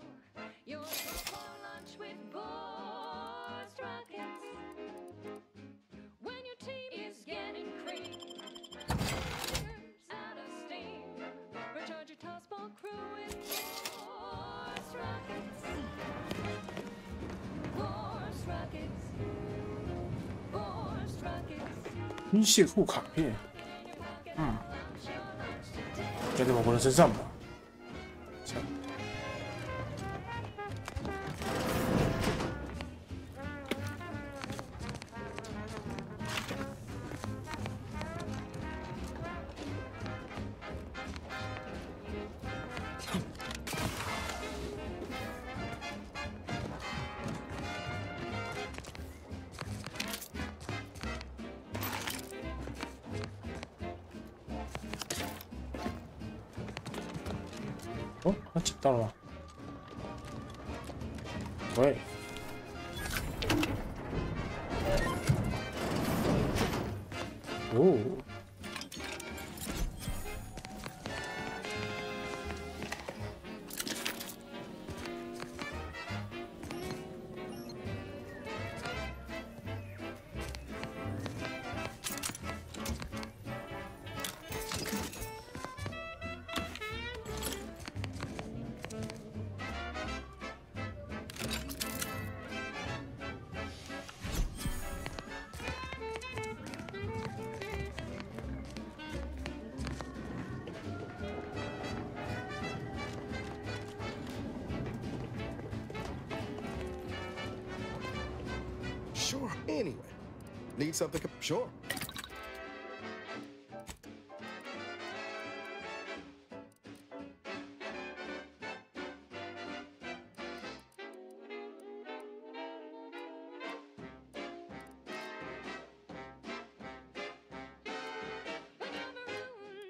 you're for lunch with Forced rockets. When your team is getting cream, out of steam, recharge your tossball crew with Forced rockets. Forced rockets. Forced rockets. 军械库卡片，加在某个人身上吧。哦，他捡到了吗？喂。哦。Sure. Anyway, need something? Sure.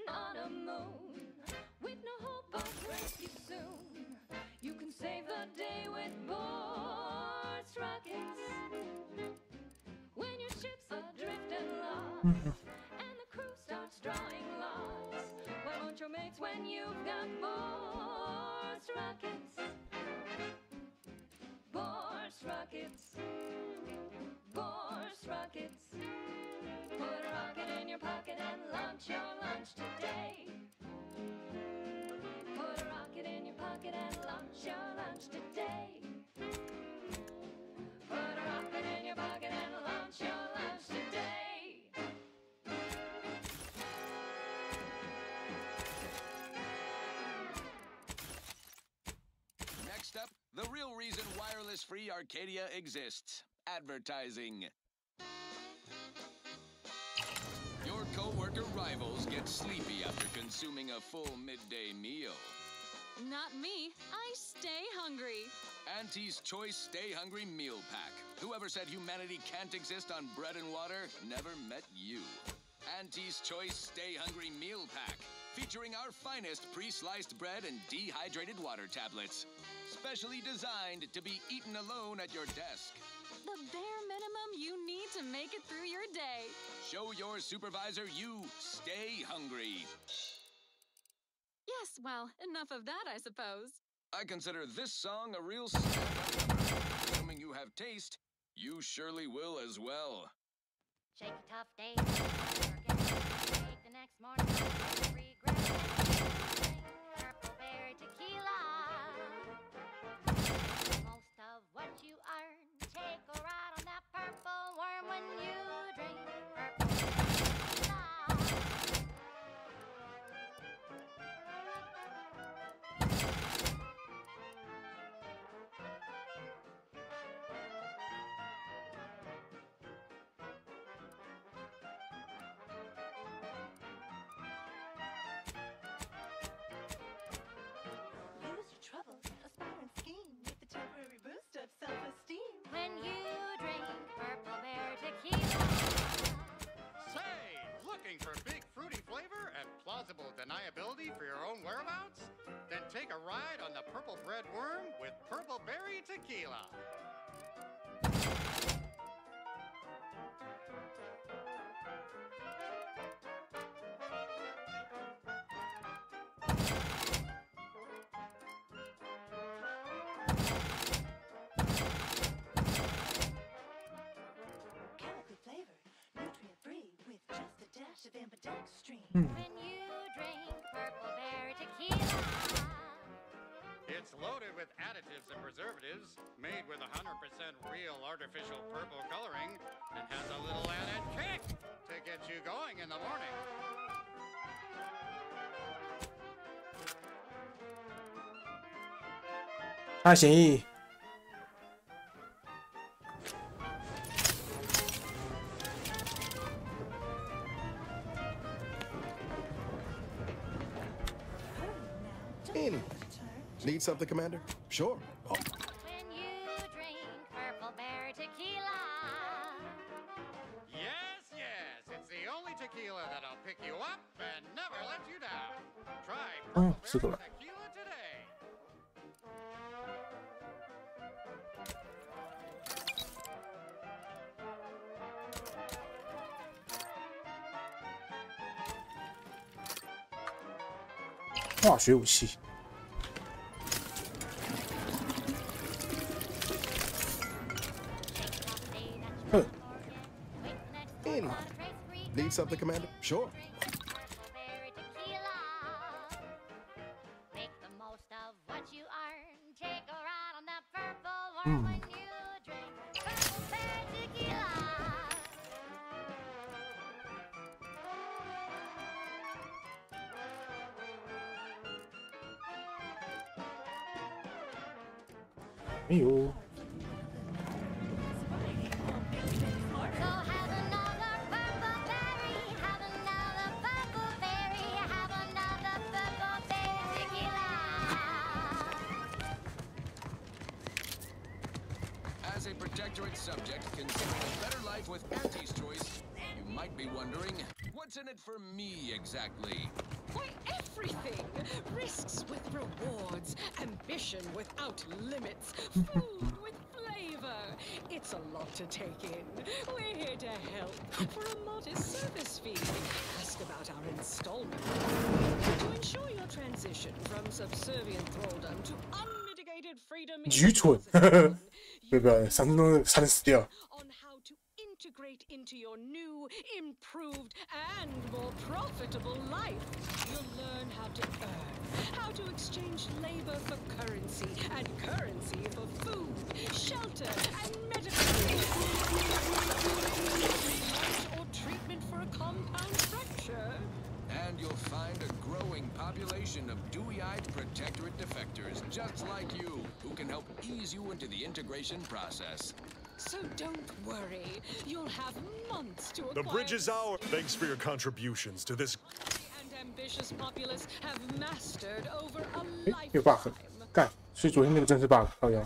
On a moon, with no hope of rescue soon, you can save the day with Forced rockets. When your ship's adrift and lost, and the crew starts drawing lots, why won't your mates when you've got Forced rockets? Forced rockets. Forced rockets. Put a rocket in your pocket and launch your lunch today. Put a rocket in your pocket and launch your lunch today. Put a rocket in your pocket and launch your lunch today. Next up, the real reason Wireless Free Arcadia exists. Advertising. Your co-worker rivals get sleepy after consuming a full midday meal. Not me. I stay hungry. Auntie's Choice Stay Hungry Meal Pack. Whoever said humanity can't exist on bread and water never met you. Auntie's Choice Stay Hungry Meal Pack, featuring our finest pre-sliced bread and dehydrated water tablets. Specially designed to be eaten alone at your desk. The bare minimum you need to make it through your day. Show your supervisor you stay hungry. Yes, well, enough of that, I suppose. I consider this song a real stand-up. Assuming you have taste, you surely will as well. Shake a tough day, work the next morning, regret purple berry tequila. Most of what you earn, take a ride on that purple worm when you drink purple berry tequila. When you drink purple berry tequila. Say, looking for big fruity flavor and plausible deniability for your own whereabouts? Then take a ride on the purple bread worm with purple berry tequila. When you drink purple berry tequila. It's loaded with additives and preservatives, made with 100% real artificial purple coloring, and has a little added kick to get you going in the morning.他协议。Anyway, need something, Commander? Sure. Oh. When you drink purple berry tequila. Yes, yes, it's the only tequila that'll pick you up and never let you down. Try purple berry tequila today. 化学武器。Anyway, need something, Commander? Sure. Make the most of what you earn. Take a ride on that purple worm when you drink purple berry tequila. Eh oh. As a Protectorate subject considering a better life with Auntie's Choice, you might be wondering, what's in it for me exactly? Why, everything! Risks with rewards, ambition without limits, food with flavor. It's a lot to take in. We're here to help for a modest service fee. Ask about our installment to ensure your transition from subservient thraldom to unmitigated freedom. 愚蠢，不，三分钟死掉。 On how to integrate into your new, improved, and more profitable life. You'll learn how to earn, how to exchange labor for currency, and currency for food, shelter, and medical or treatment for a compound fracture. And you'll find a growing population of dewy-eyed Protectorate defectors just like you, who can help ease you into the integration process. So don't worry, you'll have months to acquire. The bridge is ours. Thanks for your contributions to this. And ambitious populace have mastered over a 有 bug， 干，所以昨天那个真是 bug， 靠腰。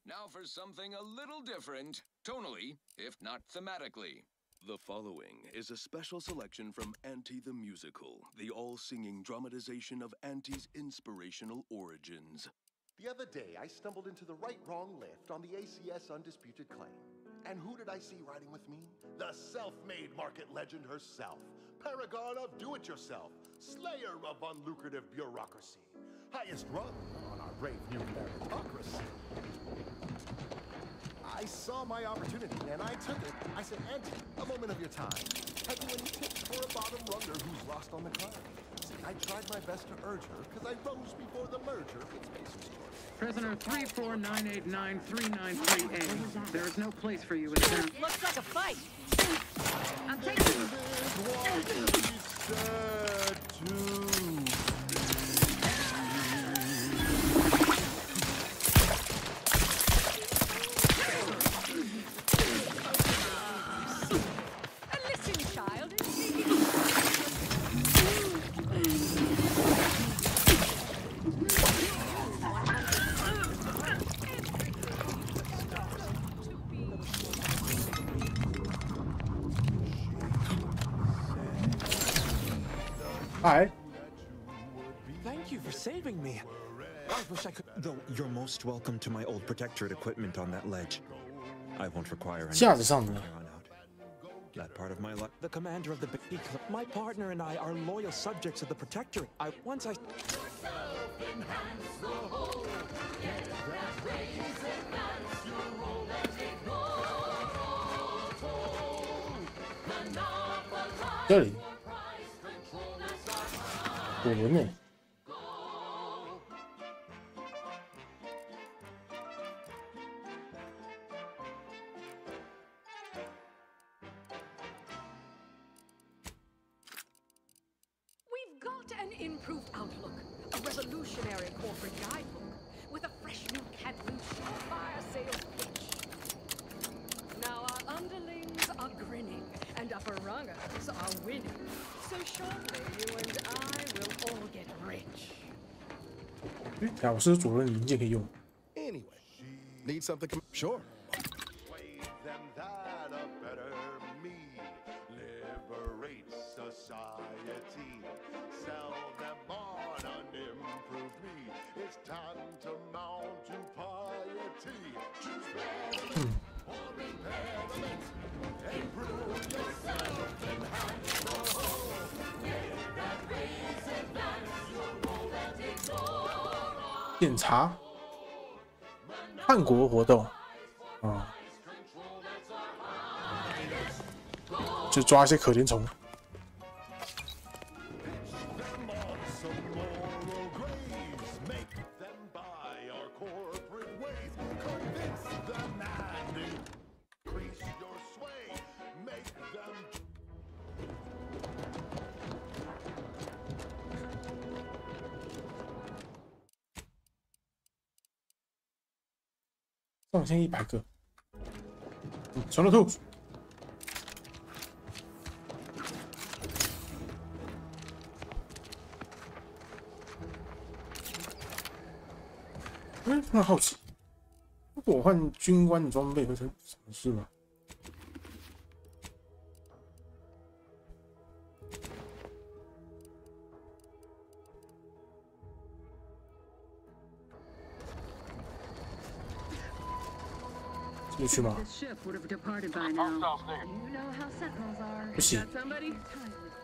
Now for something a little different, tonally, if not thematically. The following is a special selection from Auntie the Musical, the all-singing dramatization of Auntie's inspirational origins. The other day, I stumbled into the right-wrong lift on the ACS Undisputed Claim. And who did I see riding with me? The self-made market legend herself. Paragon of do-it-yourself. Slayer of unlucrative bureaucracy. Highest rung on our brave new meritocracy. I saw my opportunity, and I took it. I said, Auntie, a moment of your time. Have you any tips for a bottom runger who's lost on the climb? See, I tried my best to urge her, because I rose before the merger with Spacer's Choice. Prisoner 349893938. There is no place for you in town. Looks like a fight. I'm taking Hi. Thank you for saving me. I wish I could. Though you're most welcome to my old protectorate equipment on that ledge. I won't require any. 架子上的。 That part of my life. The commander of the big club. My partner and I are loyal subjects of the protectorate. Once I.这里。 我轮呢？ We've got an improved outlook, a revolutionary corporate guidebook, with a fresh new cat loose surefire sales pitch. Now our underlings are grinning, and upper rungers are winning. So shortly, you and I will all get rich. 哎，我是主任零件可以用。 Anyway, need something? Sure. Persuade them that a better me liberates society. Sell them on an improved me. It's time to mount to piety. Choose better or impairment. Improve yourself and hands the whole. With that reason, that's your role and ignore. 检查叛国活动啊，就抓一些可怜虫。 2100个，传了兔。很好奇，如果我换军官的装备会成什么事吗？进去吗？ This ship would have departed by now. You know how sentinels are. 不行。 Got somebody?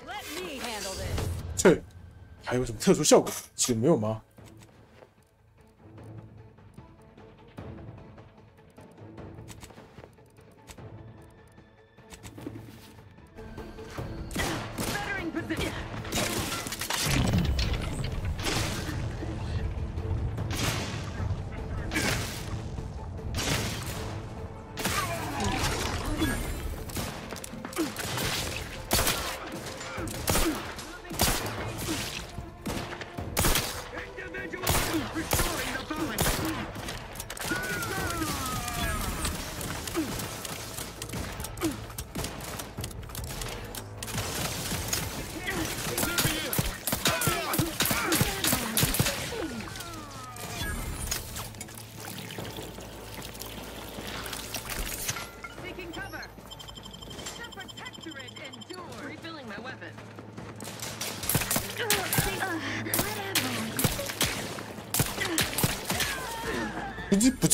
Let me handle this. 这还有什么特殊效果？其实没有吗？ Bettering position.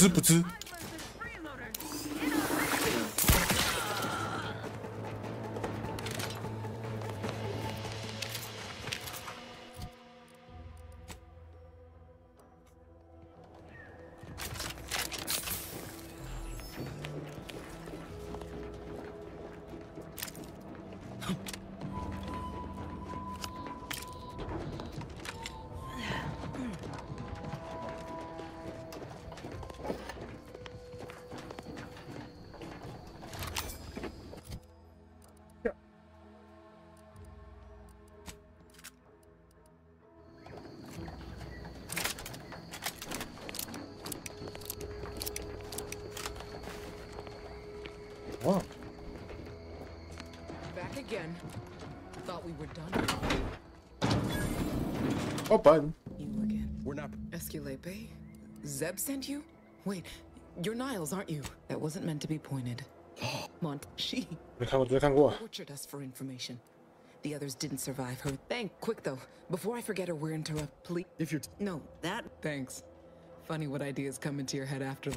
不知。Wow. Back again. Thought we were done. Open. You again. We're not. Esculape? Zeb sent you? Wait, you're Niles, aren't you? That wasn't meant to be pointed. She tortured us for information. The others didn't survive her. Quick though, before I forget or we're interrupt, please. If you're no, that. Thanks. Funny what ideas come into your head after.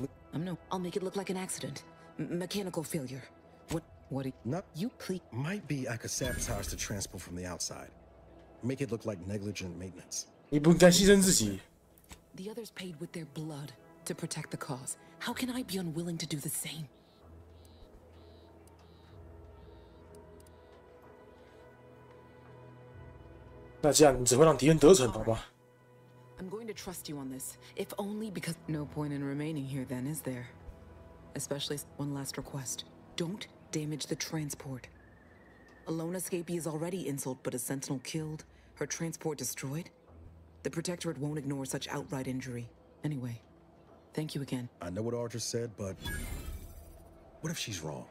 I'll make it look like an accident. Mechanical failure. What? Not you please. Might be I could sabotage the transport from the outside. Make it look like negligent maintenance. 你不应该牺牲自己。 The others paid with their blood to protect the cause. How can I be unwilling to do the same? 那这样你只会让敌人得逞，好吧？ I'm going to trust you on this, if only because no point in remaining here then, is there? Especially one last request. Don't damage the transport. A lone escapee is already insult, but a sentinel killed, her transport destroyed? The Protectorate won't ignore such outright injury. Anyway, thank you again. I know what Audra said, but what if she's wrong?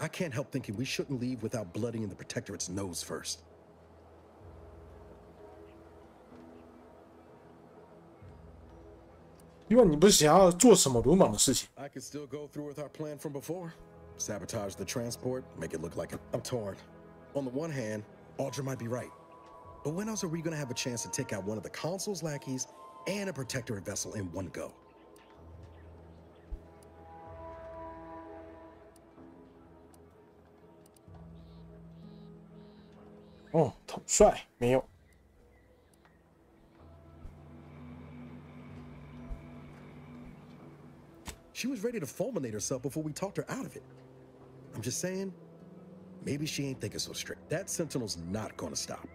I can't help thinking we shouldn't leave without bloodying the Protectorate's nose first. I could still go through with our plan from before. Sabotage the transport, make it look like I'm torn. On the one hand, Audra might be right. But when else are we gonna have a chance to take out one of the Consul's lackeys and a Protectorate vessel in one go? Oh, 统帅没有。 She was ready to fulminate herself before we talked her out of it. I'm just saying, maybe she ain't thinking so strict. That Sentinel's not gonna stop.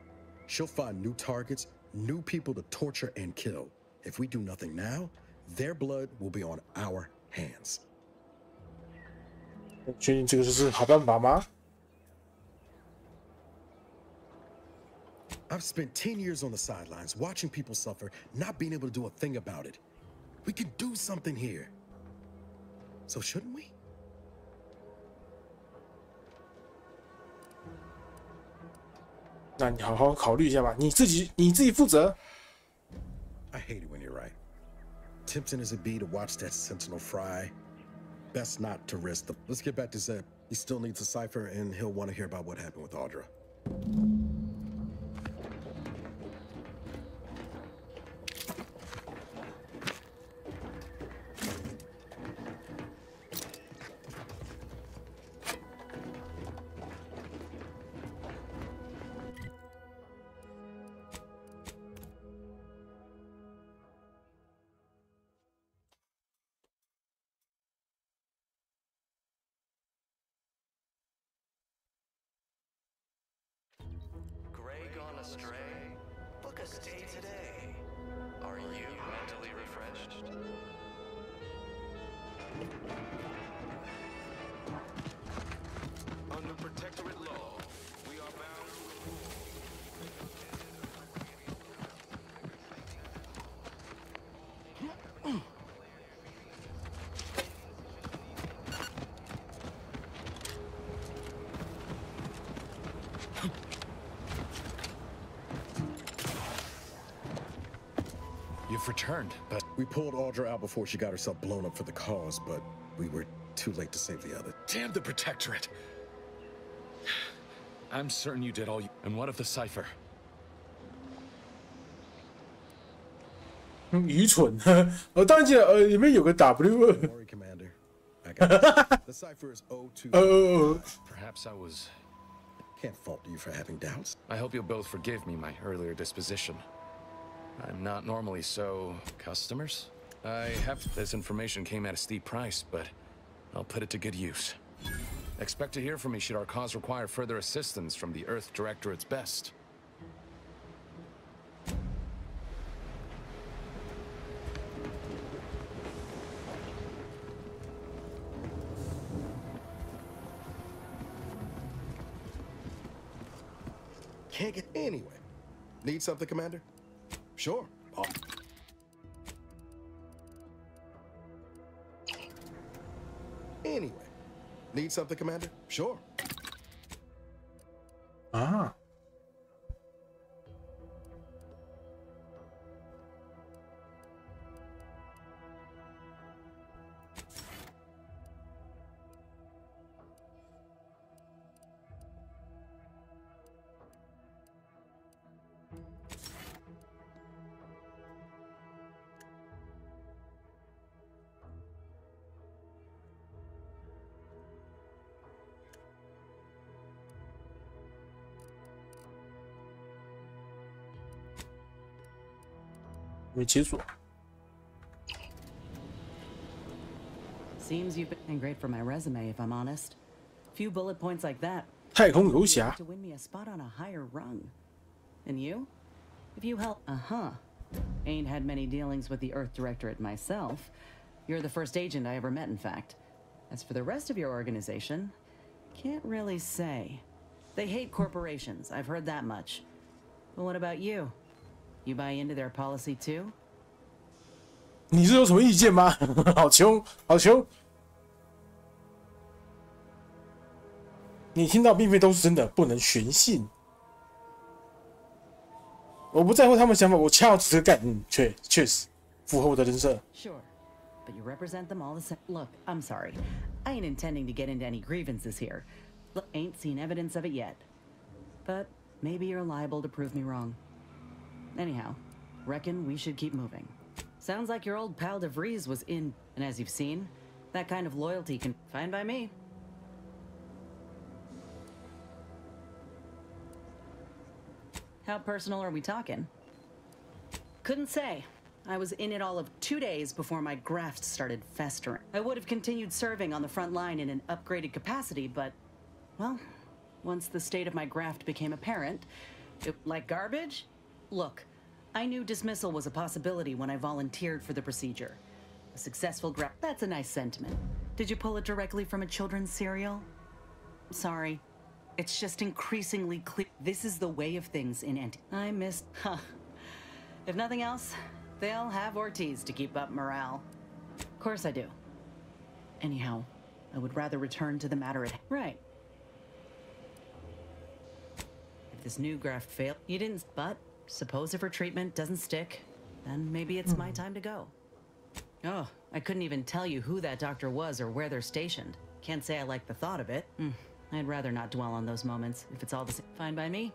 She'll find new targets, new people to torture and kill. If we do nothing now, their blood will be on our hands. 确定这个是好办法吗？ I've spent 10 years on the sidelines, watching people suffer, not being able to do a thing about it. We can do something here. So shouldn't we? I hate it when you're right. Tempting as it be to watch that Sentinel fry, best not to risk the. Let's get back to Zeb. He still needs a cipher, and he'll want to hear about what happened with Audra. Gone astray? Book a stay today. Are you mentally refreshed? Under Protectorate law, we are bound You've returned, but we pulled Audra out before she got herself blown up for the cause, but we were too late to save the other. Damn the Protectorate! I'm certain you did all you. And what of the cipher? 愚蠢。我当然记得，里面有个 W2。Sorry, Commander. I got it. The cipher is O2. Perhaps I was... Can't fault you for having doubts. I hope you'll both forgive me my earlier disposition. I'm not normally so... Customers? I have... This information came at a steep price, but I'll put it to good use. Expect to hear from me should our cause require further assistance from the Earth Directorate's best. Can't get anyway. Need something, Commander? Sure. Anyway. Need something, Commander? Sure. Ah. Seems you've been great for my resume, if I'm honest. Few bullet points like that. 太空游侠 To win me a spot on a higher rung. And you? If you help, ain't had many dealings with the Earth Directorate myself. You're the first agent I ever met, in fact. As for the rest of your organization, can't really say. They hate corporations, I've heard that much. But what about you? You buy into their policy too? 你是有什么意见吗？好穷，好穷。你听到并非都是真的，不能悬信。我不在乎他们想法，我恰好只是干，确实符合我的人设。Sure, but you represent them all the same. Look, I'm sorry. I ain't intending to get into any grievances here. Ain't seen evidence of it yet. But maybe you're liable to prove me wrong. Anyhow, reckon we should keep moving. Sounds like your old pal DeVries was in, and as you've seen, that kind of loyalty can... Fine by me. How personal are we talking? Couldn't say. I was in it all of 2 days before my graft started festering. I would have continued serving on the front line in an upgraded capacity, but... Well, once the state of my graft became apparent... like garbage? Look, I knew dismissal was a possibility when I volunteered for the procedure. A successful graft... That's a nice sentiment. Did you pull it directly from a children's serial? Sorry. It's just increasingly clear. This is the way of things in I missed... Huh. If nothing else, they'll have Ortiz to keep up morale. Of course I do. Anyhow, I would rather return to the matter at... Right. If this new graft failed... You didn't... But... Suppose if her treatment doesn't stick, then maybe it's my time to go. Oh, I couldn't even tell you who that doctor was or where they're stationed. Can't say I like the thought of it. I'd rather not dwell on those moments, if it's all the same. Fine by me?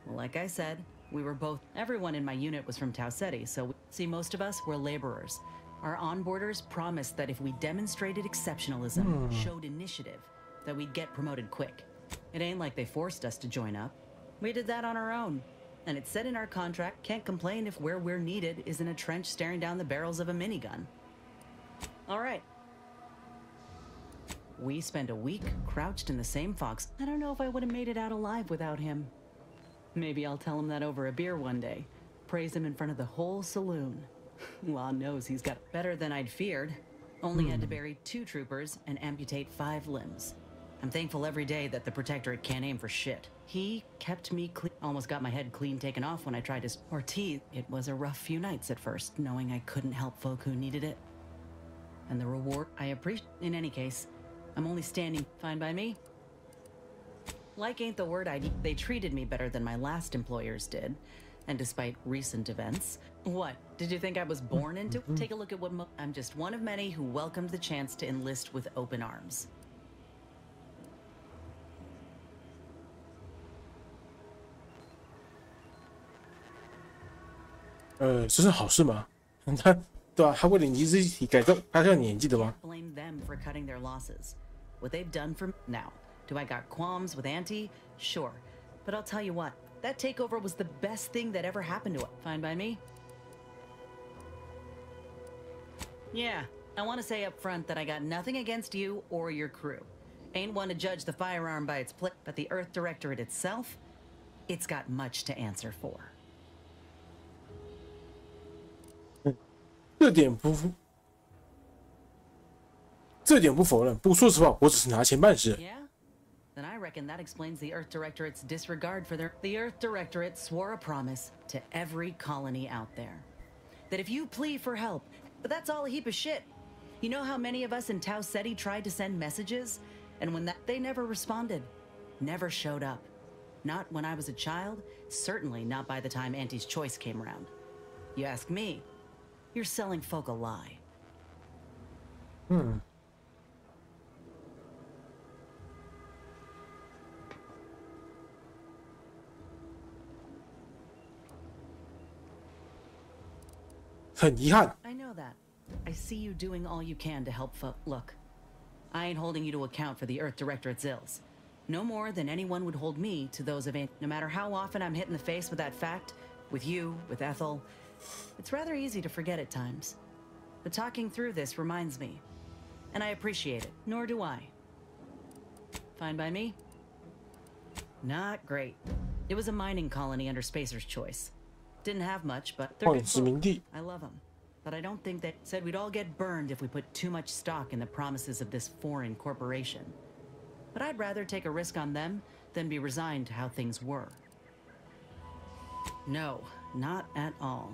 Well, like I said, we were both... Everyone in my unit was from Tau Ceti, so... See, most of us were laborers. Our onboarders promised that if we demonstrated exceptionalism, showed initiative, that we'd get promoted quick. It ain't like they forced us to join up. We did that on our own. And it's said in our contract, can't complain if where we're needed is in a trench staring down the barrels of a minigun. All right. We spent a week crouched in the same fox. I don't know if I would have made it out alive without him. Maybe I'll tell him that over a beer one day. Praise him in front of the whole saloon. Law knows he's got better than I'd feared. Only had to bury 2 troopers and amputate 5 limbs. I'm thankful every day that the Protectorate can't aim for shit. He kept me clean. Almost got my head clean taken off when I tried to... Ortiz. It was a rough few nights at first, knowing I couldn't help folk who needed it. And the reward I appreciate. In any case, I'm only standing... Fine by me? Like ain't the word I'd... They treated me better than my last employers did. And despite recent events... What? Did you think I was born into... Take a look at what... I'm just one of many who welcomed the chance to enlist with open arms. 这是好事吗？他对吧？他为了你自己改造他叫年纪的吗？ Blame them for cutting their losses. What they've done for now. Do I got qualms with Auntie? Sure. But I'll tell you what, that takeover was the best thing that ever happened to us. Fine by me? Yeah, I want to say up front that I got nothing against you or your crew. Ain't one to judge the firearm by its plate, but the Earth Directorate itself, it's got much to answer for. 这点不否认。不过说实话，我只是拿钱办事。 Yeah? Then I reckon that explains the Earth Directorate's disregard for The Earth Directorate swore a promise to every colony out there. That if you plead for help, but that's all a heap of shit. You know how many of us in Tau Ceti tried to send messages? And when they never responded. Never showed up. Not when I was a child, certainly not by the time Auntie's Choice came around. You ask me, you're selling folk a lie. 很遗憾。 I know that. I see you doing all you can to help folk. Look, I ain't holding you to account for the Earth Directorate's ills. No more than anyone would hold me to those of Aunt. No matter how often I'm hit in the face with that fact, with you, with Ethel, it's rather easy to forget at times. But talking through this reminds me. And I appreciate it, nor do I. Fine by me? Not great. It was a mining colony under Spacer's Choice. Didn't have much, but they're good folk. I love them. But I don't think they said we'd all get burned if we put too much stock in the promises of this foreign corporation. But I'd rather take a risk on them than be resigned to how things were. No, not at all.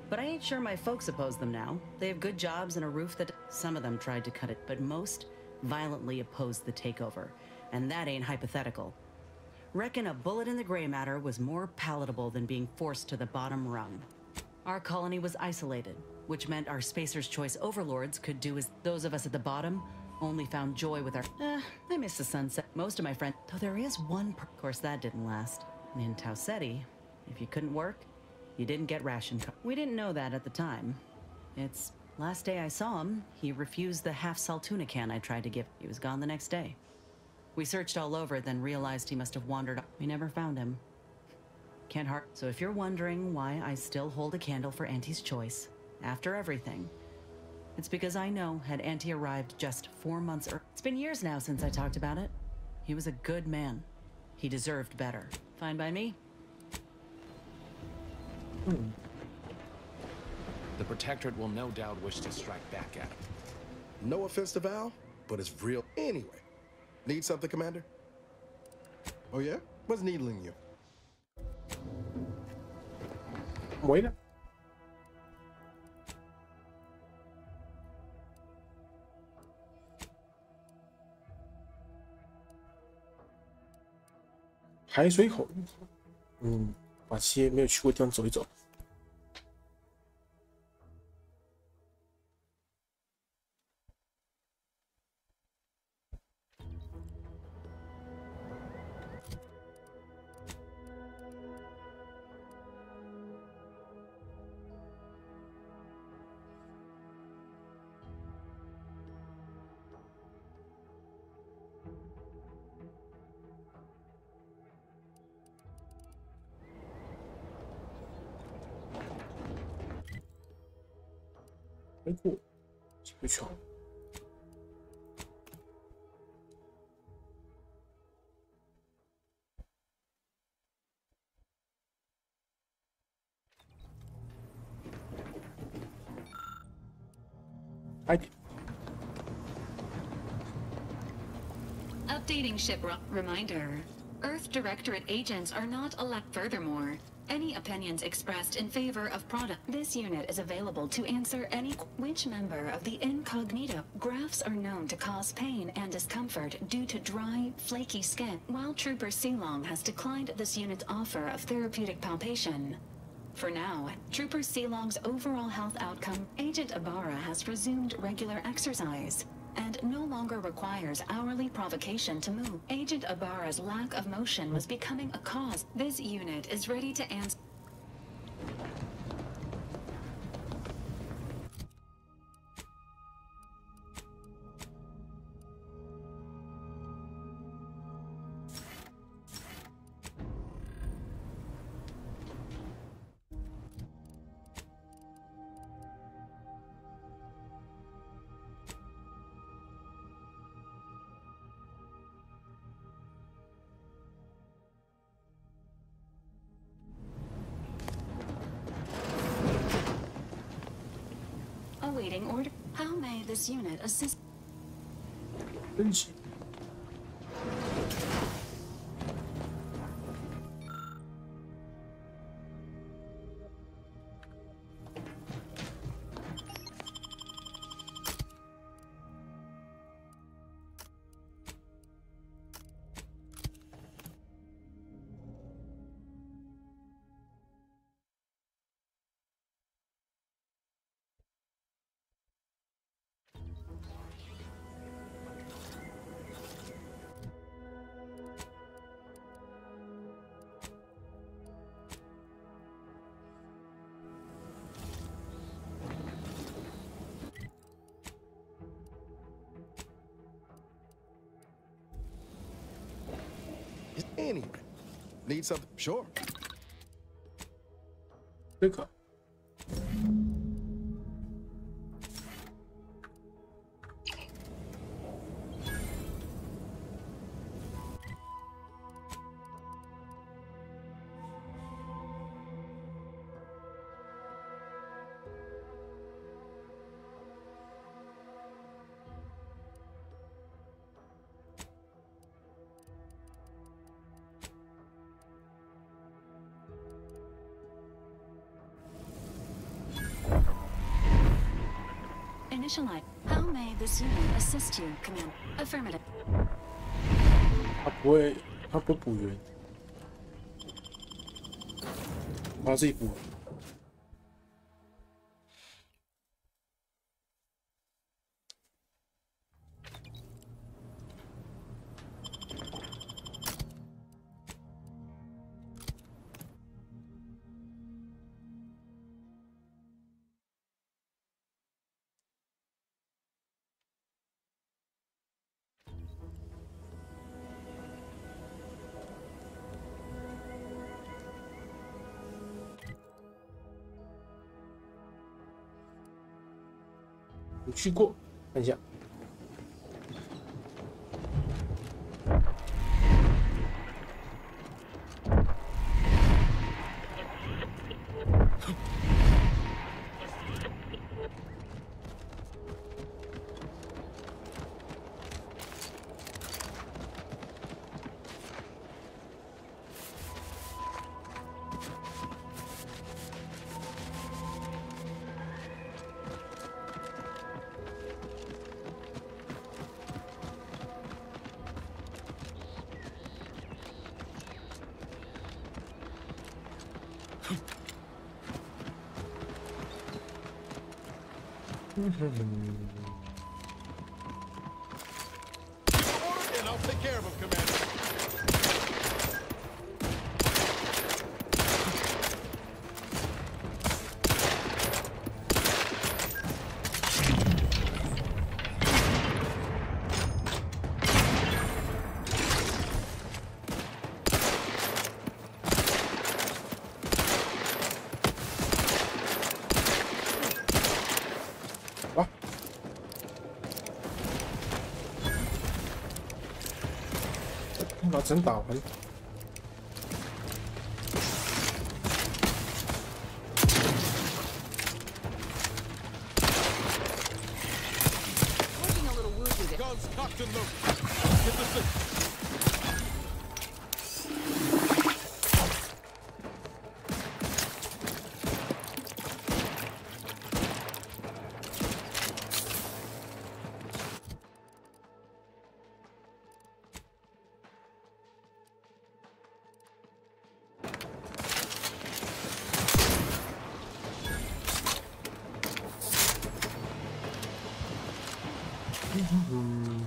But I ain't sure my folks oppose them now. They have good jobs and a roof that... Some of them tried to cut it, but most violently opposed the takeover. And that ain't hypothetical. Reckon a bullet in the gray matter was more palatable than being forced to the bottom rung. Our colony was isolated, which meant our Spacer's Choice overlords could do as those of us at the bottom only found joy with our... I miss the sunset. Most of my friends... Though there is one... Of course, that didn't last. In Tau Ceti, if you couldn't work, you didn't get ration. We didn't know that at the time. It's... Last day I saw him, he refused the half-salt tuna can I tried to give. He was gone the next day. We searched all over, then realized he must have wandered. We never found him. Can't hurt. So if you're wondering why I still hold a candle for Auntie's Choice, after everything, it's because I know had Auntie arrived just 4 months earlier. It's been years now since I talked about it. He was a good man. He deserved better. Fine by me? The Protectorate will no doubt wish to strike back at him. No offense to Val, but it's real anyway. Need something, Commander? Oh yeah? What's needling you? Bueno.海水口，把这些没有去过的地方走一走。没过，没错。Updating ship reminder. Earth Directorate agents are not allowed. Furthermore, any opinions expressed in favor of product. This unit is available to answer any. Which member of the incognito graphs are known to cause pain and discomfort due to dry, flaky skin, while Trooper Sealong has declined this unit's offer of therapeutic palpation. For now, Trooper Sealong's overall health outcome, Agent Ibarra has resumed regular exercise and no longer requires hourly provocation to move. Agent Ibarra's lack of motion was becoming a cause. This unit is ready to answer. Awaiting order. How may this unit assist? 升级。Anyway, need something? Sure. 这个。Initialize. How may this unit assist you, Command? Affirmative. 他不会补圆，他自己补。我去过，看一下。And I'll take care of him, Commander. 아, 把针打完。 Guns cocked and loaded. Get the signal. 음.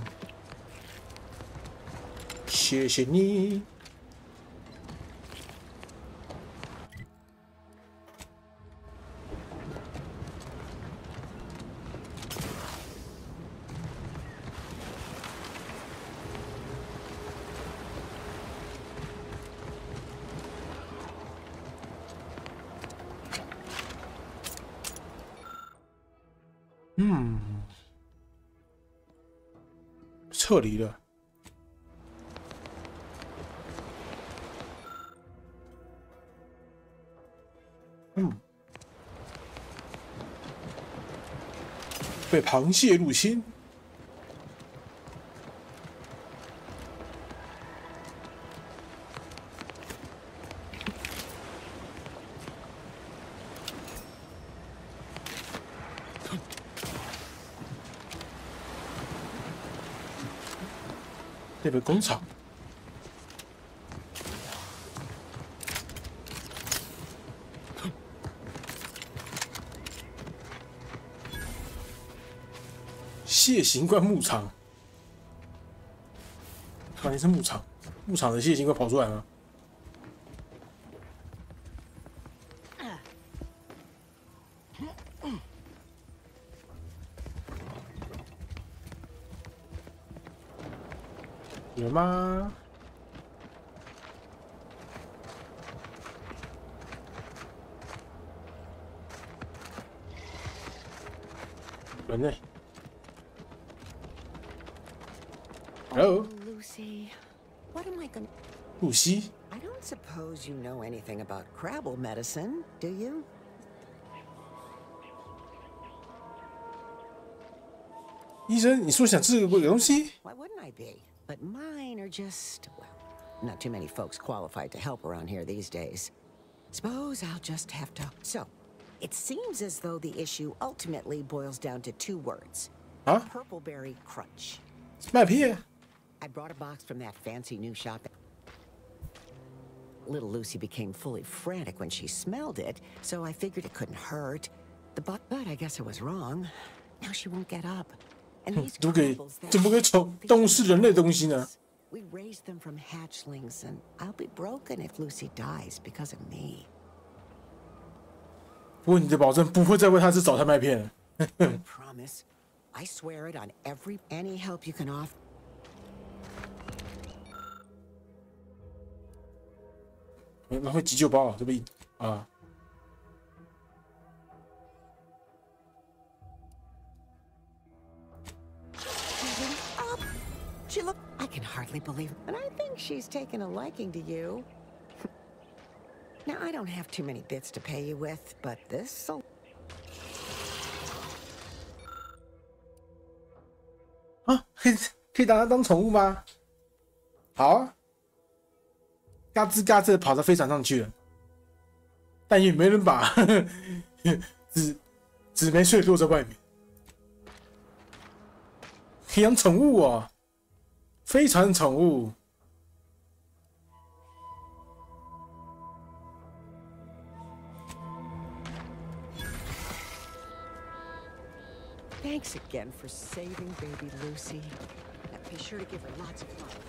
谢谢你。撤离了。被螃蟹入侵。那边工厂。 蟹形怪牧场，关键是牧场，牧场的蟹形怪跑出来吗？有吗？人呢？ Hello. Lucy, what am I going? 露西 I don't suppose you know anything about Crabble medicine, do you? 医生，你说想治个东西 Why wouldn't I be? But mine are just, well, not too many folks qualified to help around here these days. Suppose I'll just have to. So, it seems as though the issue ultimately boils down to 2 words. Huh? Purpleberry crunch. 麦片 I brought a box from that fancy new shop. Little Lucy became fully frantic when she smelled it, so I figured it couldn't hurt. But I guess I was wrong. Now she won't get up. And these 怎么可以从动物是人类的东西呢？ We raised them from hatchlings, and I'll be broken if Lucy dies because of me. 不过你的保证不会再为他吃早餐麦片了。 I promise. I swear it on any help you can offer. 拿回急救包啊，这边啊。 She looked. I can hardly believe it. And I think she's taken a liking to you. Now, I don't have too many bits to pay you with, but this'll. 啊，可以拿它当宠物吗？好啊，嘎吱嘎吱的跑到飞船上去了，但也没人把纸梅穗落在外面。可以养宠物哦，飞船宠物。 Thanks again for saving baby Lucy. Now, be sure to give her lots of love.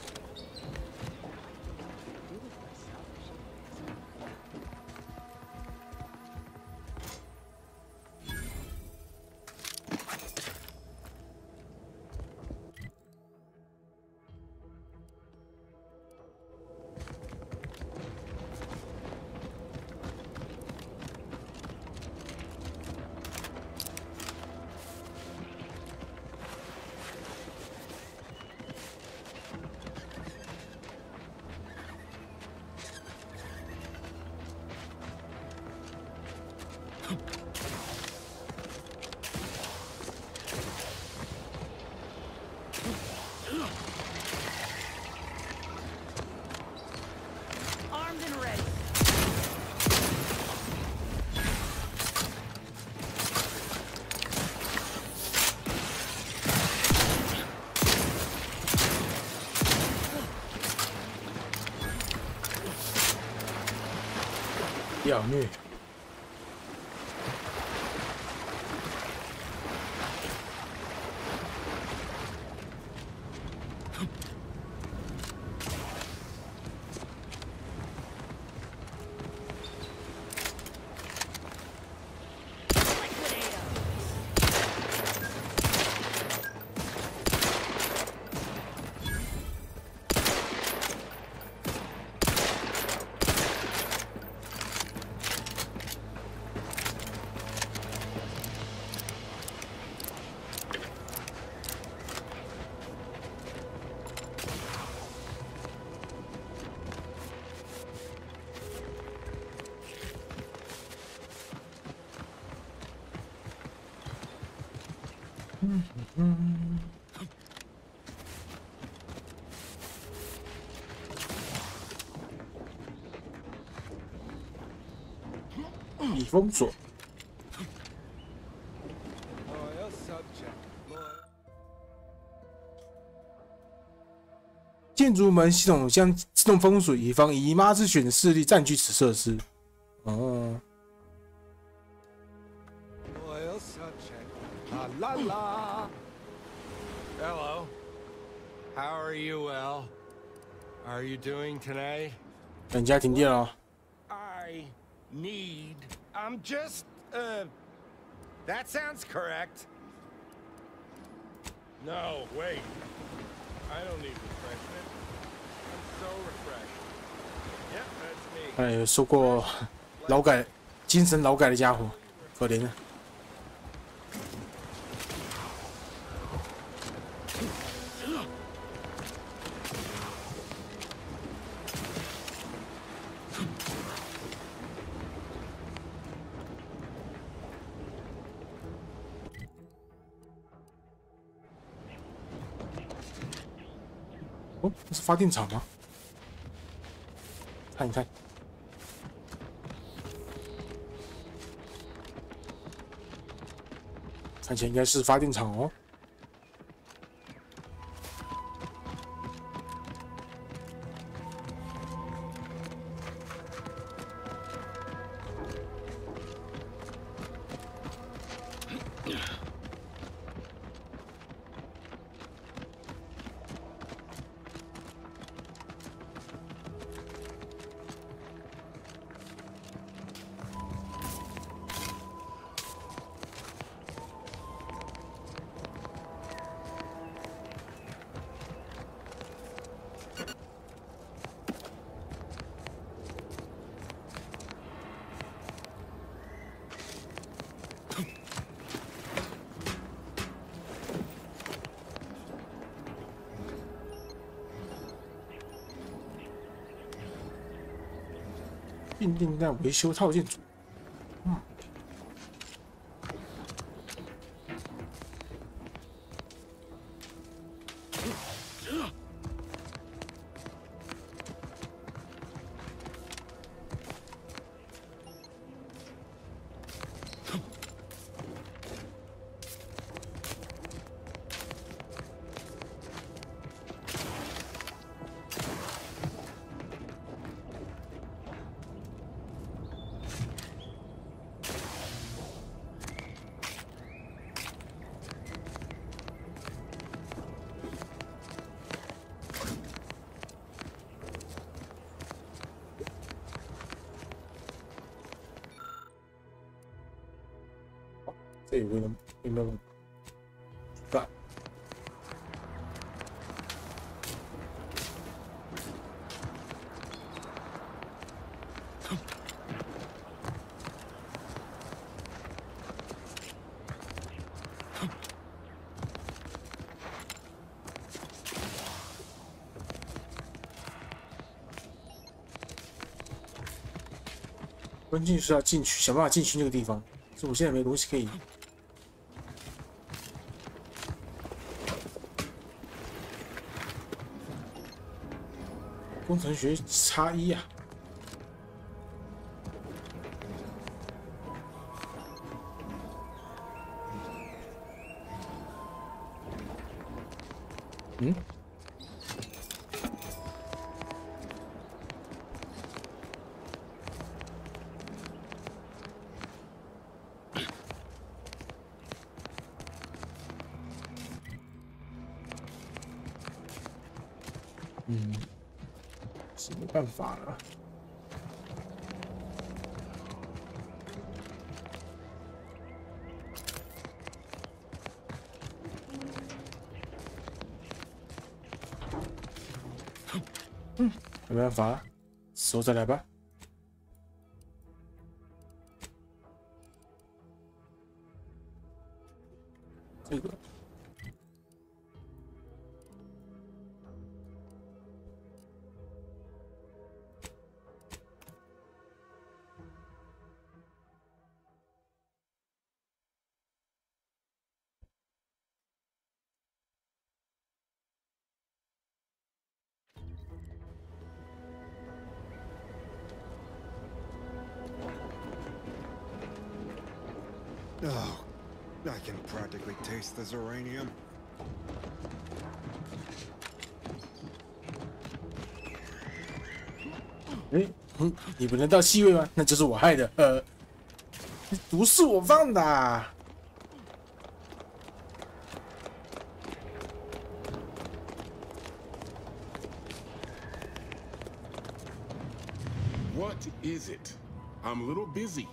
Armed and ready. 要虐。已封锁。建筑门系统将自动封锁，以防姨妈之选的势力占据此设施。哦。 Loyal subject. La la. Hello. How are you, Well? Are you doing tonight? 人家停电了。 I need. I'm just. That sounds correct. No, wait. I don't need refreshment. I'm so refreshed. Yep, that's me. 哎，有受过劳改、精神劳改的家伙，可怜了。 哦，这是发电厂吗？看一看，看起来应该是发电厂哦。并订单维修套件组，这有没有断？关键是要进去，想办法进去那个地方。可是我现在没东西可以。 工程学差异啊！嗯？嗯。 是没办法了。没办法了，之后再来吧。这个。Oh, I can practically taste the uranium. 你闻得到气味吗？那就是我害的。毒是我放的啊。What is it? I'm a little busy.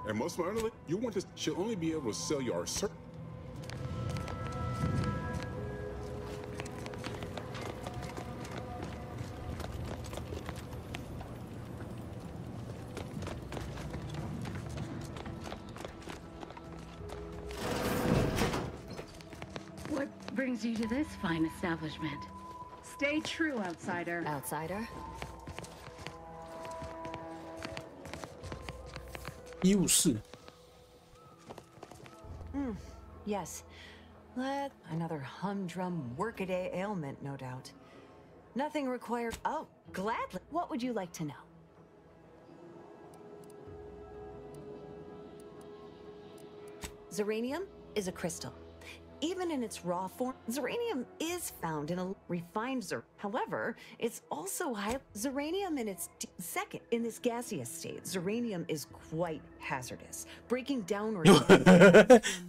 And most importantly, you want this, she'll only be able to sell you our certain. What brings you to this fine establishment? Stay true, outsider. Outsider? 医务室。Yes. Another humdrum workaday ailment, no doubt. Nothing required. Oh, gladly. What would you like to know? Zeranium is a crystal. Even in its raw form, zeranium is found in a refined However, it's also high. Zeranium in its second, in this gaseous state, zeranium is quite hazardous. Breaking down or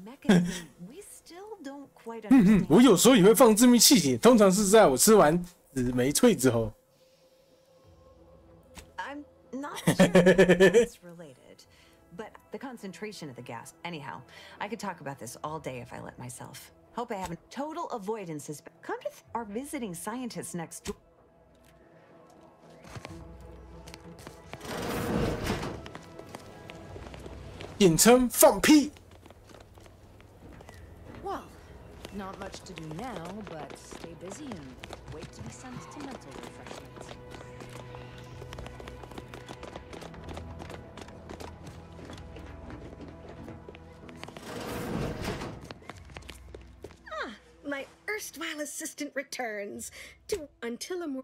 mechanism, we still don't quite understand. 我有时候也会放致命气体，通常是在我吃完紫莓脆之后。I'm not sure it's related, but the concentration of the gas. Anyhow, I could talk about this all day if I let myself. Hope I haven't. Total avoidance has been. Come to our visiting scientists next door. 简称放屁。 Well, not much to do now, but stay busy and wait to be sent to mental refreshments. My erstwhile assistant returns to until a more.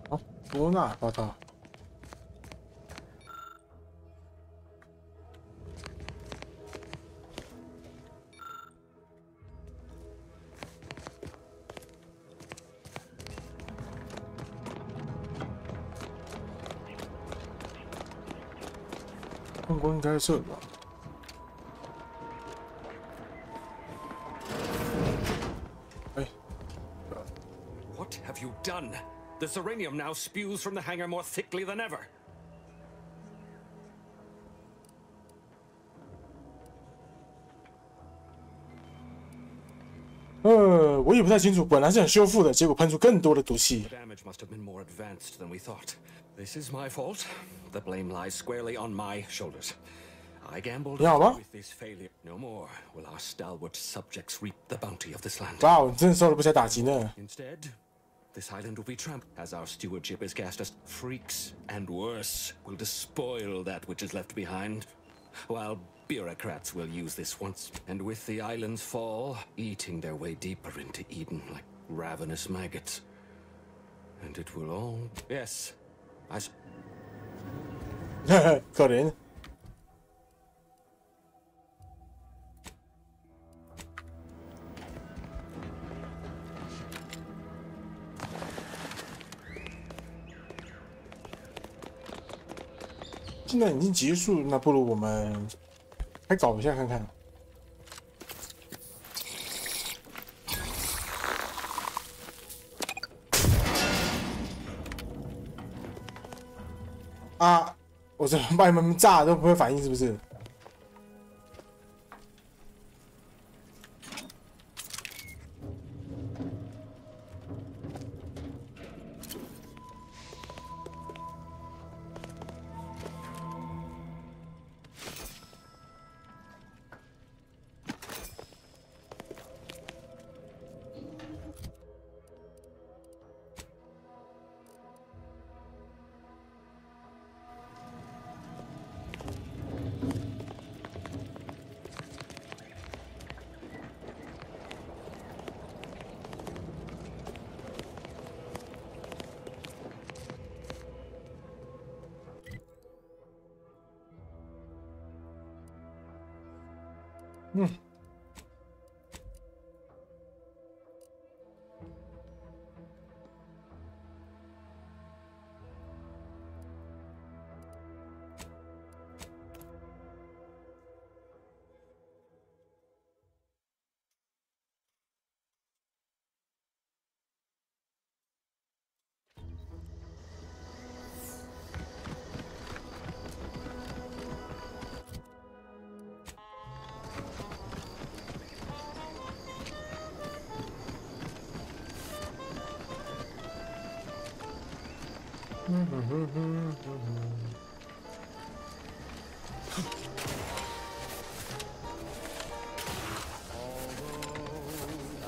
好，收纳报告。灯光应该是吧？ What have you done? The Zeranium now spews from the hangar more thickly than ever. 我也不太清楚，本来是想修复的，结果喷出更多的毒气。 The damage must have been more advanced than we thought. This is my fault. The blame lies squarely on my shoulders. I gambled with this failure. No more will our stalwart subjects reap the bounty of this land. 哇，你真的受了不少打击呢。 Instead, this island will be trampled as our stewardship is cast as freaks, and worse, will despoil that which is left behind, while bureaucrats will use this once, and with the island's fall, eating their way deeper into Eden like ravenous maggots. And it will all... Yes, I... 可怜。 现在已经结束，那不如我们来搞一下看看。啊！我这把你们炸都不会反应，是不是？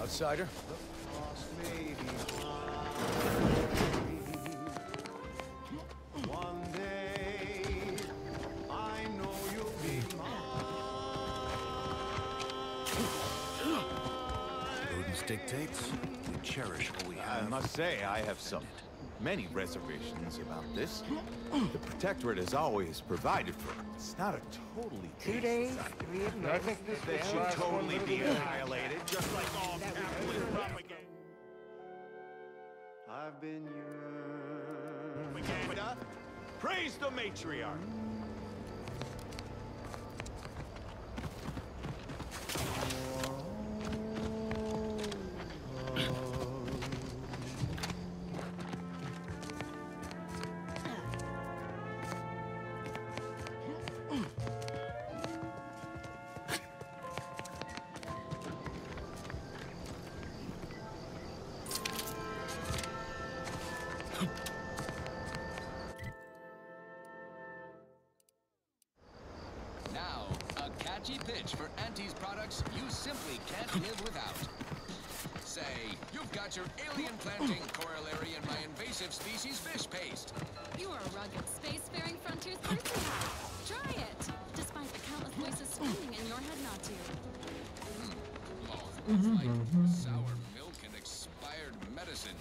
Outsider. One day, I know you'll be Prudence dictates we cherish what we have. I must say, I have many reservations about this. The Protectorate has always provided for it. It's not a totally 2 days, 3 of I think this should totally be annihilated, just like all capitalist propaganda. I've been yours. Propaganda. Praise the matriarch. Pitch for Auntie's products you simply can't live without. Say, you've got your alien planting corollary in my invasive species fish paste. You are a rugged, spacefaring frontiers person. Try it, despite the countless voices screaming in your head not to. Like sour milk and expired medicine.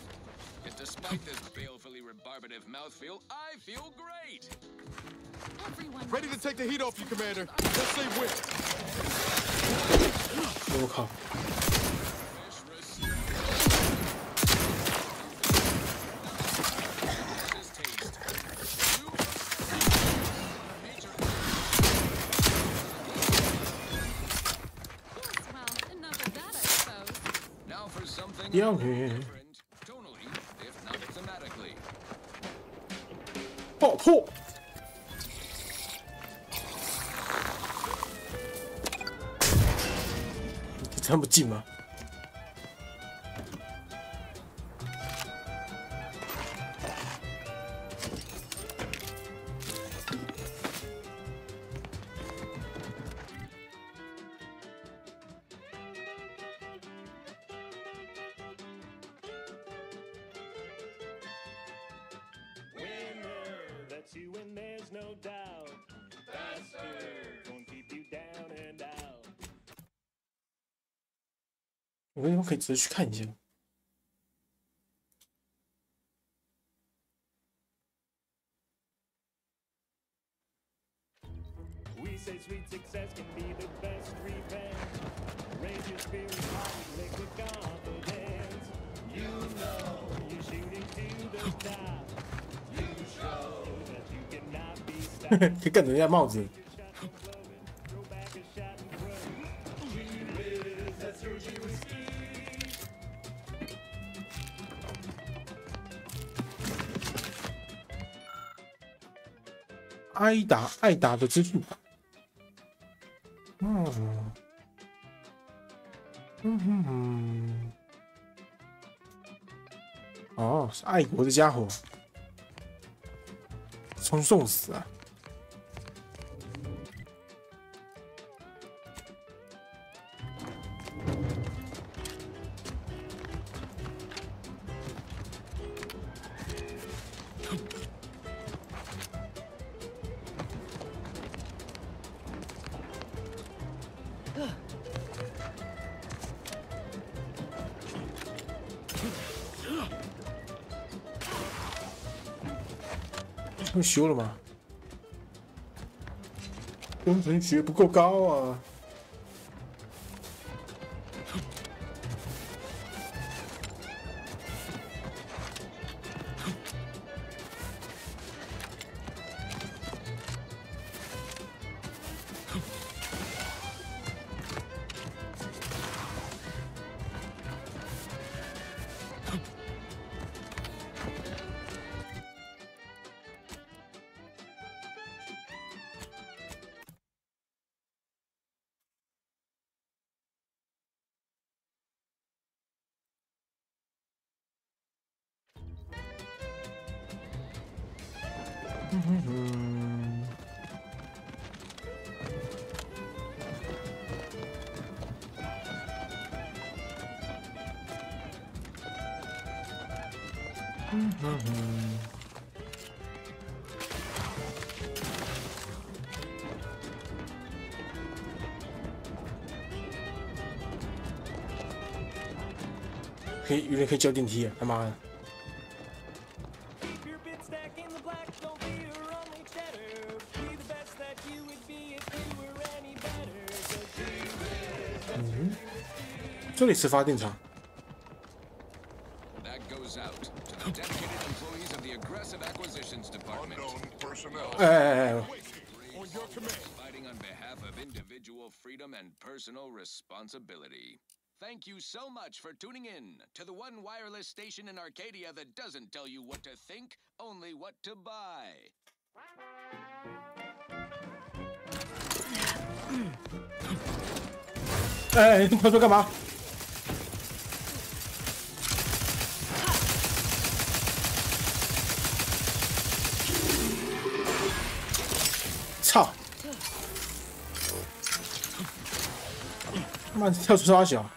Yet despite this balefully rebarbative mouthfeel, I feel great. Everyone Ready to take the heat off you, Commander. Let's say when. 我靠！ 要你爆破！这么近吗？ 有个地方可以直接去看一下。可以干人家帽子。 艾达的资讯吧。哦，是爱国的家伙，送死啊！会修了吗？工程学不够高啊！可以，原来可以叫电梯啊！他妈的！嗯，这里是发电厂。 Fighting on behalf of individual freedom and personal responsibility. Thank you so much for tuning in to the one wireless station in Arcadia that doesn't tell you what to think, only what to buy. 哎，你跑出干嘛？操！他妈跳出超小。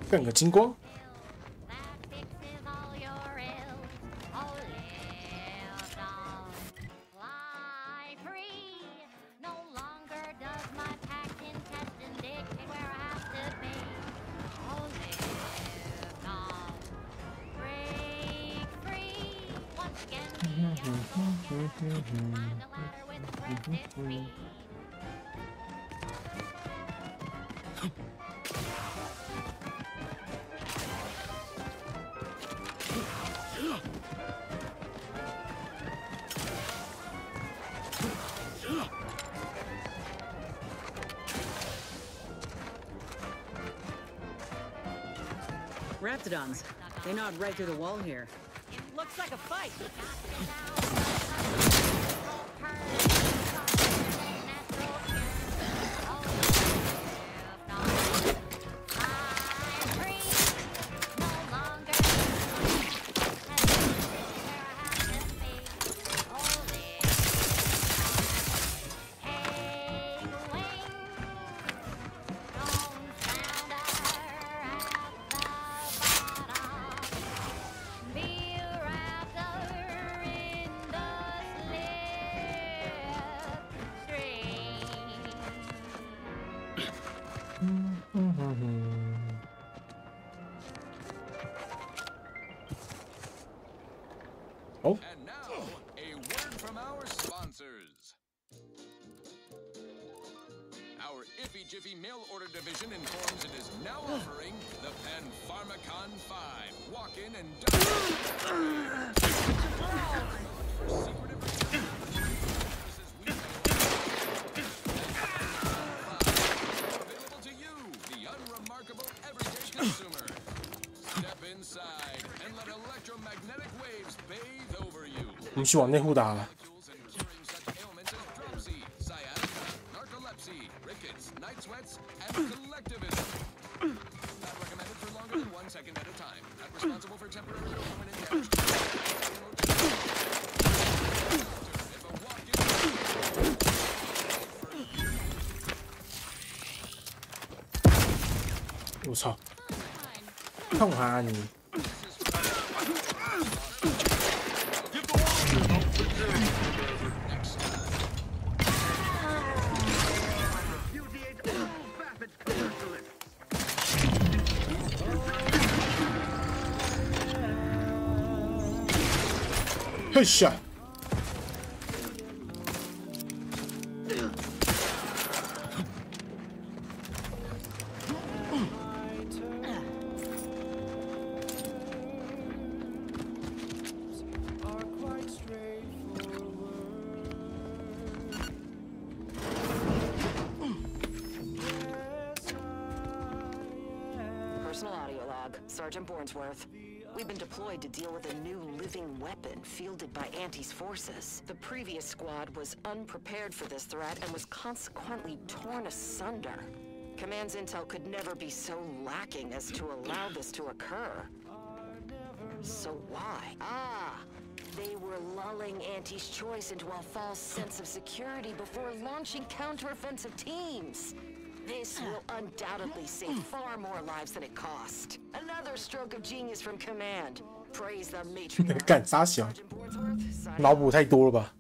干个金光！Raptidons. They nod right through the wall here. Looks like a fight. Oh. And now, a word from our sponsors. Our Iffy Jiffy mail order division informs it is now offering the Pen Pharmacon 5 walk-in and available to you, the unremarkable everyday consumer. Step inside and let electromagnetic waves bathe over you. 我们去往内户打了。 night sweats, and collectivism. Not recommended for longer than 1 second at a time. Not responsible for temporary or permanent damage. If a walk-in... 我操！看我啊你！ If 嘿下。Personal audio log, Sergeant Bornsworth. We've been deployed to deal with a new living weapon fielded by Auntie's forces. The previous squad was unprepared for this threat and was consequently torn asunder. Command's intel could never be so lacking as to allow this to occur. So why? They were lulling Auntie's choice into a false sense of security before launching counteroffensive teams. This will undoubtedly save far more lives than it cost. Another stroke of genius from Command. Praise the matriarch. 干啥小？脑补太多了吧？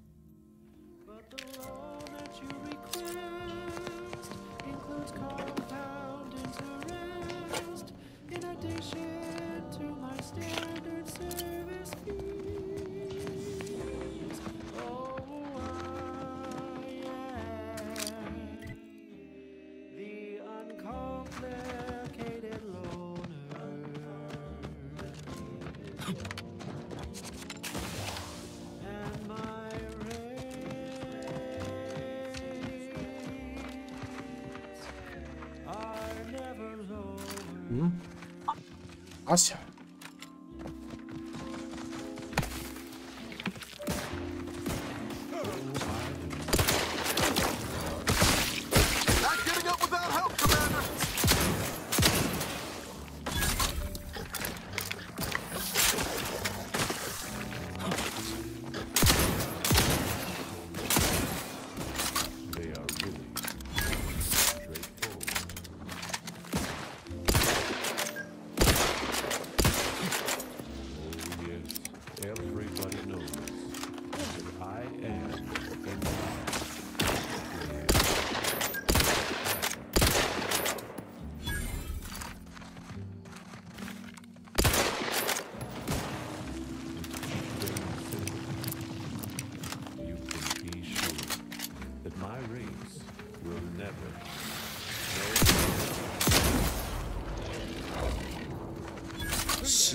阿小。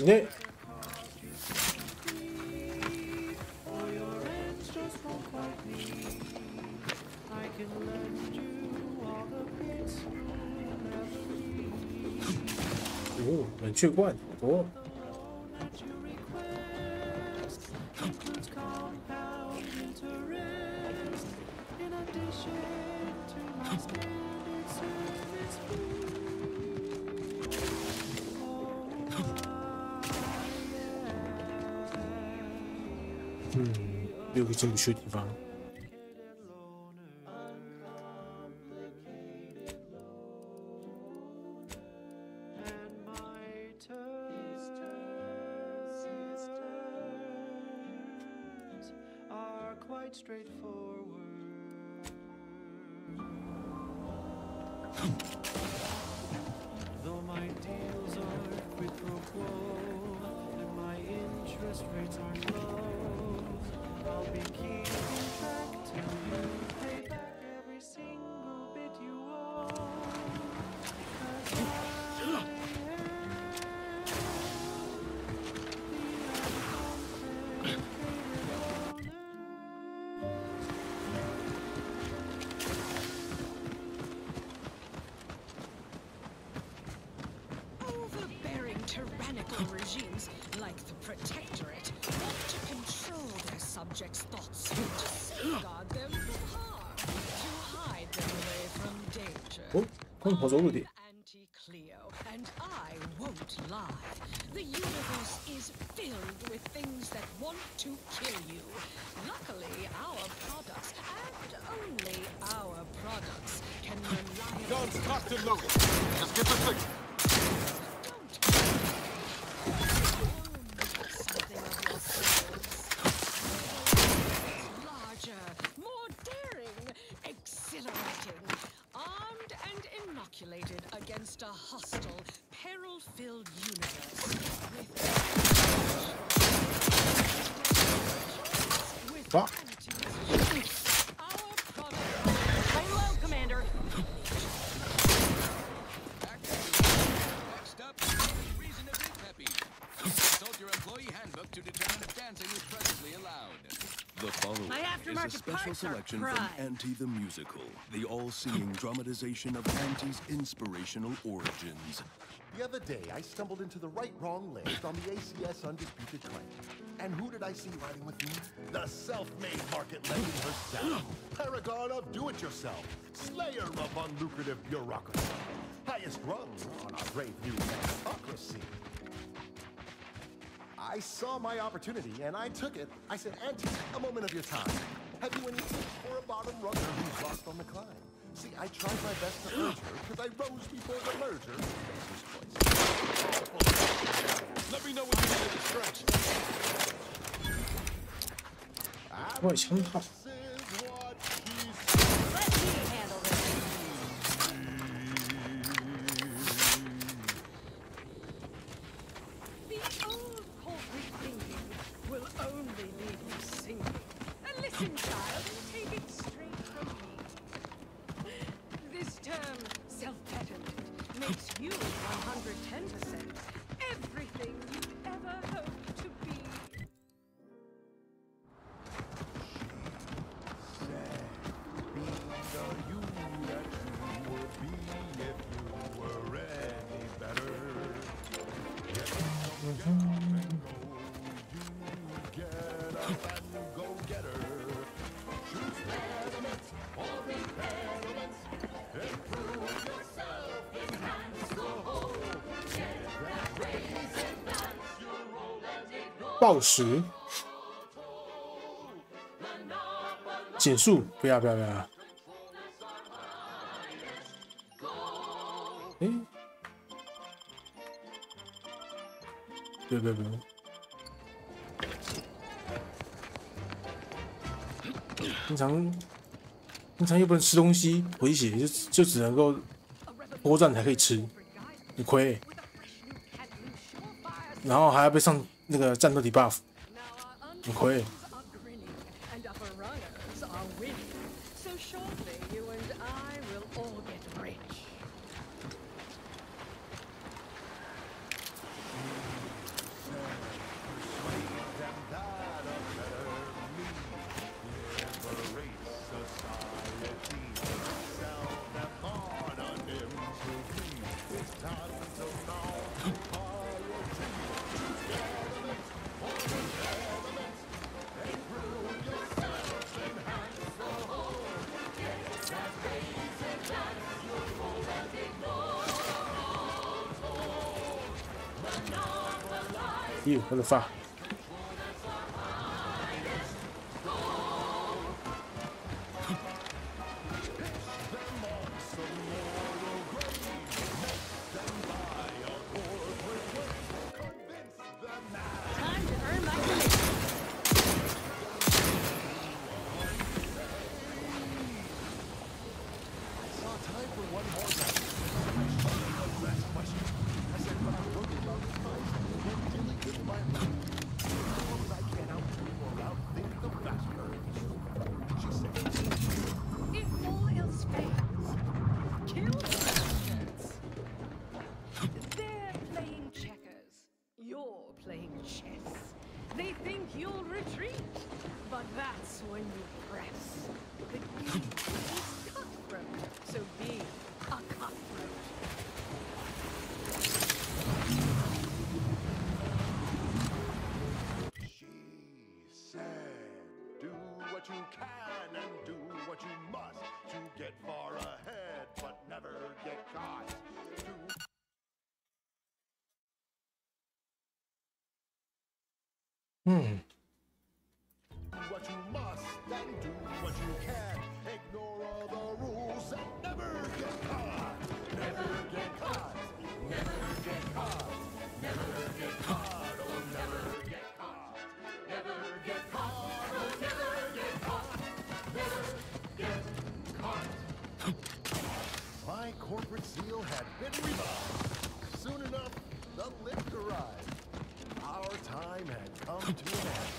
ね。哦，冷却罐好多。 有个进不去的地方。Tyrannical regimes like the Protectorate want to control their subjects' thoughts, to safeguard them from harm, to hide them away from danger. Anti-Cleo, and I won't lie. The universe is filled with things that want to kill you. Luckily, our products, and only our products, can reliably... Guns cocked and loaded. Just get the signal. Against a hostile, peril-filled universe. 哇！ Hello, Commander. Next up, reason to be peppy. Consult your employee handbook to determine if dancing is presently allowed. The following My is aftermarket a special parts are selection from pride. Auntie the Musical, the all-singing dramatization of Auntie's inspirational origins. The other day, I stumbled into the right-wrong list on the ACS Undisputed Claim. And who did I see riding with me? The self-made market lady herself. Paragon of do-it-yourself. Slayer of unlucrative bureaucracy. Highest rung on our brave new meritocracy. I saw my opportunity, and I took it. I said, Auntie, a moment of your time. Have you any tips for a bottom runner who's lost on the climb? See, I tried my best to urge her, because I rose before the merger. Let me know when you need to stretch. 我枪炮。 Let me handle this. The old corporate thinking will only leave you sinking. And listen, child, and take it straight from me. This term, self-betterment, makes you 110% everything you ever hoped to be.暴食，减速，不要！哎，别！平常又不能吃东西，回血就只能够波战才可以吃，你亏，然后还要被上那个战斗 debuff， 你亏。 And upper runners are winning. So shortly, you and I will all get rich. Ew, what the fuck? Time to earn my commission. I saw time for one more round. I last question. I said, but I'm worried about the price. Really good my mind. I can't outdo or outthink the faster. She said, If all else fails, kill the bastards. They're playing checkers. You're playing chess. They think you'll retreat, but that's when you press. The game is cutthroat, so be a cutthroat. she said, do what you can and do what you must to get far ahead, but never get caught. Do what you must and do what you can. Ignore all the rules and never get caught. Never get caught. Never get caught. Never get caught. Oh, never get caught. Never get caught. Oh, never get caught. Never get caught. My corporate seal had been revived. Soon enough, the lift arrived. Our time had come to an end.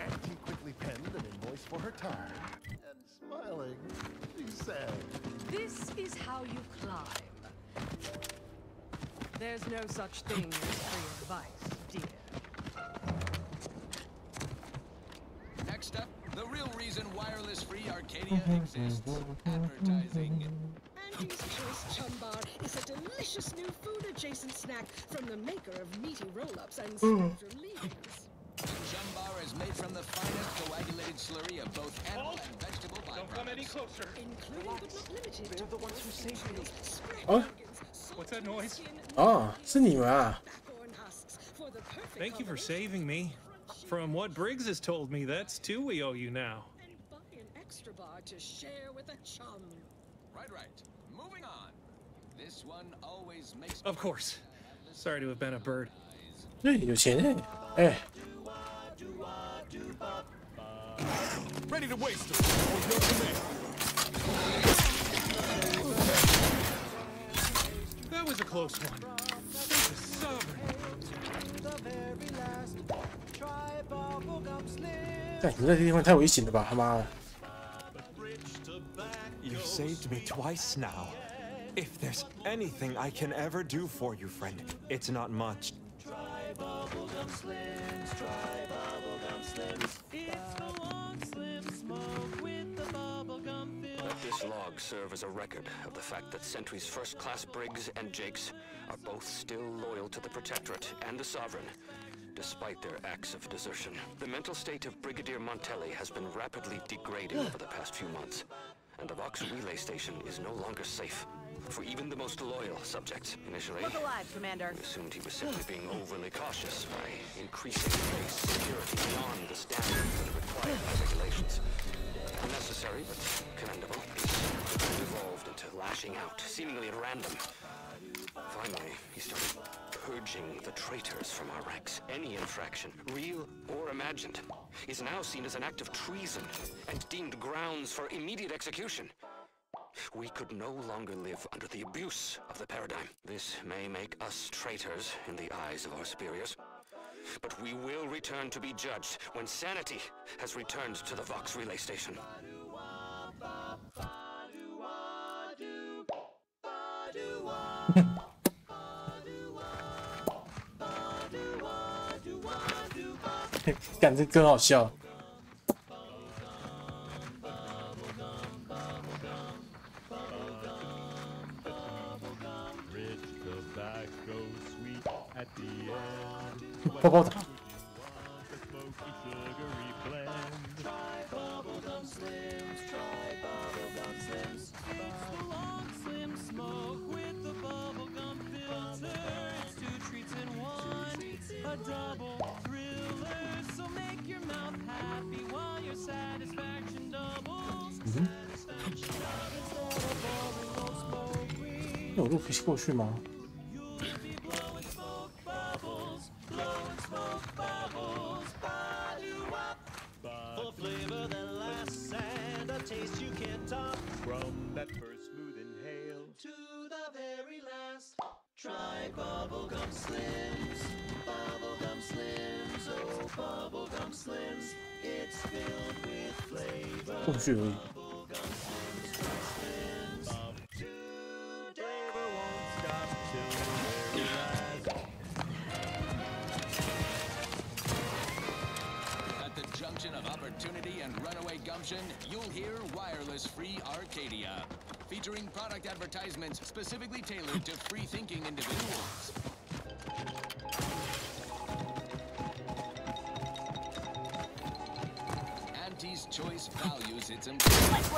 Antique quickly penned an invoice for her time. And smiling, she said, This is how you climb. There's no such thing as free advice, dear. Next up, the real reason wireless-free Arcadia exists: advertising. Auntie's Choice Chum Bar is a delicious new food-adjacent snack from the maker of meaty roll-ups and spectrum leavings. Chum Bar is made from the finest coagulated slurry of both animal and vegetable byproducts. Don't come any closer. Including but not limited to the ones who saved me. Oh. What's that noise? 哦，是你们啊！ Thank you for saving me. From what Briggs has told me, that's two we owe you now. Buy an extra bar to share with a chum. Right. Moving on. This one always makes. Of course. Sorry to have been a bird. 对，有钱哎！ Ready to waste them. Your command. That was a close one. This is sovereign. 干，你在这地方太危险了吧，他妈的！ You've saved me twice now. If there's anything I can ever do for you, friend, it's not much. Let this log serve as a record of the fact that Sentry's first-class Briggs and Jakes are both still loyal to the Protectorate and the Sovereign, despite their acts of desertion. The mental state of Brigadier Montelli has been rapidly degrading over the past few months, and the Vox relay station is no longer safe for even the most loyal subjects. Initially, Look alive, Commander. we assumed he was simply being overly cautious by increasing base security beyond the standards that are required by regulations. Unnecessary, but commendable. It evolved into lashing out, seemingly at random. Finally, he started purging the traitors from our ranks. Any infraction, real or imagined, is now seen as an act of treason and deemed grounds for immediate execution. We could no longer live under the abuse of the paradigm. This may make us traitors in the eyes of our superiors, but we will return to be judged when sanity has returned to the Vox relay station. "干，这歌好笑。 泡泡糖。 有路可以过去吗？ For flavor that lasts and a taste you can't top. From that first smooth inhale to the very last. Try bubblegum slims, bubblegum slims, oh bubblegum slims. It's filled with flavor. 过去而已。 Of opportunity and runaway gumption, you'll hear Wireless Free Arcadia, featuring product advertisements specifically tailored to free-thinking individuals. Auntie's Choice values its employees.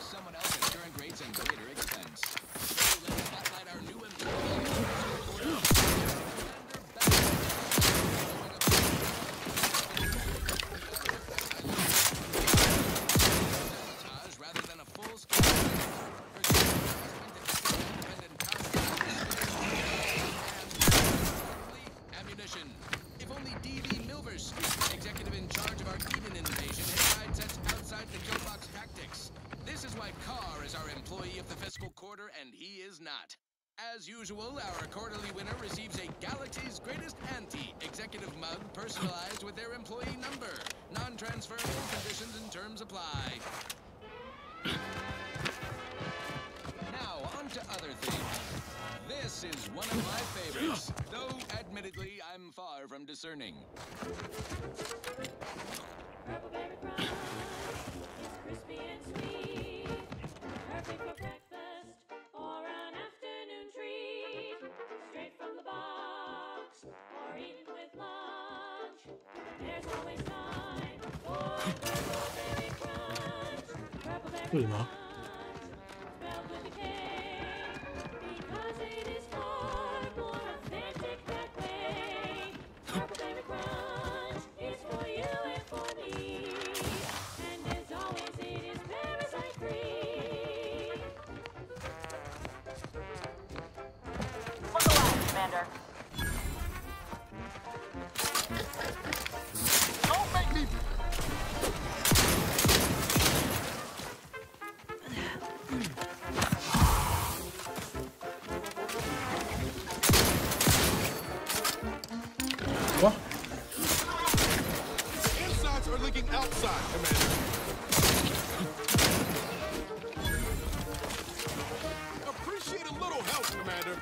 Someone else at current rates and greater expense. So let's spotlight our new employees. As usual, our quarterly winner receives a Galaxy's Greatest Auntie executive mug personalized with their employee number. Non-transferable conditions and terms apply. Now, on to other things. This is one of my favorites, though admittedly, I'm far from discerning. Purple berry crunch, it's crispy and sweet, perfect for breakfast or an afternoon treat. Straight from the box or eaten with lunch, there's always time for purple berry crunch. Purple berry crunch, spelled with a K, because it is far more authentic that way. Purple berry crunch is for you and for me, and as always it is parasite free. Look alive, Commander. Don't make me... What? Insides are leaking outside, Commander. Appreciate a little help, Commander.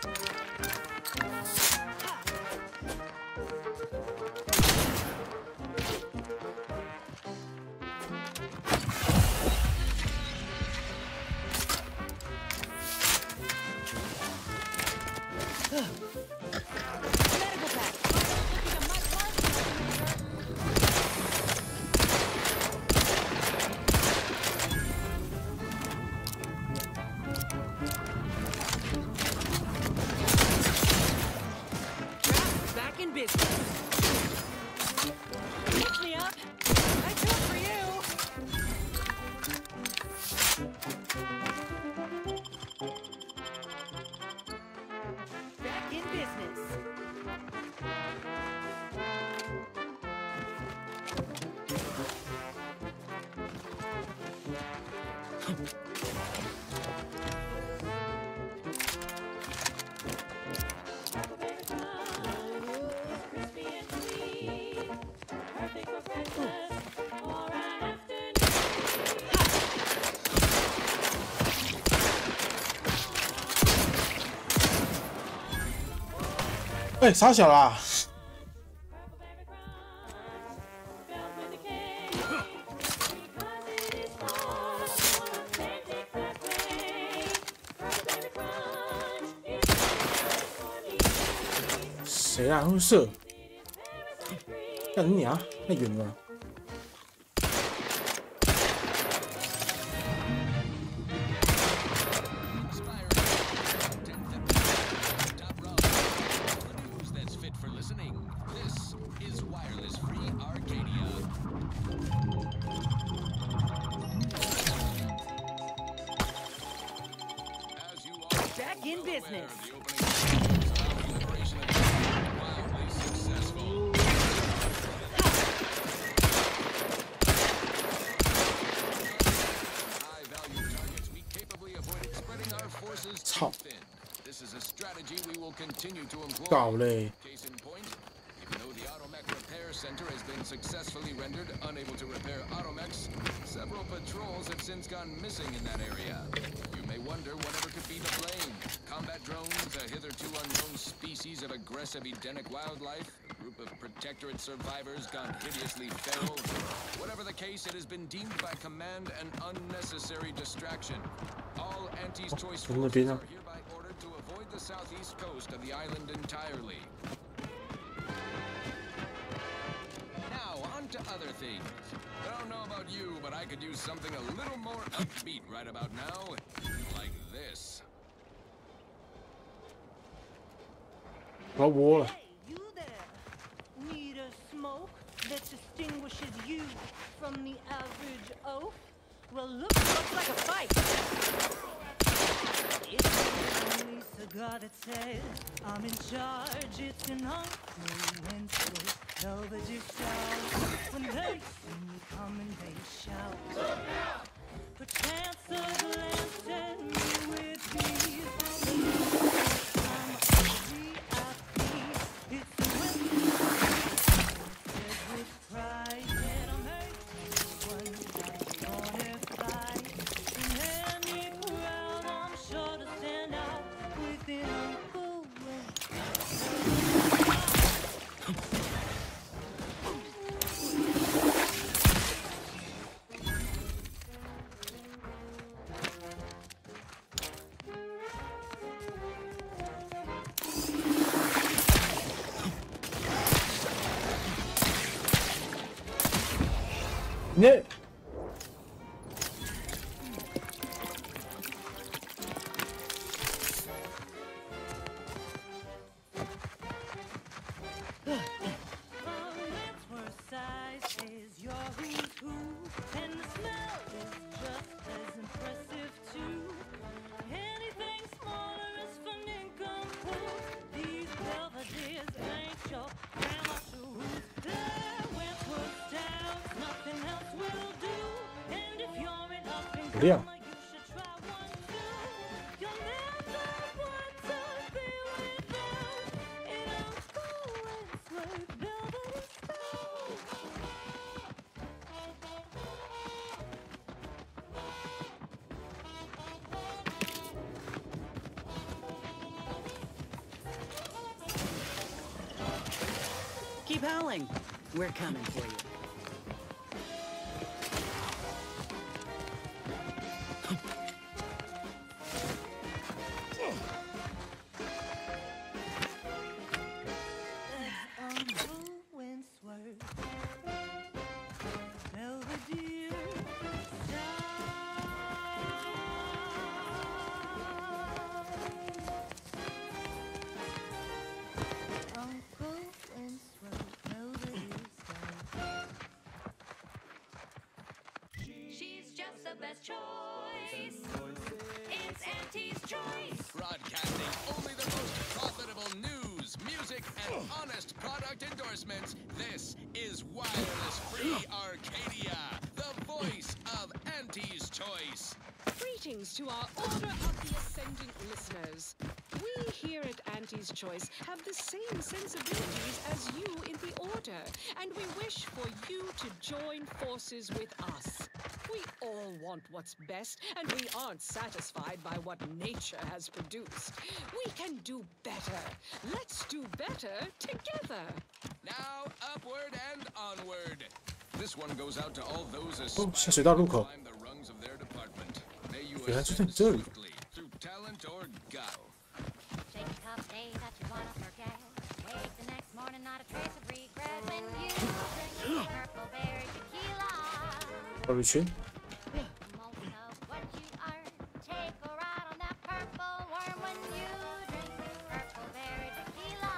Back in business. Pick me up. I do it for you. Back in business. Crispy and sweet, perfect for breakfast or an afternoon. Eh, 傻小啦！ Spelled with a K, because it is far more authentic that way. Purple berry crunch is for me. 谁啊？会射？干你娘！太远了。News that's fit for listening. This is wireless free Arcadia. As you all Back in business. the opening the liberation of wildly successful. High-value targets be capably avoided spreading our forces too 操！ thin. This is a strategy we will continue to employ. 搞嘞！ Case in point, even though the Automech Repair Center has been successfully rendered unable to repair Automechs, several patrols have since gone missing in that area. You may wonder whatever could be to blame. Combat drones, a hitherto unknown species of aggressive Edenic wildlife, a group of Protectorate survivors gone hideously feral. Whatever the case, it has been deemed by Command an unnecessary distraction. All Auntie's choice 从那边 forces 啊 are hereby ordered to avoid the southeast coast of the island entirely. Now, on to other things. I don't know about you, but I could use something a little more upbeat right about now. Like this. 我要窝了。 You there. Need a smoke that distinguishes you from the average oaf? Well, looks like a fight. It's the only cigar that says I'm in charge. It's an unfluential velvety sound. When they see me coming, they shout. Perchance a glance at me with these. 那。 亮。Keep howling. We're coming for you. Broadcasting only the most profitable news, music, and honest product endorsements. This is Wireless Free Arcadia, the voice of Auntie's Choice. Greetings to our Order of the Ascendant listeners. We here at Auntie's Choice have the same sensibilities as you in the Order, and we wish for you to join forces with us. We all want what's best, and we aren't satisfied by what nature has produced. We can do better. Let's do better together. Now, upward and onward. This one goes out to all those 哦，下水道入口。 the rungs of their department. May you 原来就在你这里。 through talent or guile. Shake a tough day that you wanna forget. Wake the next morning, not a trace of regret when you drink purple berry tequila. 保利群。 Most of what you are, take a ride on that purple worm when you drink purple berry tequila.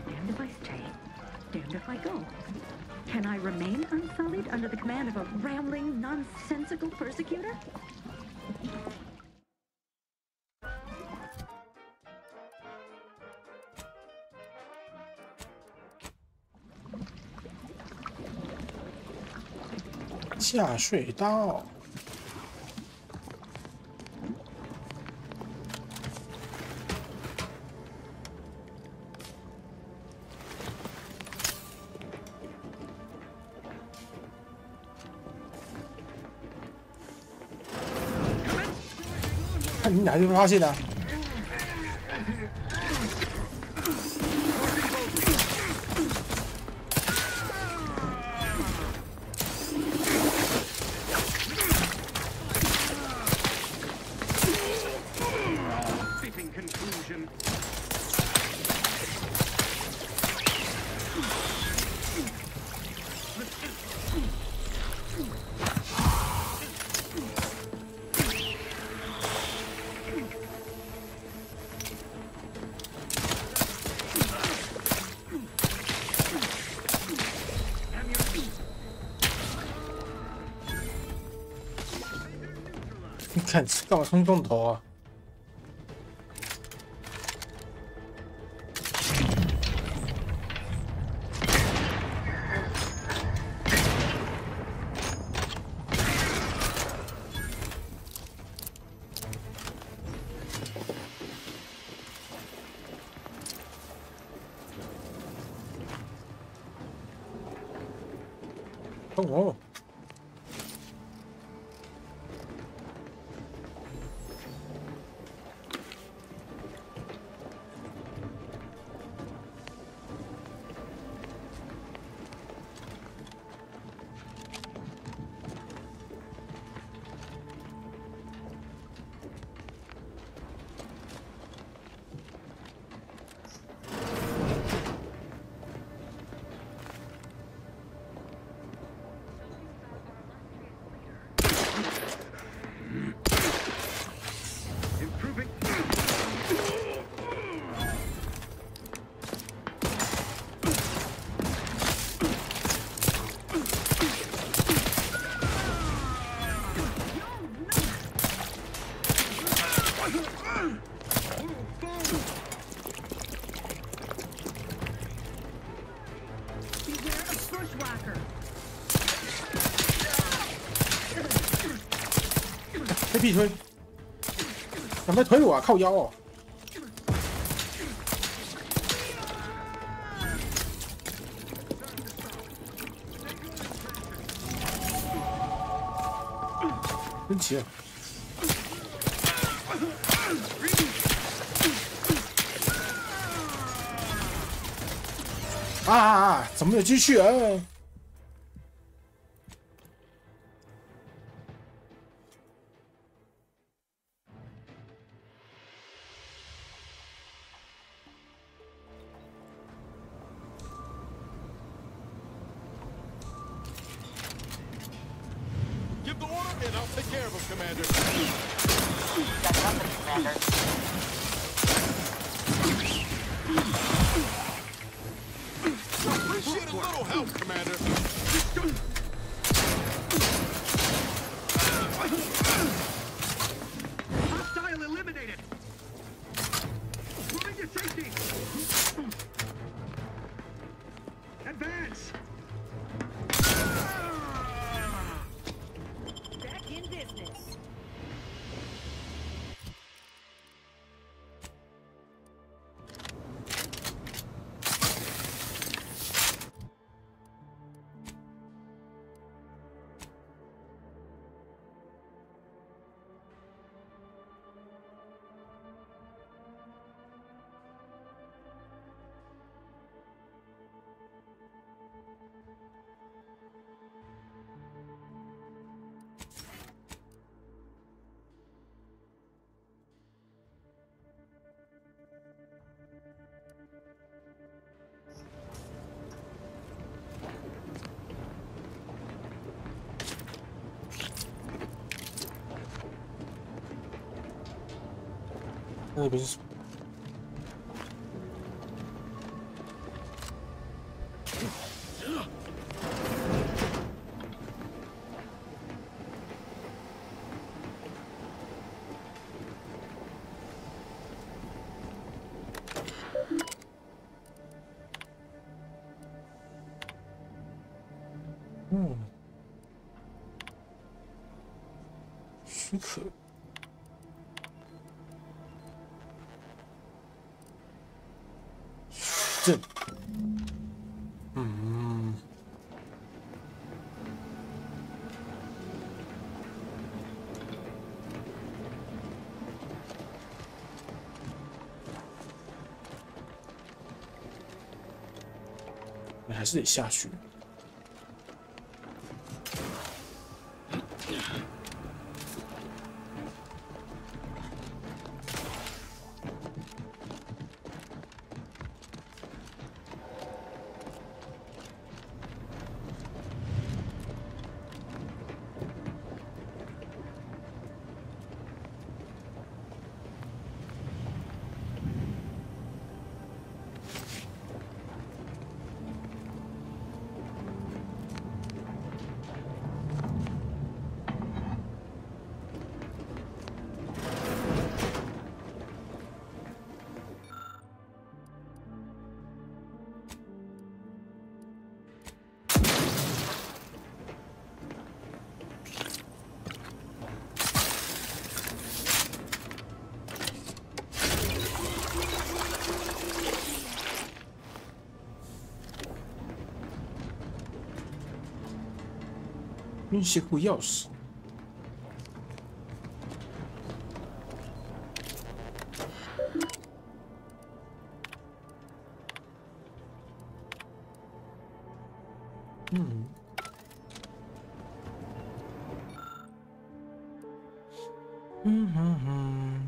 'Damned if I stay, damned if I go. Can I remain unsullied under the command of a rambling, nonsensical persecutor? 下水道。 看你哪地方发现的、啊？ Fitting conclusion. 你看干嘛冲动头啊？痛哦！被逼推，敢不推我啊？靠腰哦！真奇了！怎么有继续啊？ Give the order and I'll take care of him, Commander. Got company, Commander. Appreciate a little help, Commander. Hostile eliminated. Moving to safety. Advance. Back in business.那边是。 许可。这，你还是得下去。军械库钥匙。嗯。嗯哼哼。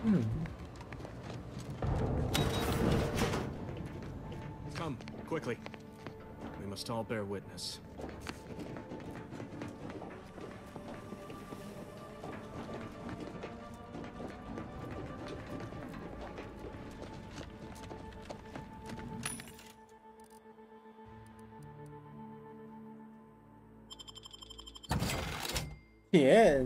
嗯。 Come, quickly. We must all bear witness. Yeah.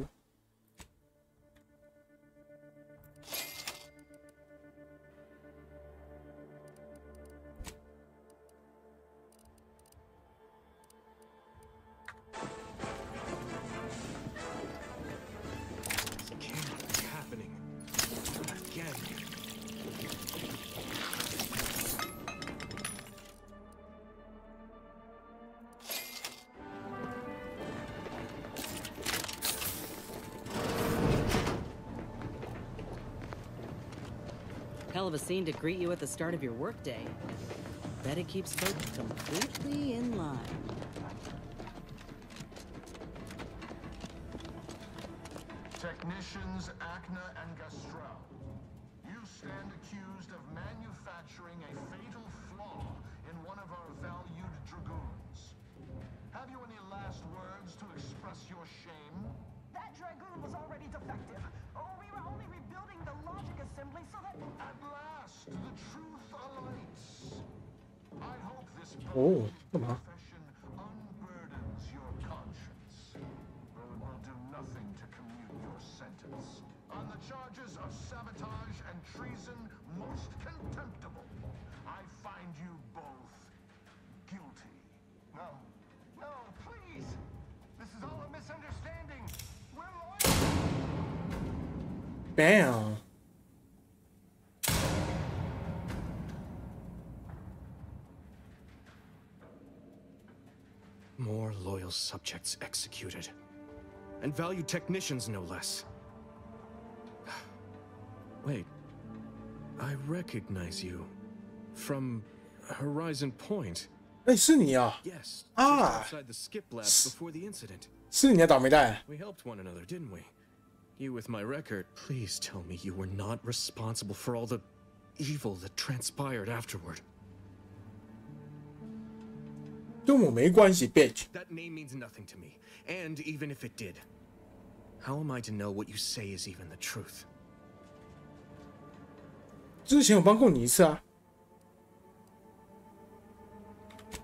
Hell of a scene to greet you at the start of your workday. Bet it keeps folks completely in line. Technicians Acna and Gastrell, you stand accused of manufacturing a fatal flaw in one of our valued dragoons. Have you any last words to express your shame? That dragoon was already defective. Oh, we were only rebuilding the logic assembly so that... At last, the truth alights. I hope this confession unburdens your conscience, though it will do nothing to commute your sentence. On the charges of sabotage and treason, most contemptible, I find you both guilty. No, no, please! This is all a misunderstanding. We're loyal. Bam. More loyal subjects executed. And valued technicians, no less. Wait. I recognize you. From Horizon Point. 哎，是你啊！ Yes. 啊， Outside the skip lab before the incident. 是你的倒霉蛋。 We helped one another, didn't we? You with my record. Please tell me you were not responsible for all the evil that transpired afterward. 跟我没关系 ，bitch。 That name means nothing to me. And even if it did, how am I to know what you say is even the truth? 之前我帮过你一次啊。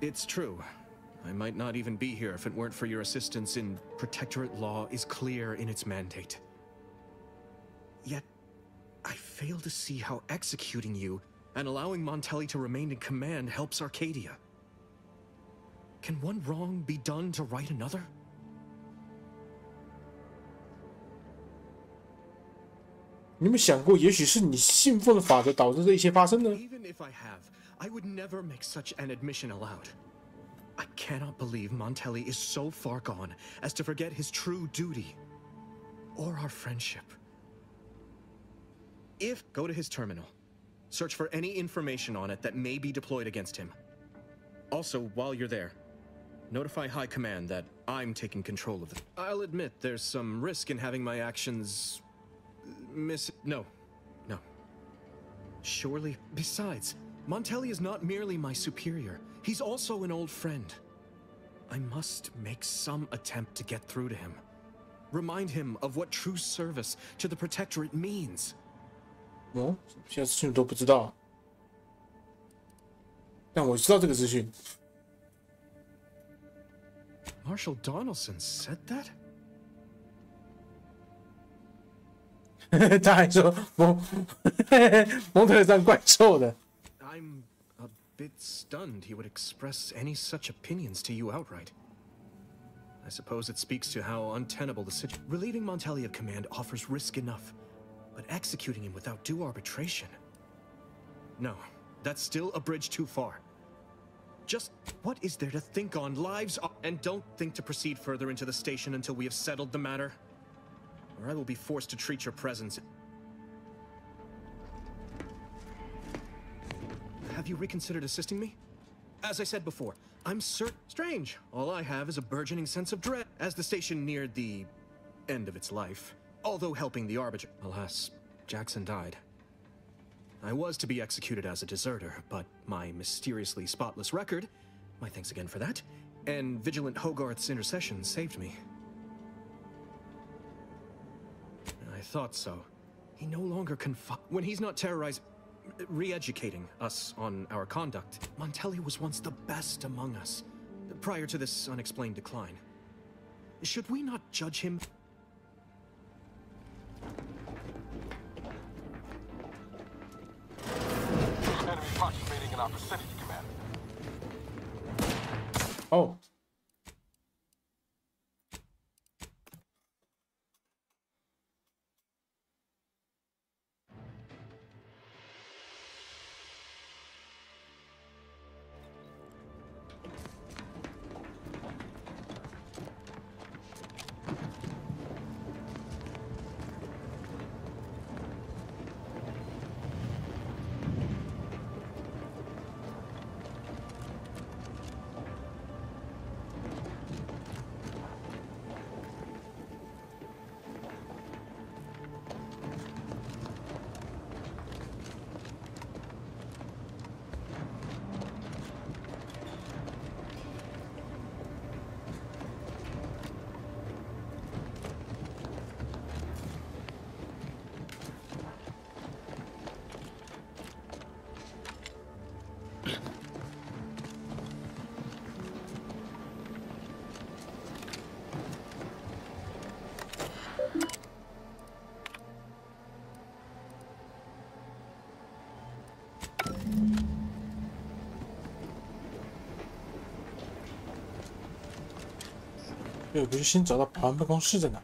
It's true. I might not even be here if it weren't for your assistance in Protectorate law is clear in its mandate. Yet, I fail to see how executing you and allowing Montelli to remain in command helps Arcadia. Can one wrong be done to right another? 你有没有想过，也许是你信奉的法则导致这一切发生呢？ Even if I have, I would never make such an admission aloud. I cannot believe Montelli is so far gone as to forget his true duty or our friendship. If go to his terminal, search for any information on it that may be deployed against him. Also, while you're there, notify High Command that I'm taking control of it. I'll admit there's some risk in having my actions No. Surely, besides, Montelli is not merely my superior. He's also an old friend. I must make some attempt to get through to him. Remind him of what true service to the Protectorate means. 哦，现在资讯都不知道，但我知道这个资讯。 Marshal Donaldson said that? 他还说蒙特山怪臭的。 I'm a bit stunned he would express any such opinions to you outright. I suppose it speaks to how untenable the situation. Relieving Montelli of command offers risk enough, but executing him without due arbitration. No, that's still a bridge too far. Just what is there to think on? Lives are... And don't think to proceed further into the station until we have settled the matter, or I will be forced to treat your presence. Have you reconsidered assisting me? As I said before, I'm certain... Strange. All I have is a burgeoning sense of dread as the station neared the end of its life. Although helping the Arbiter. Alas, Jackson died. I was to be executed as a deserter, but my mysteriously spotless record, my thanks again for that, and vigilant Hogarth's intercession saved me. I thought so. He no longer when he's not terrorizing, re-educating us on our conduct. Montelli was once the best among us, prior to this unexplained decline. Should we not judge him? Enemy approximating in our vicinity, Commander. Oh.我必须先找到保安办公室在哪。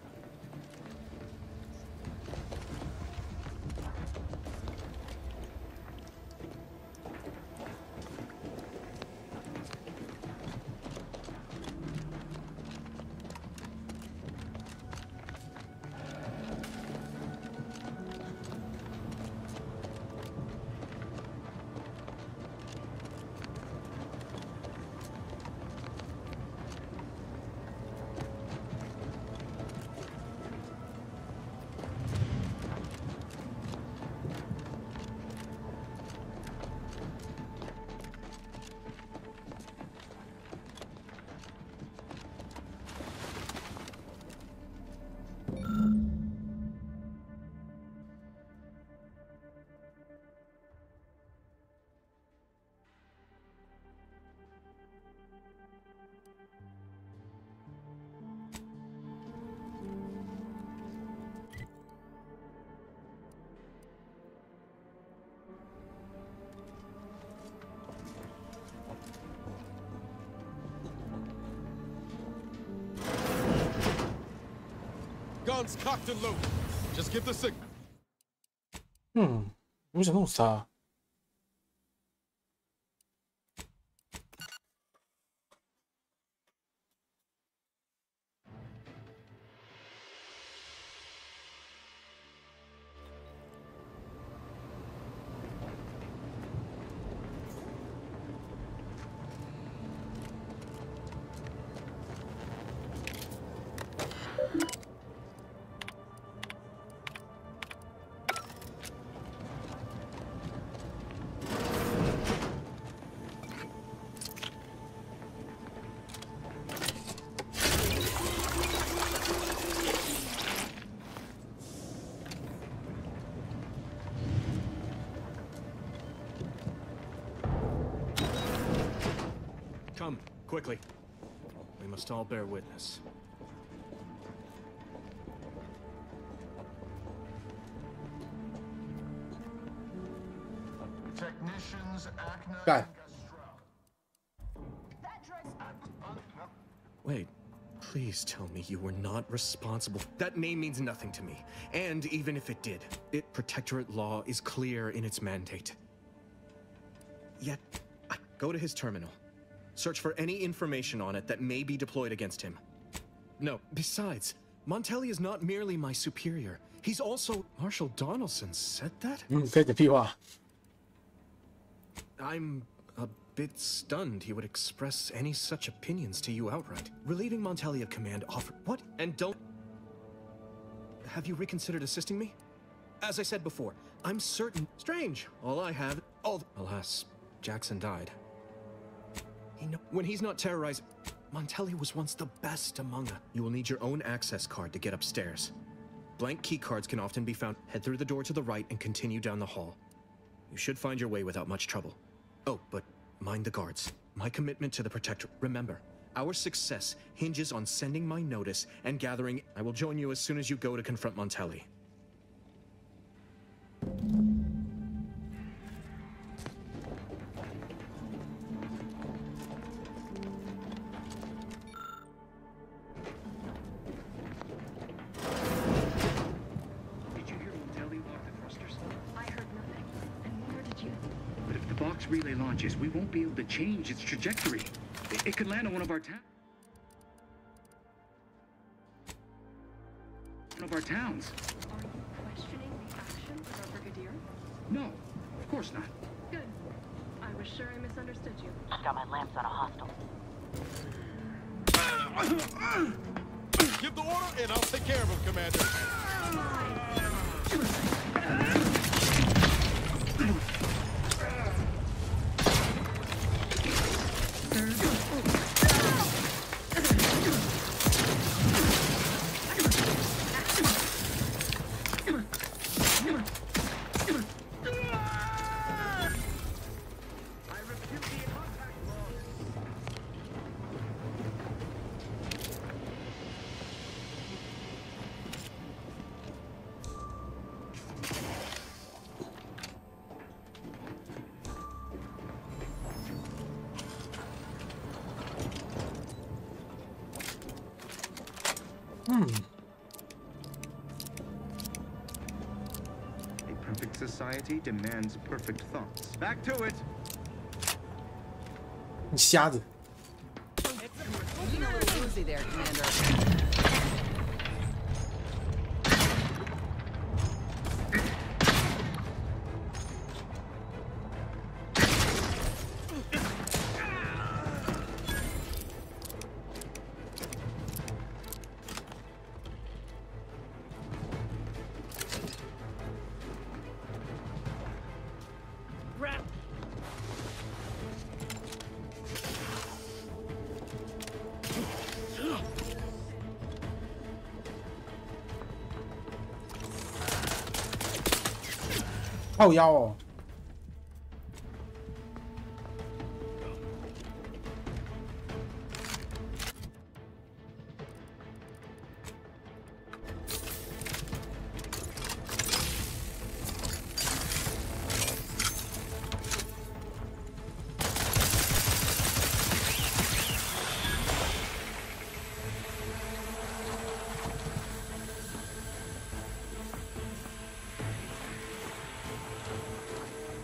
Guns cocked and loaded. Just get the signal. 我想弄死他。Come, quickly. We must all bear witness. Technicians, Acna, Guy. Wait, please tell me you were not responsible. That name means nothing to me. And even if it did, Protectorate law is clear in its mandate. Yet, go to his terminal. Search for any information on it that may be deployed against him. No, besides, Montelli is not merely my superior. He's also... Marshal Donaldson said that? 可以讲屁话。 I'm a bit stunned he would express any such opinions to you outright. Relieving Montelli of command offer... What? And don't... Have you reconsidered assisting me? As I said before, I'm certain... Strange. All I have... Alas, Jackson died. When he's not terrorized... Montelli was once the best among us. You will need your own access card to get upstairs. Blank key cards can often be found. Head through the door to the right and continue down the hall. You should find your way without much trouble. Oh, but mind the guards. My commitment to the Protector. Remember, our success hinges on sending my notice and gathering. I will join you as soon as you go to confront Montelli. Relay launches, we won't be able to change its trajectory. It could land on one of our towns. Are you questioning the actions of our brigadier? No, of course not. Good. I was sure I misunderstood you. Just got my lamps on a hostile. Give the order and I'll take care of him, Commander. A perfect society demands perfect thoughts. Back to it. 你瞎子。 Looking a little woozy there, Commander.靠腰哦。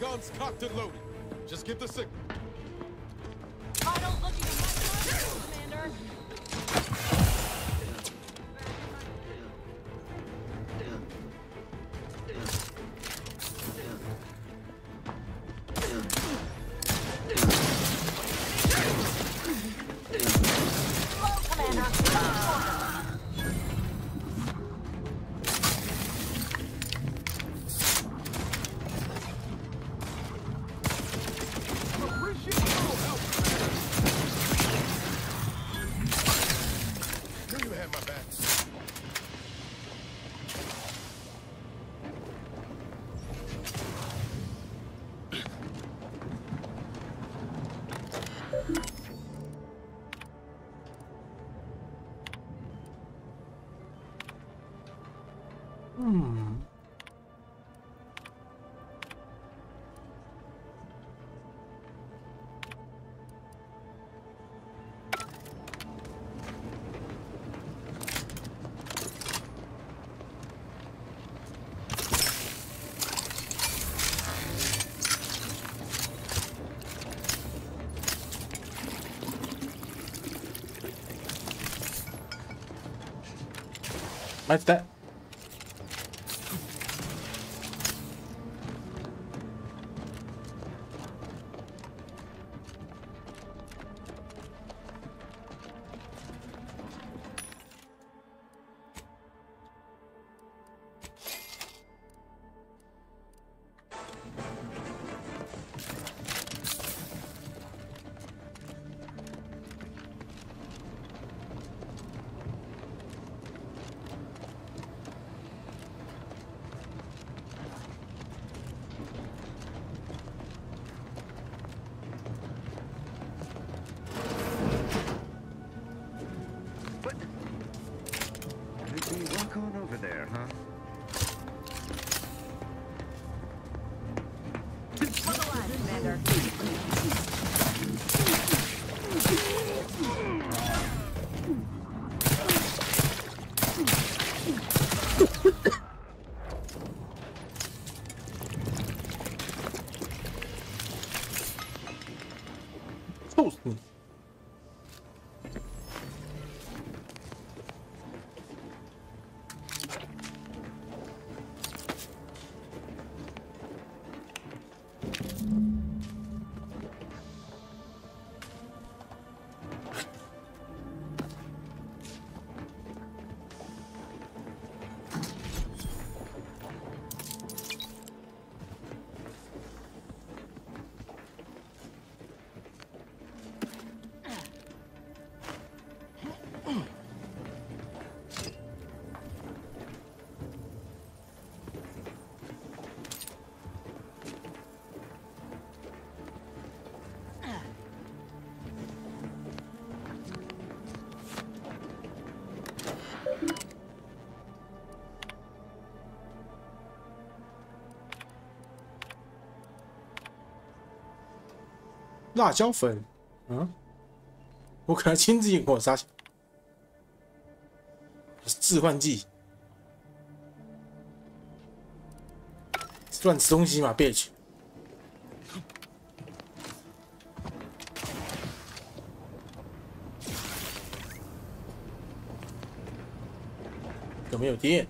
Guns cocked and loaded. Just get the signal. Vitals looking at my Commander. 买子弹。Walk on over there, huh? For the line, Commander.臭死你！辣椒粉，嗯，我可能亲自引火杀小，致幻剂，乱吃东西嘛 ，bitch。有没有电？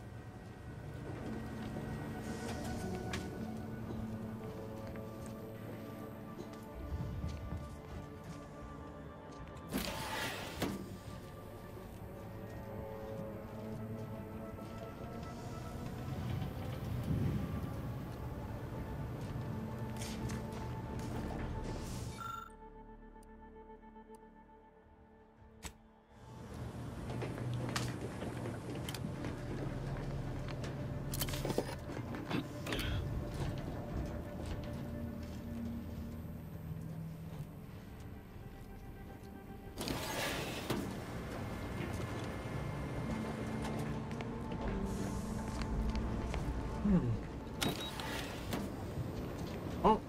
哦，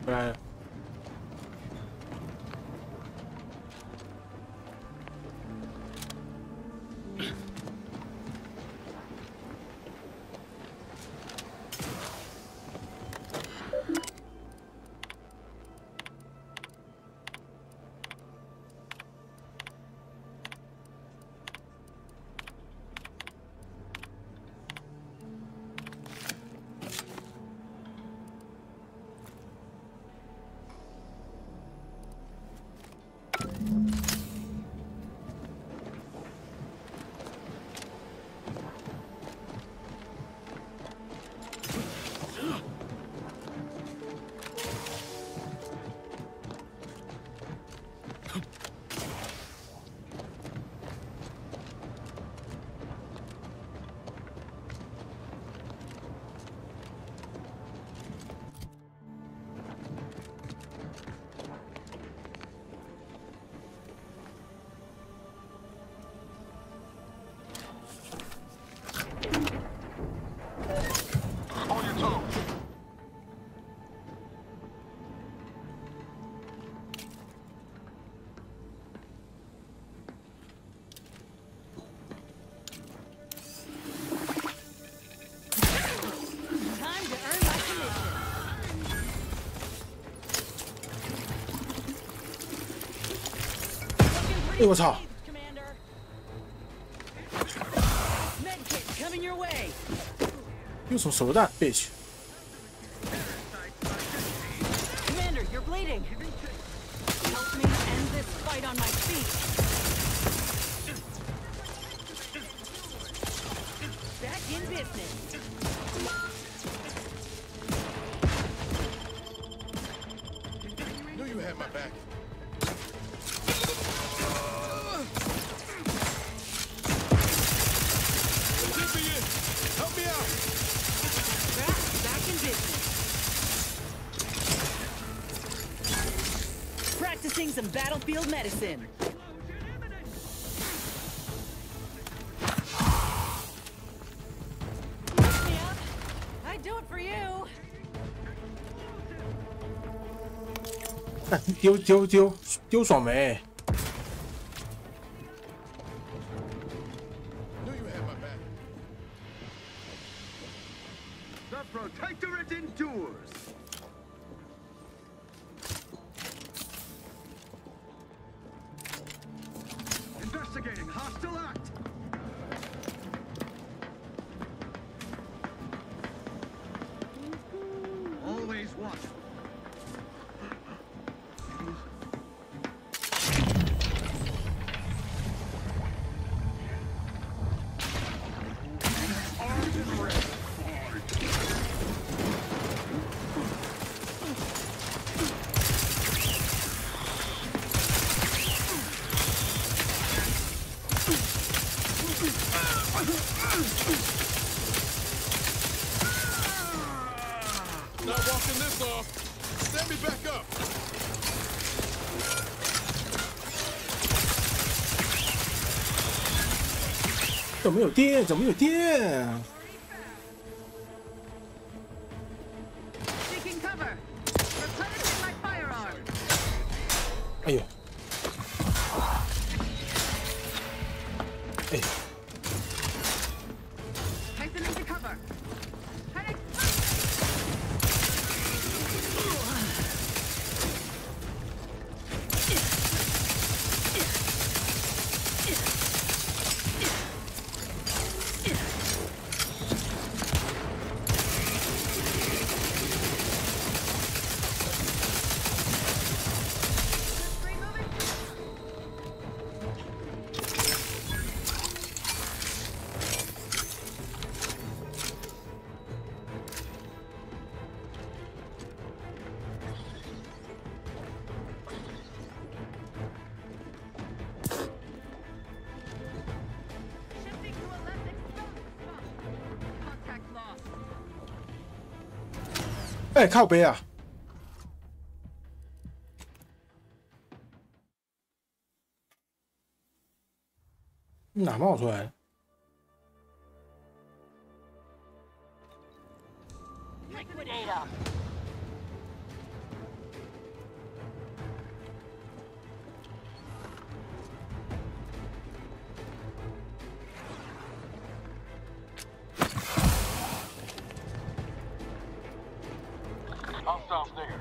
回来了。哎我操！ Coming your way. 用什么手段 ，bitch？ Commander, you're bleeding. Help me end this fight on my feet. Back in business. Knew you had my back. Help me out! Back in business. Practicing some battlefield medicine. Pick me up. I'd do it for you. 丢爽没？ The Protectorate endures! Investigating hostile act! Always watchful. Armed and ready. Not walking this off. Stand me back up. 怎么有电？怎么有电？ Seeking cover. Replenishing my firearm. 哎呦！哎。 Hastening to cover. Heading. Removing. 哎，靠背啊！哪冒出来？ Liquidate 'em.Hostiles near.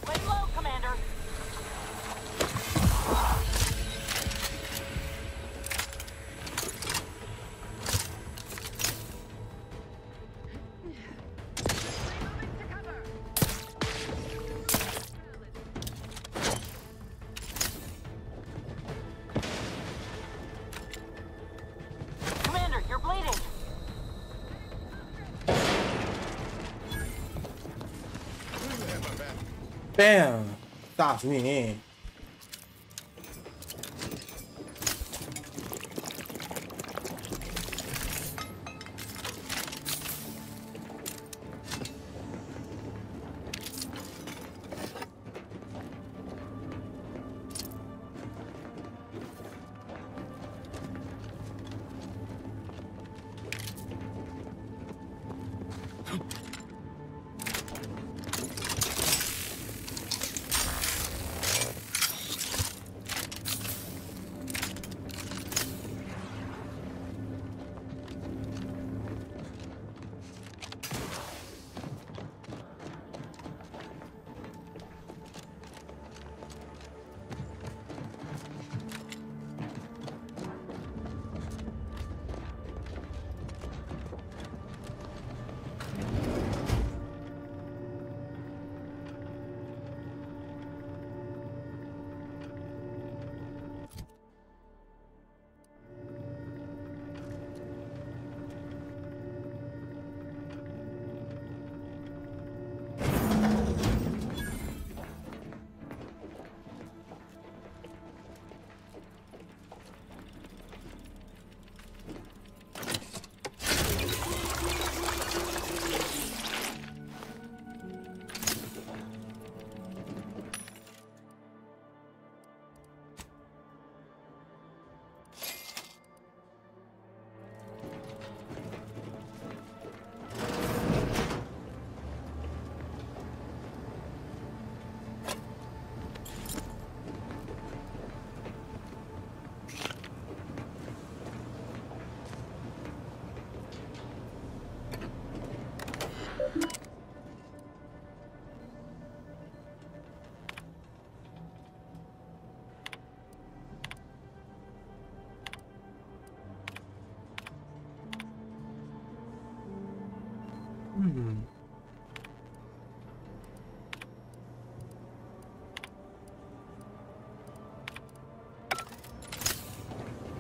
Lay low, Commander. Commander, you're bleeding. Bam！ 大死你！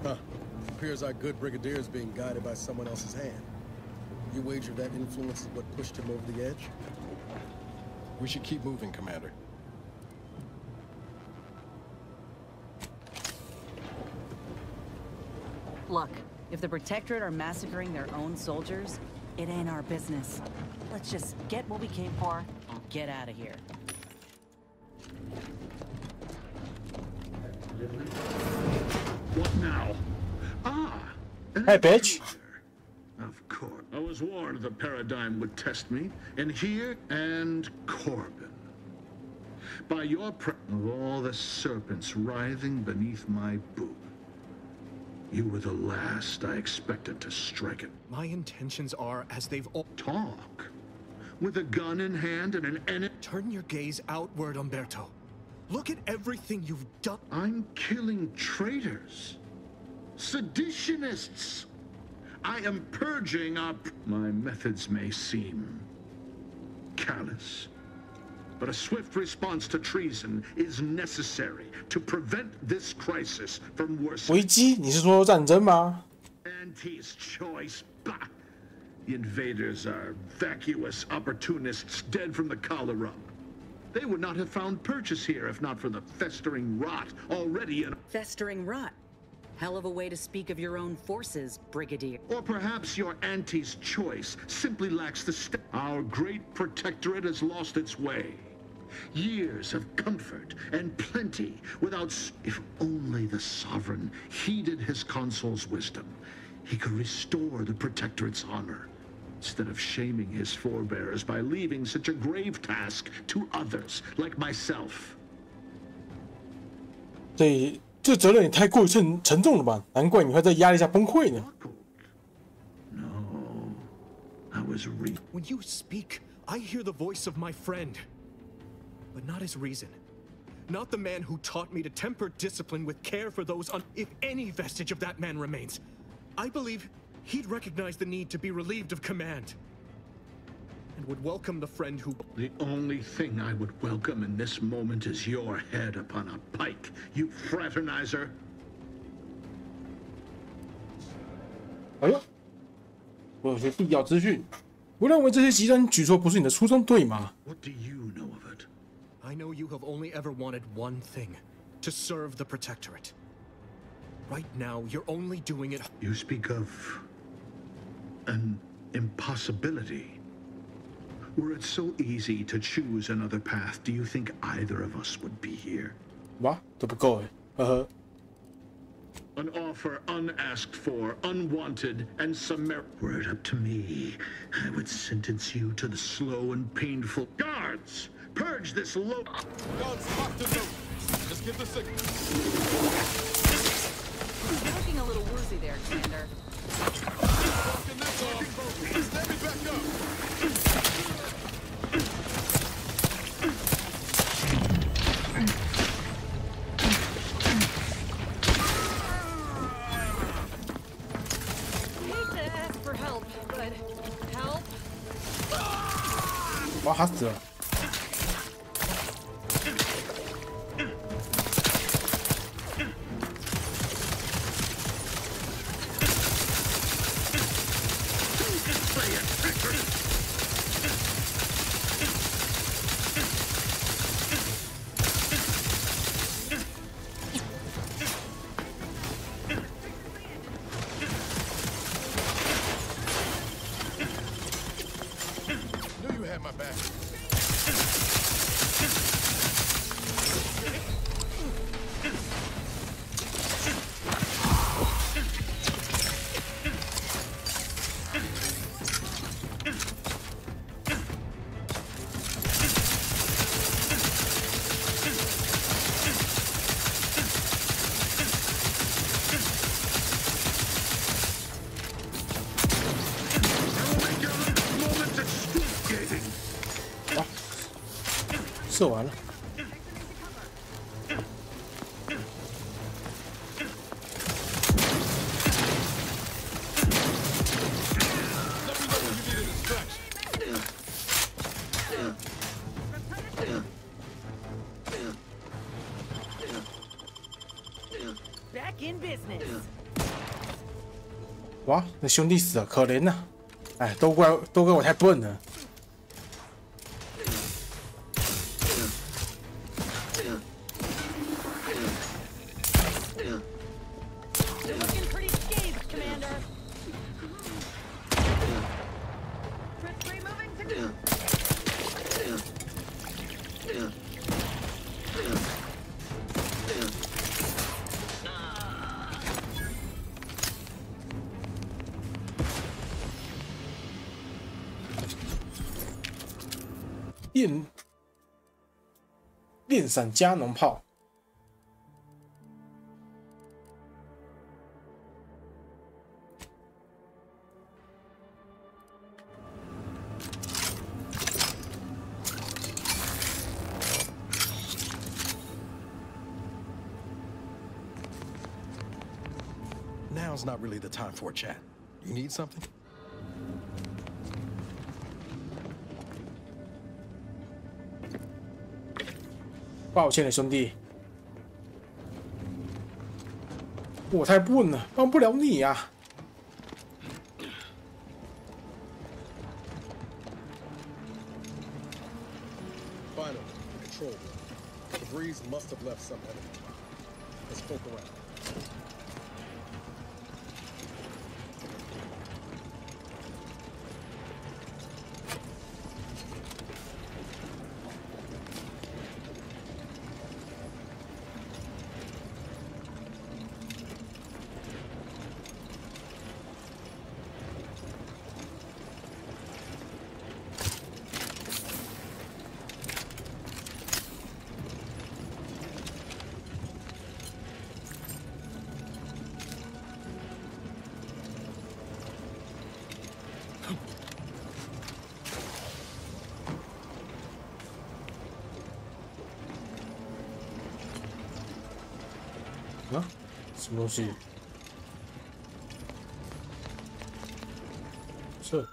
Huh. Appears our good brigadier is being guided by someone else's hand. You wager that influence is what pushed him over the edge? We should keep moving, Commander. Look, if the Protectorate are massacring their own soldiers, it ain't our business. Let's just get what we came for and get out of here. What now? Ah! Hey, bitch! Of course. I was warned the paradigm would test me. And here, and Corbin. By your of all the serpents writhing beneath my boot, you were the last I expected to strike it. My intentions are as they've all... Talk? With a gun in hand and an enemy... Turn your gaze outward, Umberto. Look at everything you've done. I'm killing traitors. Seditionists. I am purging our... My methods may seem callous, but a swift response to treason is necessary to prevent this crisis from worsening. 危机？你是说战争吗？ Auntie's choice. Bah! The invaders are vacuous opportunists dead from the cholera. They would not have found purchase here if not for the festering rot already in... Festering rot? Hell of a way to speak of your own forces, Brigadier. Or perhaps your auntie's choice simply lacks the Our great protectorate has lost its way. Years of comfort and plenty without... If only the sovereign heeded his consul's wisdom, he could restore the protectorate's honor, instead of shaming his forebears by leaving such a grave task to others like myself. 对，这责任也太过于沉重了吧？难怪你会在压力下崩溃呢。No, I was When you speak, I hear the voice of my friend, but not his reason. Not the man who taught me to temper discipline with care for those If any vestige of that man remains, I believe he'd recognize the need to be relieved of command, and would welcome the friend who... The only thing I would welcome in this moment is your head upon a pike, you fraternizer. 哎呦，我有些必要资讯。我认为这些极端举措不是你的初衷，对吗？ What do you know of it? I know you have only ever wanted one thing: to serve the Protectorate. Right now, you're only doing it... You speak of... an impossibility. Were it so easy to choose another path, do you think either of us would be here? 哇，这不够哎，呵呵。 An offer unasked for, unwanted, and Were it up to me, I would sentence you to the slow and painful... Guards! Purge this low... Guns locked and loaded. Just give the signal. You're looking a little woozy there, Commander. Fucking this off. Stand me back up. Hate to ask for help, but help? 哇，他死了。 Knew you had my back. Moment excruciating. 哇，射完了。 Let me know when you need a distraction. in business. 哇，那兄弟死了，可怜呐！哎，都怪我太笨了。Looking pretty scathed, Commander. Crisply moving to. 电闪加农炮。Now's not really the time for a chat. You need something? 抱歉了，兄弟，我太笨了，帮不了你呀。Final control. The breeze must have left some enemy. Let's poke around.啊，什么东西？是。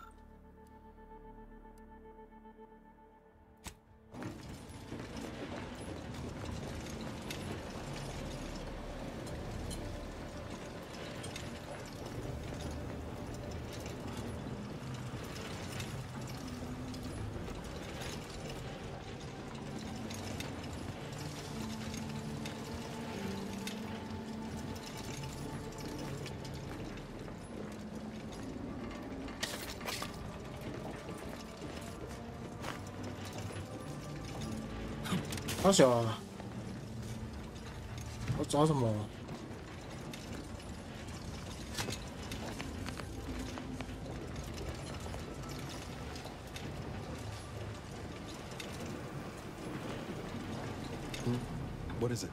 好小啊！我找什么？What is it?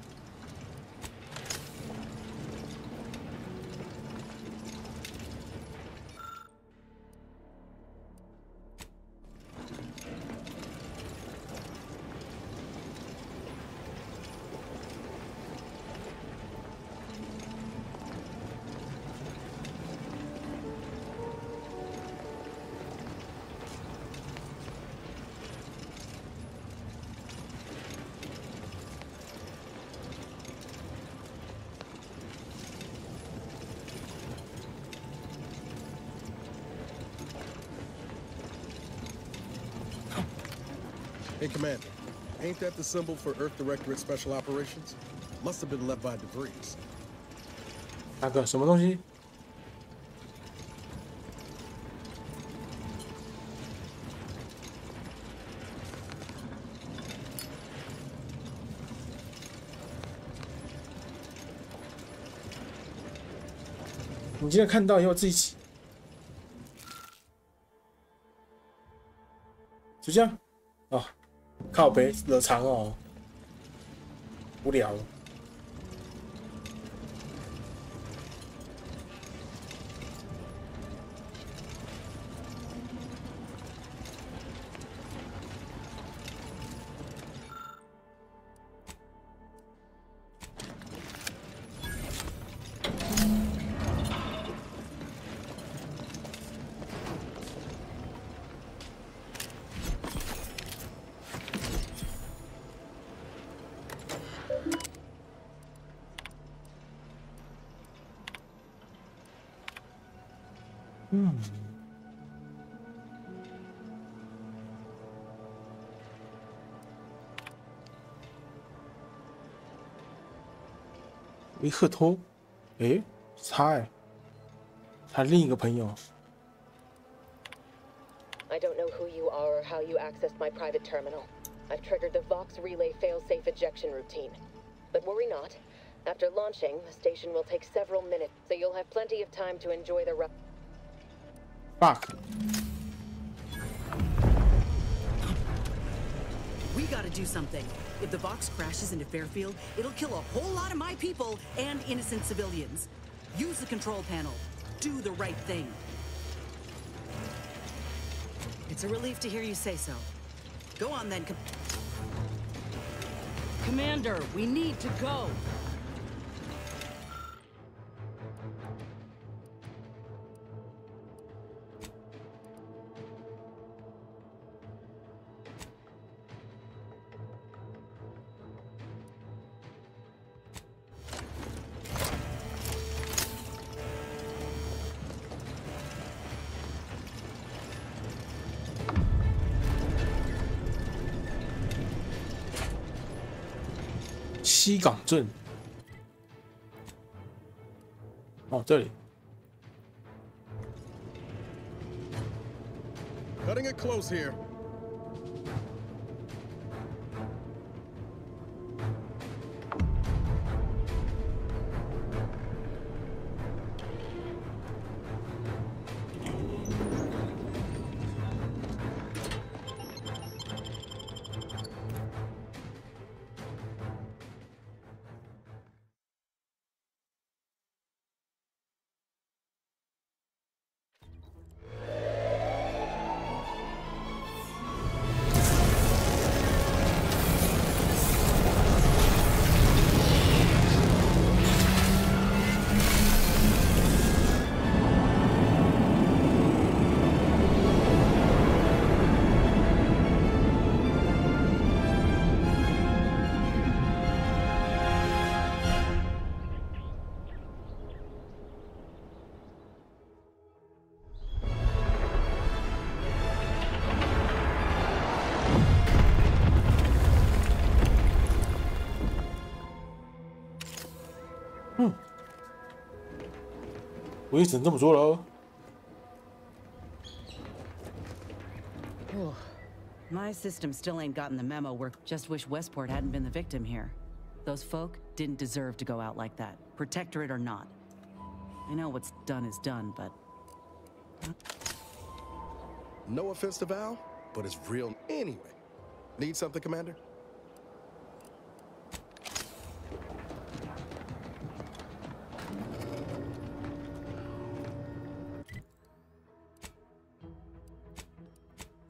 Hey, Commander, ain't that the symbol for Earth Directorate Special Operations? Must have been left by debris. 那个什么东西？你今天看到以后自己起，就这样哦。靠北惹长哦，无聊。维克托，诶，他另一个朋友。 I don't know who you are or how you accessed my private terminal. I've triggered the Vox relay failsafe ejection routine. But worry not. After launching, the station will take several minutes, so you'll have plenty of time to enjoy the Fuck. We gotta do something. If the Vox crashes into Fairfield, it'll kill a whole lot of my people and innocent civilians. Use the control panel. Do the right thing. It's a relief to hear you say so. Go on then, Commander, we need to go.西港镇。哦，这里。 Cutting it close here.我也只能这么做了。 My system still ain't gotten the memo. We're just wish Westport hadn't been the victim here. Those folk didn't deserve to go out like that, protectorate or not. I know what's done is done, but... No offense to Val, but it's real anyway. Need something, Commander?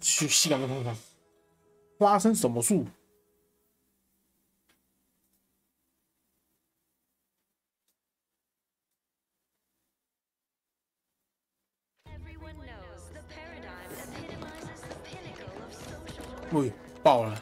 去西港镇看看，发生什么事？ 喂，爆了！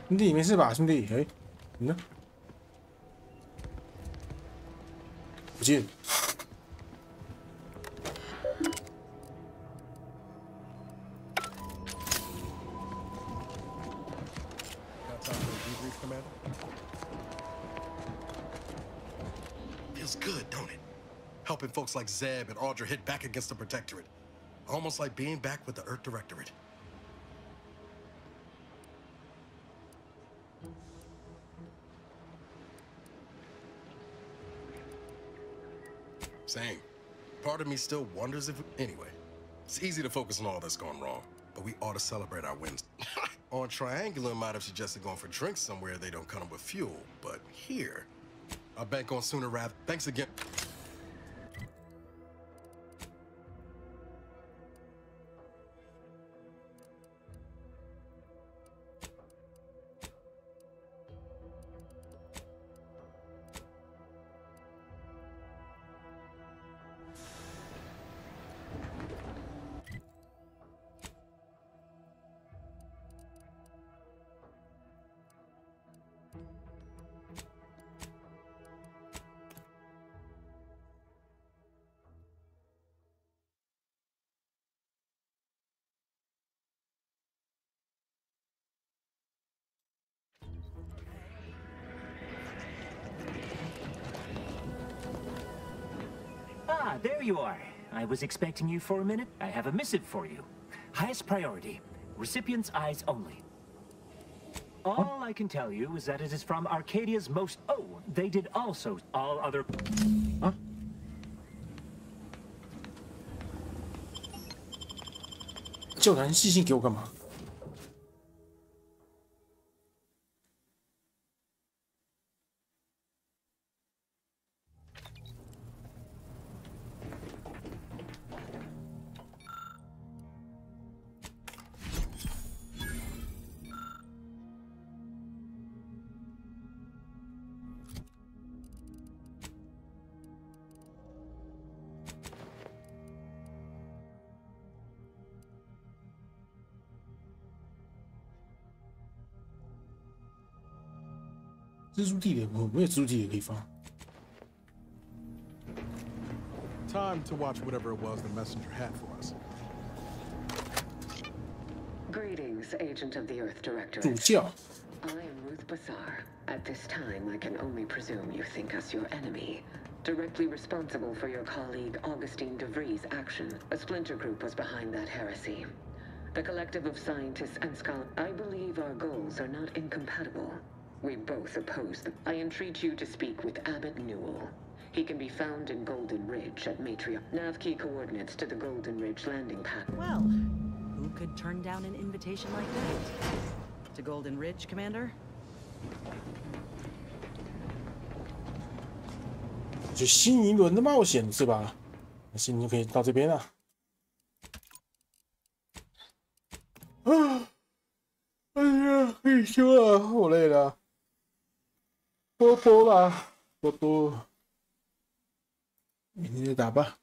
兄弟，没事吧？兄弟，哎，你呢？不见。Feels good, don't it? Helping folks like Zeb and Audra hit back against the Protectorate. Almost like being back with the Earth Directorate. Same. Part of me still wonders if... Anyway, it's easy to focus on all that's gone wrong, but we ought to celebrate our wins. On Triangular might have suggested going for drinks somewhere they don't come with fuel, but here, I bank on sooner rather. Thanks again. Ah, there you are. I was expecting you for a minute. I have a missive for you. Highest priority. Recipient's eyes only. All I can tell you is that it is from Arcadia's most... Oh, they did also all other... Huh? 叫人寄信给我干嘛？蜘蛛地雷，我没有蜘蛛地雷可以放。Time to watch whatever it was the messenger had for us. Greetings, Agent of the Earth Directorate. 主教。I am Ruth Bassar. At this time, I can only presume you think us your enemy. Directly responsible for your colleague Augustine de Vries' action, a splinter group was behind that heresy. The collective of scientists and scholars. I believe our goals are not incompatible. We both oppose them. I entreat you to speak with Abbot Newell. He can be found in Golden Ridge at Matriarch. Nav key coordinates to the Golden Ridge landing pad. Well, who could turn down an invitation like that? To Golden Ridge, Commander? 就新一轮的冒险是吧？那新就可以到这边了。啊！哎呀，可以休了，我累了。波波吧，波波，明天再打吧。